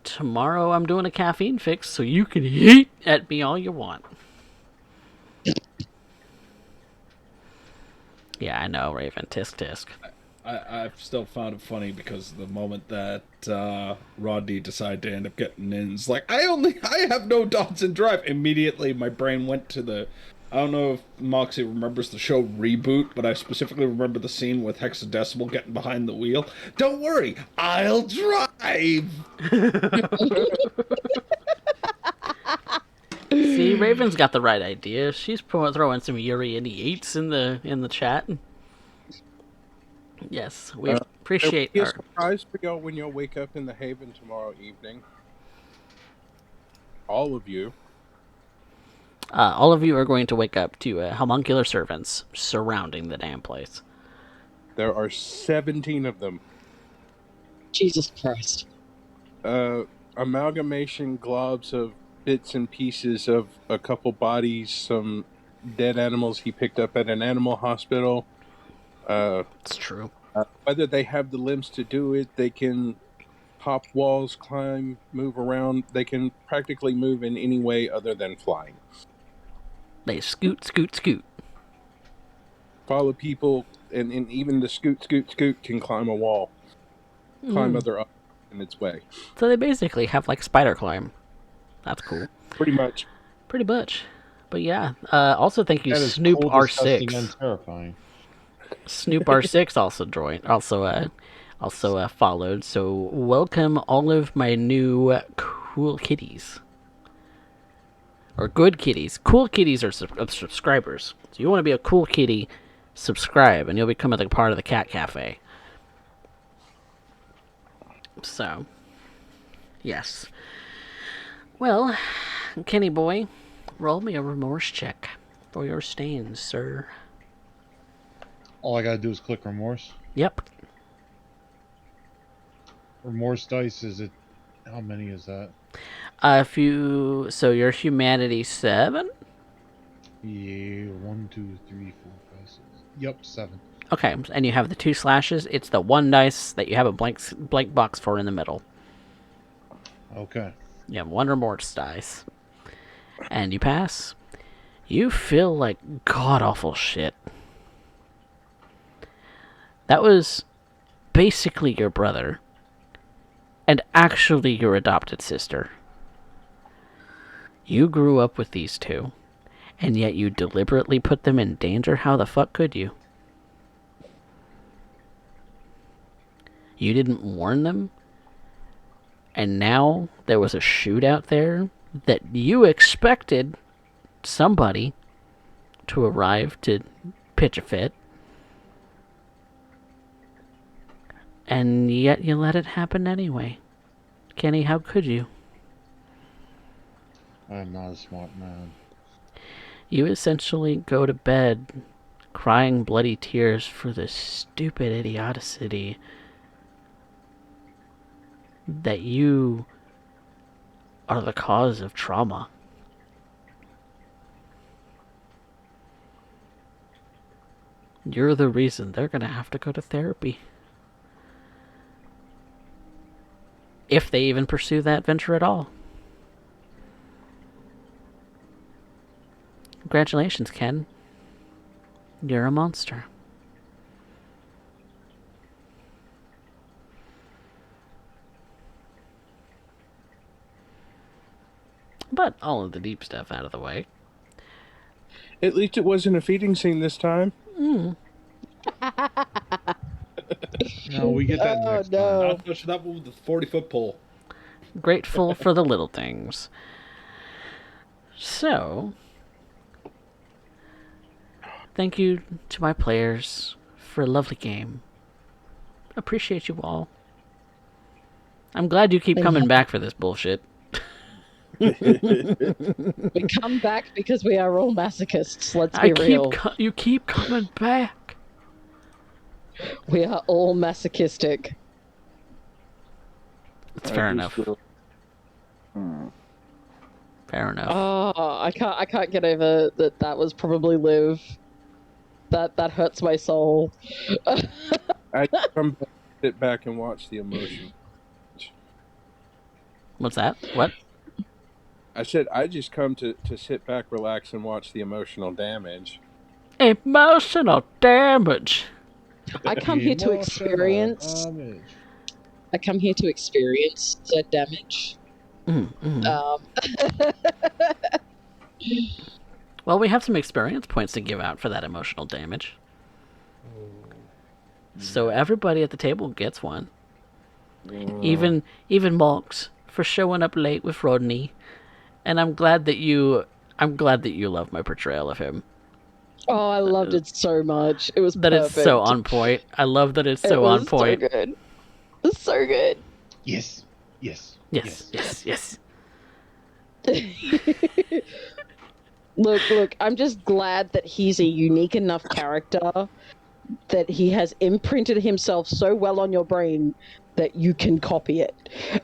tomorrow I'm doing a caffeine fix, so you can yeet at me all you want. Yeah, I know, Raven. Tisk tisk. I've still found it funny because the moment that Rodney decided to end up getting in, it's like, I have no dots in drive. Immediately, my brain went to the. I don't know if Moxie remembers the show Reboot, but I specifically remember the scene with Hexadecimal getting behind the wheel. Don't worry, I'll drive. See, Raven's got the right idea. She's throwing some Yuri and Yates in the chat. Yes, we appreciate It'll be a our... surprise for y'all when y'all wake up in the Haven tomorrow evening. All of you. all of you are going to wake up to homuncular servants surrounding the damn place. There are 17 of them. Jesus Christ. Amalgamation globs of bits and pieces of a couple bodies, some dead animals he picked up at an animal hospital. It's true. Whether they have the limbs to do it, they can hop walls, climb, move around. They can practically move in any way other than flying. They scoot, scoot, scoot. follow people, and even the scoot can climb a wall, climb other up in its way. So they basically have like spider climb. That's cool. Pretty much. Pretty much. But yeah. Also, thank you, That is Snoop cold, disgusting, and R6. terrifying. Snoop R6 also joined. Also followed. So welcome all of my new cool kitties. Or good kitties. Cool kitties are subscribers. So you want to be a cool kitty, subscribe, and you'll become a part of the Cat Cafe. So, yes. Well, Kenny boy, roll me a remorse check for your stains, sir. All I gotta do is click remorse. Yep. Remorse dice, is it... How many is that? So your humanity 7? Yeah, 1, 2, 3, 4, 5, 6. Yep, 7. Okay, and you have the 2 slashes. It's the 1 dice that you have a blank box for in the middle. Okay. You have 1 remorse dice. And you pass. You feel like god-awful shit. That was basically your brother. And actually your adopted sister. You grew up with these two. And yet you deliberately put them in danger? How the fuck could you? You didn't warn them? And now there was a shootout there that you expected somebody to arrive to pitch a fit. And yet you let it happen anyway. Kenny, how could you? I'm not a smart man. You essentially go to bed crying bloody tears for the stupid idioticity that you are the cause of trauma. You're the reason they're gonna have to go to therapy. If they even pursue that venture at all. Congratulations, Ken. You're a monster. But all of the deep stuff out of the way. At least it wasn't a feeding scene this time. No, we get that next time. Not touching that one with the 40-foot pole. Grateful for the little things. So, thank you to my players for a lovely game. Appreciate you all. I'm glad you keep coming back for this bullshit. We come back because we are all masochists, let's be real. You keep coming back. We are all masochistic. It's fair enough. Fair enough. Oh, I can't get over that. That was probably Liv. That hurts my soul. I come back, sit back and watch the emotion. What's that? What? I said I just come to sit back, relax, and watch the emotional damage. Emotional damage. I come here to experience. I come here to experience the damage. Well, we have some experience points to give out for that emotional damage. So everybody at the table gets one. Even Malks for showing up late with Rodney. And I'm glad that you love my portrayal of him. Oh, I loved it so much. It was that perfect. It's so on point. I love that it's so on point. So good. It's so good. Yes. Look, I'm just glad that he's a unique enough character that he has imprinted himself so well on your brain that you can copy it.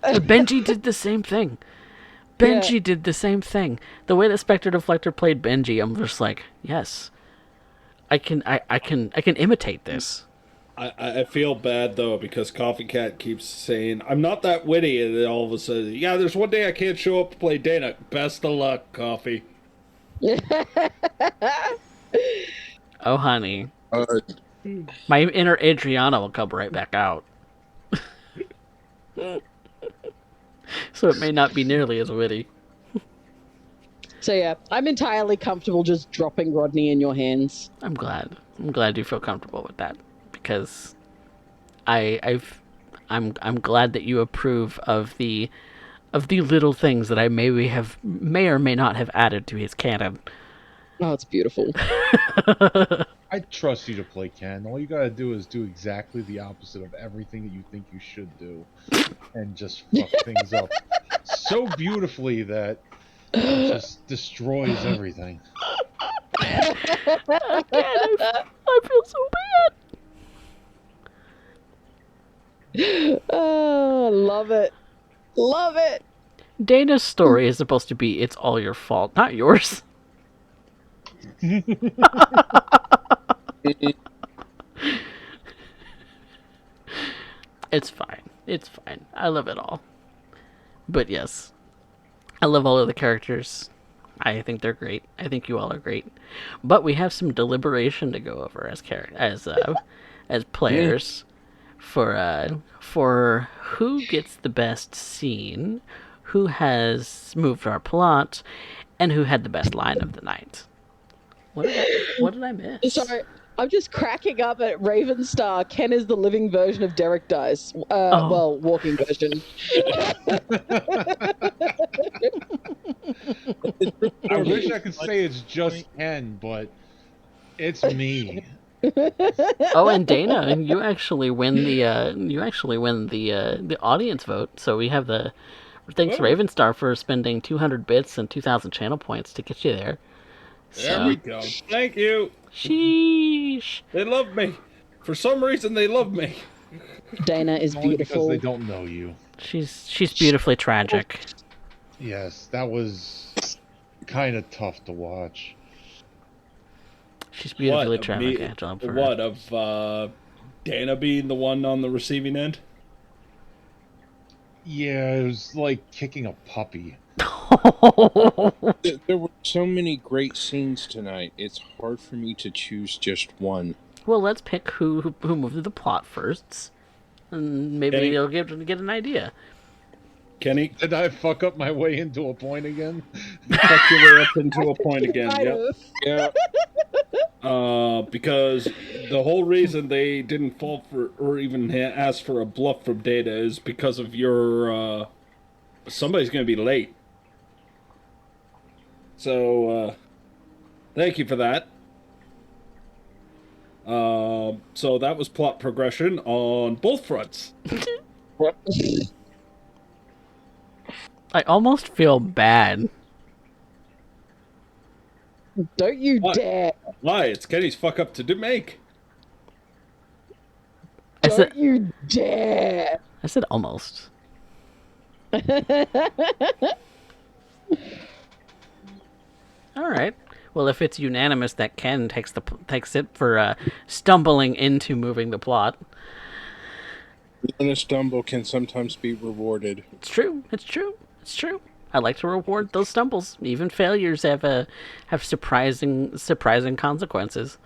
Benji did the same thing. Benji did the same thing. The way that Spectre Deflector played Benji, I'm just like, yes. I can imitate this. I feel bad though because CoffeeCat keeps saying I'm not that witty, and then all of a sudden, yeah, there's one day I can't show up to play Dana. Best of luck, Coffee. Oh honey, My inner Adriana will come right back out. So it may not be nearly as witty. So yeah, I'm entirely comfortable just dropping Rodney in your hands. I'm glad. I'm glad you feel comfortable with that because I'm glad that you approve of the little things that I may or may not have added to his canon. Oh, it's beautiful. I trust you to play Ken. All you gotta do is do exactly the opposite of everything that you think you should do, and just fuck things up so beautifully that it just destroys everything. I feel so bad. Oh, love it. Love it. Dana's story is supposed to be it's all your fault, not yours. It's fine. It's fine. I love it all. But yes, I love all of the characters. I think they're great. I think you all are great. But we have some deliberation to go over as players for who gets the best scene, who has moved our plot, and who had the best line of the night. What did I miss? Sorry, I'm just cracking up at Ravenstar. Ken is the living version of Derek Dice. Oh. Well, walking version. I wish I could say it's just Ken, but it's me. Oh, and Dana, you actually win the audience vote. So we have the thanks Ravenstar for spending 200 bits and 2,000 channel points to get you there. There we go. Thank you. Sheesh. They love me. For some reason, they love me. Dana is Only because beautiful. they don't know you. She's beautifully tragic. Yes, that was kind of tough to watch. She's beautifully What, tragic, me- Angela. For What, of Dana being the one on the receiving end? Yeah, it was like kicking a puppy. There were so many great scenes tonight. It's hard for me to choose just one. Well, let's pick who moved the plot first, and maybe Kenny? you'll get an idea. Kenny, Did I fuck up my way into a point again? you cut your way up into a point again. Might Yep. have. Yeah, Because the whole reason they didn't fall for or even ask for a bluff from Data is because of your somebody's going to be late. So thank you for that. So that was plot progression on both fronts. I almost feel bad. Don't you What? dare. Why? It's Kenny's fuck up to make. I Don't said you dare. almost. All right. Well, if it's unanimous that Ken takes it for stumbling into moving the plot, even a stumble can sometimes be rewarded. it's true. It's true. It's true. I like to reward those stumbles. Even failures have surprising consequences.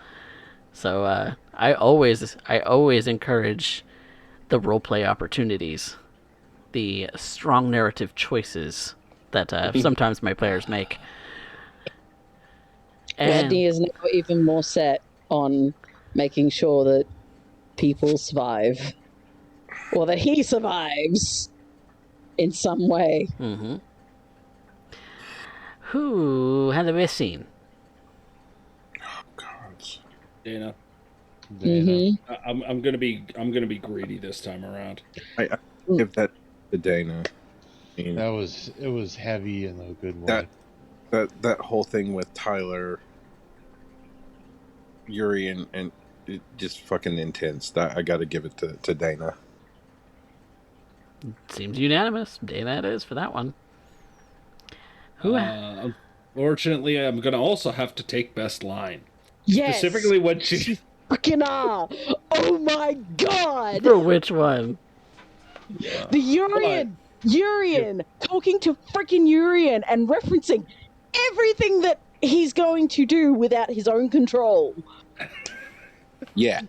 So I always encourage the roleplay opportunities, the strong narrative choices that sometimes my players make. Rodney is now even more set on making sure that people survive. Or that he survives in some way. Mm-hmm. Who had the best scene? Dana. Mm-hmm. I'm gonna be greedy this time around. I give that to Dana. I mean, It was heavy in a good way. that whole thing with Tyler, Yuri, and it just fucking intense. That I got to give it to Dana. Seems unanimous. Dana it is for that one. Who? Unfortunately, I'm gonna also have to take best line. Yes. Specifically when she Fucking oh my god! For which one? The Urian talking to freaking Urian and referencing everything that he's going to do without his own control. Yeah.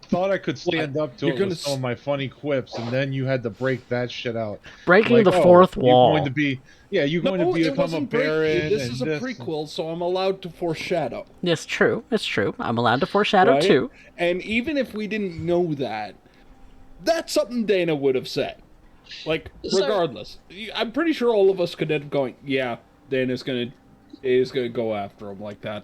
Thought I could stand up to You're it gonna with some of my funny quips, and then you had to break that shit out. Breaking Like, the oh, fourth you're going wall. to be, you're going to No, it become a wasn't break. baron, This and is a this. prequel, so I'm allowed to foreshadow, It's true. It's true. I'm allowed to foreshadow right? too. And even if we didn't know that, that's something Dana would have said. Like, So- regardless, I'm pretty sure all of us could end up going, yeah, Dana's gonna go after him like that.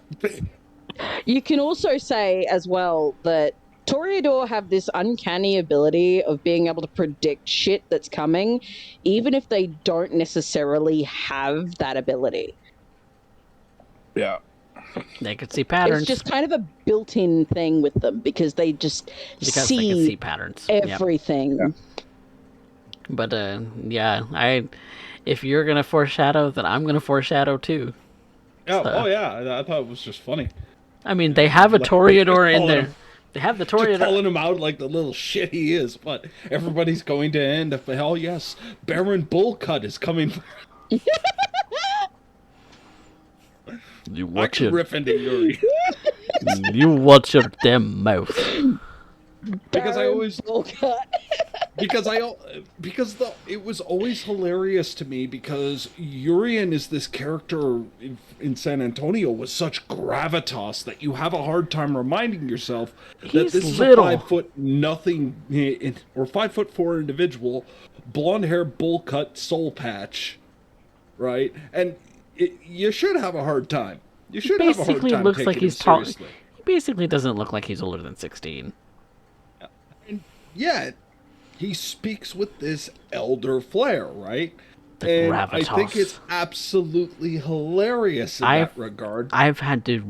You can also say as well that Toreador have this uncanny ability of being able to predict shit that's coming, even if they don't necessarily have that ability. Yeah. They could see patterns It's just kind of a built-in thing with them because they just because they can see patterns. Yep. everything. Yeah. But if you're gonna foreshadow, then I'm gonna foreshadow too. Oh, So- oh yeah, I thought it was just funny. I mean, they have a Like, Toreador in calling there. him- They have the Just Toreador. calling him out like the little shit he is, but everybody's going to end up. Oh yes, Baron Bullcut is coming. You I watch can your, riff into Yuri you watch your damn mouth. because I Baron always Bullcut. it was always hilarious to me because Urian is this character in San Antonio with such gravitas that you have a hard time reminding yourself that He's this is little. a 5'0" or 5'4" individual, blonde hair, bowl cut, soul patch, right? And you should have a hard time. You should have a hard Basically time looks taking like him he's tall. seriously. He basically doesn't look like he's older than 16. And yet, he speaks with this elder flair, right? The And I think gravitas. it's absolutely hilarious in I've- that regard. I've had to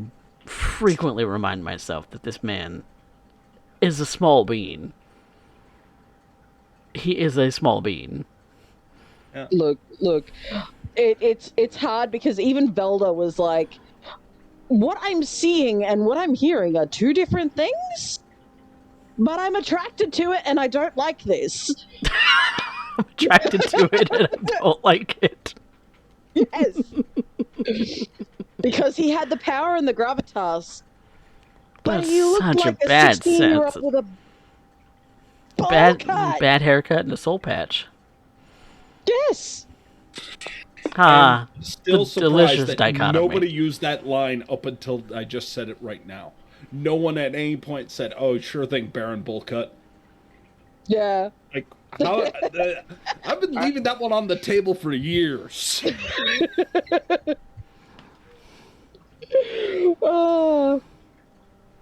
frequently remind myself that this man is a small bean. He is a small bean. Look. It's hard because even Velda was like, what I'm seeing and what I'm hearing are two different things, but I'm attracted to it and I don't like this. I'm attracted to it and I don't like it. Yes. Because he had the power and the gravitas. But That's he looked such like a bad 16-year-old sense. with a bowl cut. Bad haircut and a soul patch. Yes. Ah, Still the surprised delicious that dichotomy. nobody used that line up until I just said it right now. No one at any point said, "Oh, sure thing, Baron Bullcut." Yeah. Like, how? I've been leaving that one on the table for years. Oh.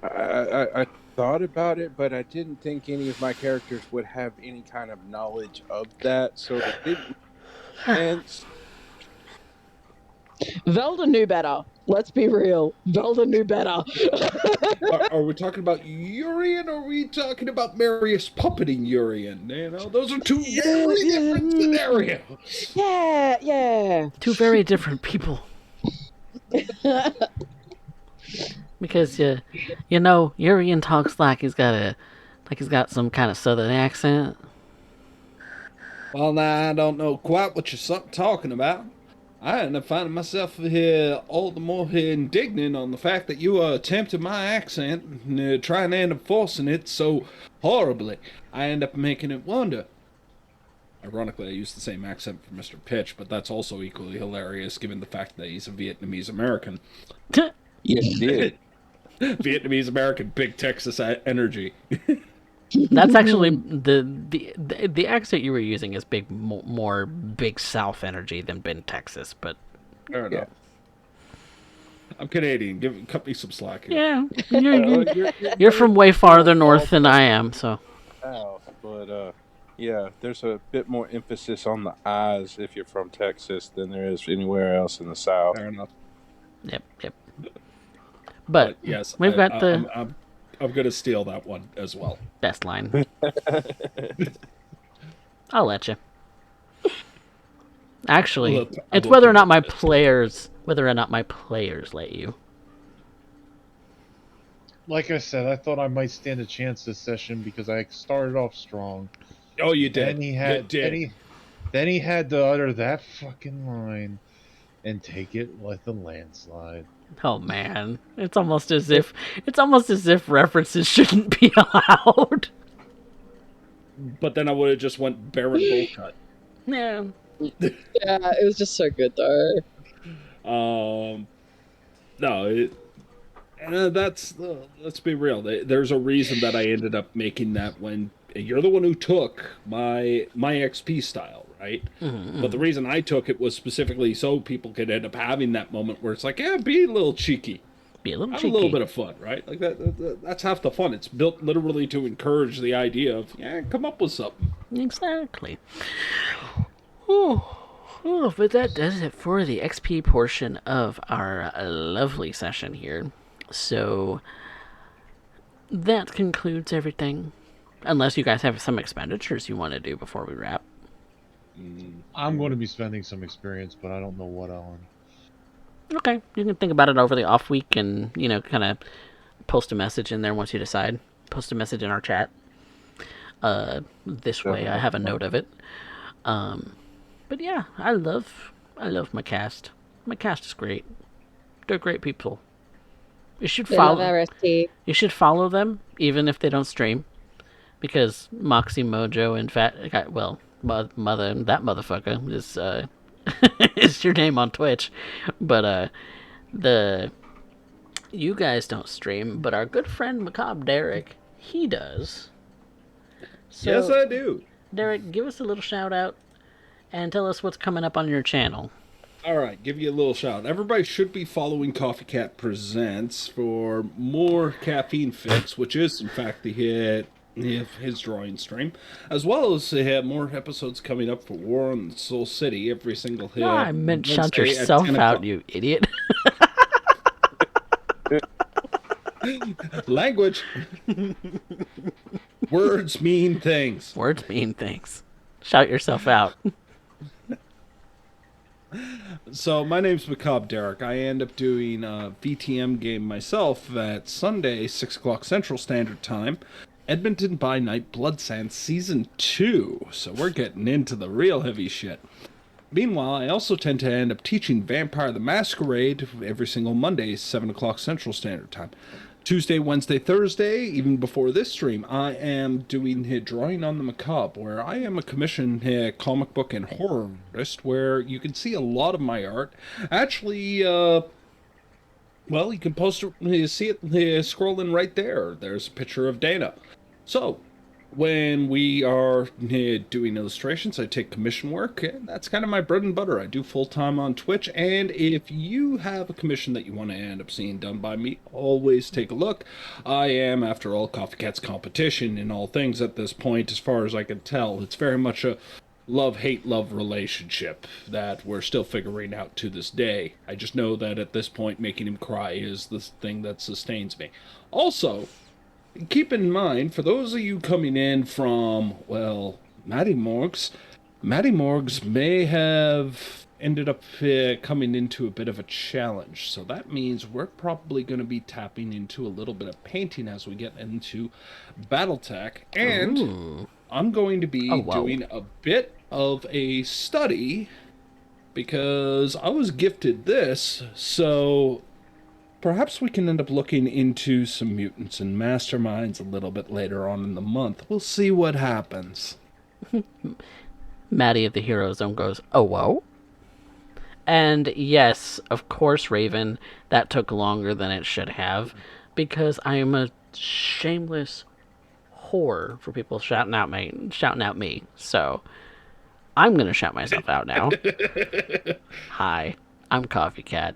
I thought about it, but I didn't think any of my characters would have any kind of knowledge of that, so it didn't. And Velda knew better. Let's be real. Velda knew better. Are we talking about Urian, or are we talking about Marius puppeting Urian? You know, those are two very different scenarios. Yeah. Two very different people. Because you know, Urian talks like he's got some kind of southern accent. Well, now I don't know quite what you're talking about. I end up finding myself here all the more indignant on the fact that you attempted my accent and trying to end up forcing it so horribly. I end up making it wonder. Ironically, I used the same accent for Mr. Pitch, but that's also equally hilarious given the fact that he's a Vietnamese American. yes, you did. Vietnamese American, big Texas energy. That's actually the accent you were using is more big South energy than been Texas, but Fair enough. I'm Canadian. Cut me some slack here. yeah, you're from way farther north than I am, so South, but yeah, there's a bit more emphasis on the eyes if you're from Texas than there is anywhere else in the South. Fair enough. yep. But yes, we've got the I'm gonna steal that one as well. best line. I'll let you. Actually, it's whether or not my players let you. Like I said, I thought I might stand a chance this session because I started off strong. Oh, you did. Then he had to utter that fucking line. and take it with a landslide. Oh man, it's almost as if references shouldn't be allowed. But then I would have just went Barrett Bullcut. Yeah. Yeah, it was just so good though. No, that's let's be real. There's a reason that I ended up making that when you're the one who took my XP style, right? But the reason I took it was specifically so people could end up having that moment where it's like, yeah, be a little cheeky. Be a little Have cheeky. a little bit of fun, right? Like that's half the fun. It's built literally to encourage the idea of, yeah, come up with something. Exactly. Oh, but that does it for the XP portion of our lovely session here. So that concludes everything. Unless you guys have some expenditures you want to do before we wrap. I'm going to be spending some experience, but I don't know what on. Okay, you can think about it over the off week and, kind of post a message in there once you decide. Post a message in our chat. This way I have a note of it. But yeah, I love my cast. My cast is great. They're great people. You should follow. You should follow them even if they don't stream, because Moxie Mojo and Mother, that motherfucker is is your name on Twitch, but you guys don't stream, but our good friend Macabre Derek, he does. So, Yes, I do. Derek, give us a little shout out and tell us what's coming up on your channel. All right, give you a little shout. Everybody should be following CoffeeCat Presents for more Caffeine Fix, which is in fact his drawing stream, as well as more episodes coming up for War on the Soul City every single hit. I meant shout yourself out, you idiot. Language. Words mean things. Words mean things. Shout yourself out. So my name's Macabre Derek. I end up doing a VtM game myself at Sunday, 6 o'clock Central Standard Time. Edmonton by Night Blood Sands Season 2. So we're getting into the real heavy shit. Meanwhile, I also tend to end up teaching Vampire the Masquerade every single Monday, 7 o'clock Central Standard Time. Tuesday, Wednesday, Thursday, even before this stream, I am doing Drawing on the Macabre, where I am a commissioned comic book and horror artist, where you can see a lot of my art. Actually, well, you can see it scrolling right there. There's a picture of Dana. So, when we are doing illustrations, I take commission work, and that's kind of my bread and butter. I do full-time on Twitch, and if you have a commission that you want to end up seeing done by me, always take a look. I am, after all, CoffeeCat's competition in all things at this point, as far as I can tell. It's very much a love-hate-love relationship that we're still figuring out to this day. I just know that at this point, making him cry is the thing that sustains me. Also, keep in mind, for those of you coming in from, well, Matty Morgs may have ended up coming into a bit of a challenge. So that means we're probably going to be tapping into a little bit of painting as we get into Battletech. And Ooh. I'm going to be doing a bit of a study because I was gifted this, so perhaps we can end up looking into some mutants and masterminds a little bit later on in the month. We'll see what happens. Maddie of the Hero Zone goes, oh, whoa? And yes, of course, Raven, that took longer than it should have, because I am a shameless whore for people shouting out me. So I'm going to shout myself out now. Hi, I'm CoffeeCat.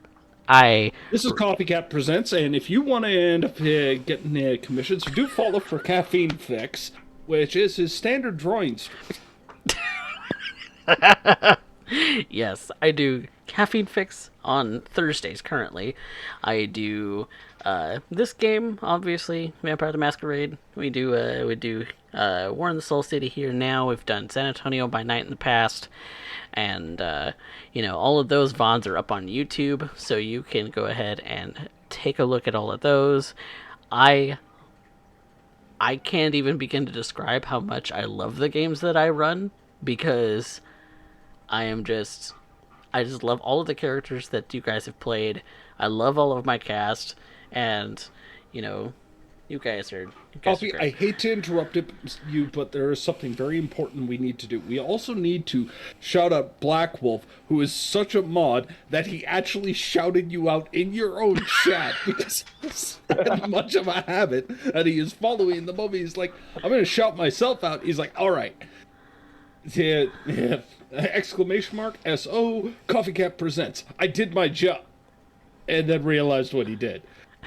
This is CoffeeCat Presents, and if you want to end up getting commissions, do follow for Caffeine Fix, which is his standard drawings. Yes, I do Caffeine Fix on Thursdays currently. I do this game, obviously, Vampire the Masquerade. We do War in the Soul City here now. We've done San Antonio by Night in the past. And, all of those VODs are up on YouTube, so you can go ahead and take a look at all of those. I can't even begin to describe how much I love the games that I run, because I I just love all of the characters that you guys have played. I love all of my cast, and you know, you guys are Coffee, great. I hate to interrupt you, but there is something very important we need to do. We also need to shout out Black Wolf, who is such a mod that he actually shouted you out in your own chat because it's that much of a habit that he is following the movie. He's like, I'm going to shout myself out. He's like, all right. Yeah, yeah. Exclamation mark, S-O, CoffeeCat presents. I did my job. And then realized what he did.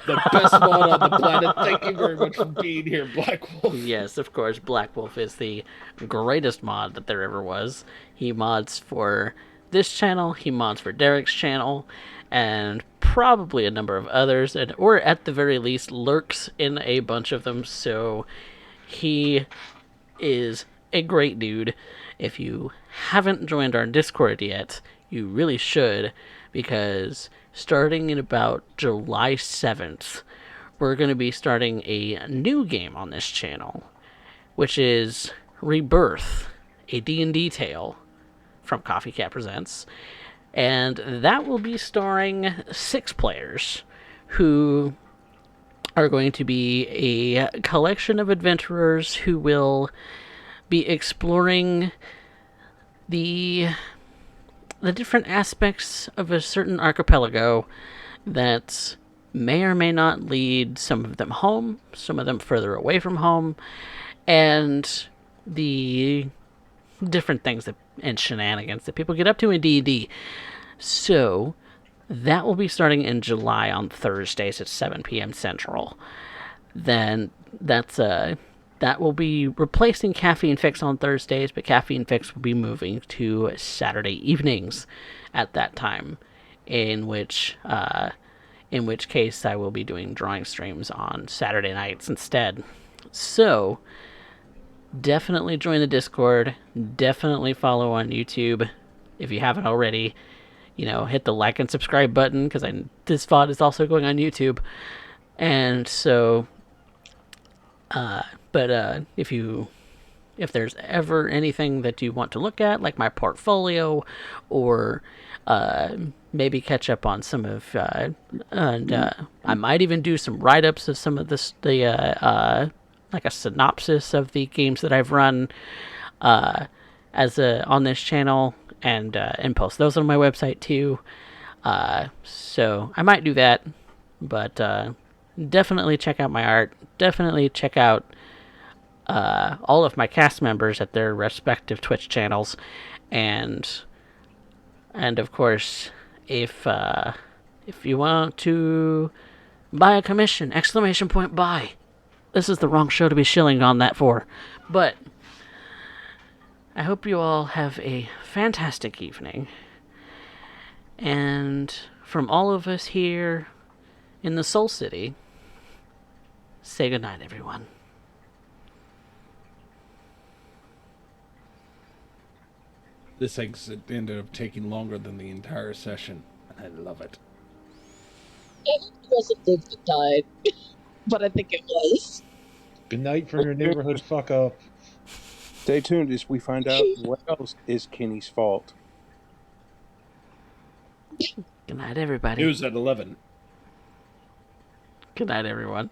The best mod on the planet. Thank you very much for being here, Black Wolf. Yes, of course, Black Wolf is the greatest mod that there ever was. He mods for this channel, he mods for Derek's channel, and probably a number of others, or at the very least lurks in a bunch of them. So he is a great dude. If you haven't joined our Discord yet, you really should, because starting in about July 7th, we're going to be starting a new game on this channel, which is Rebirth, a D&D tale from CoffeeCat Presents. And that will be starring 6 players who are going to be a collection of adventurers who will be exploring the different aspects of a certain archipelago that may or may not lead some of them home, some of them further away from home, and the different things and shenanigans that people get up to in D&D. So that will be starting in July on Thursdays at 7 p.m. Central. Then that will be replacing Caffeine Fix on Thursdays, but Caffeine Fix will be moving to Saturday evenings at that time, in which case I will be doing drawing streams on Saturday nights instead. So definitely join the Discord. Definitely follow on YouTube if you haven't already. Hit the like and subscribe button, because this VOD is also going on YouTube. And so, if there's ever anything that you want to look at, like my portfolio, or maybe catch up on some of, I might even do some write-ups of some of like a synopsis of the games that I've run on this channel, and post those on my website too. So I might do that, but definitely check out my art. Definitely check out all of my cast members at their respective Twitch channels, and of course, if you want to buy a commission, !buy. This is the wrong show to be shilling on that for, but I hope you all have a fantastic evening. And from all of us here in the Soul City, say goodnight, everyone. This exit ended up taking longer than the entire session, and I love it. It wasn't Liv that died, but I think it was. Good night from your neighborhood fuck up. Stay tuned as we find out what else is Kenny's fault. Good night, everybody. News at 11. Good night, everyone.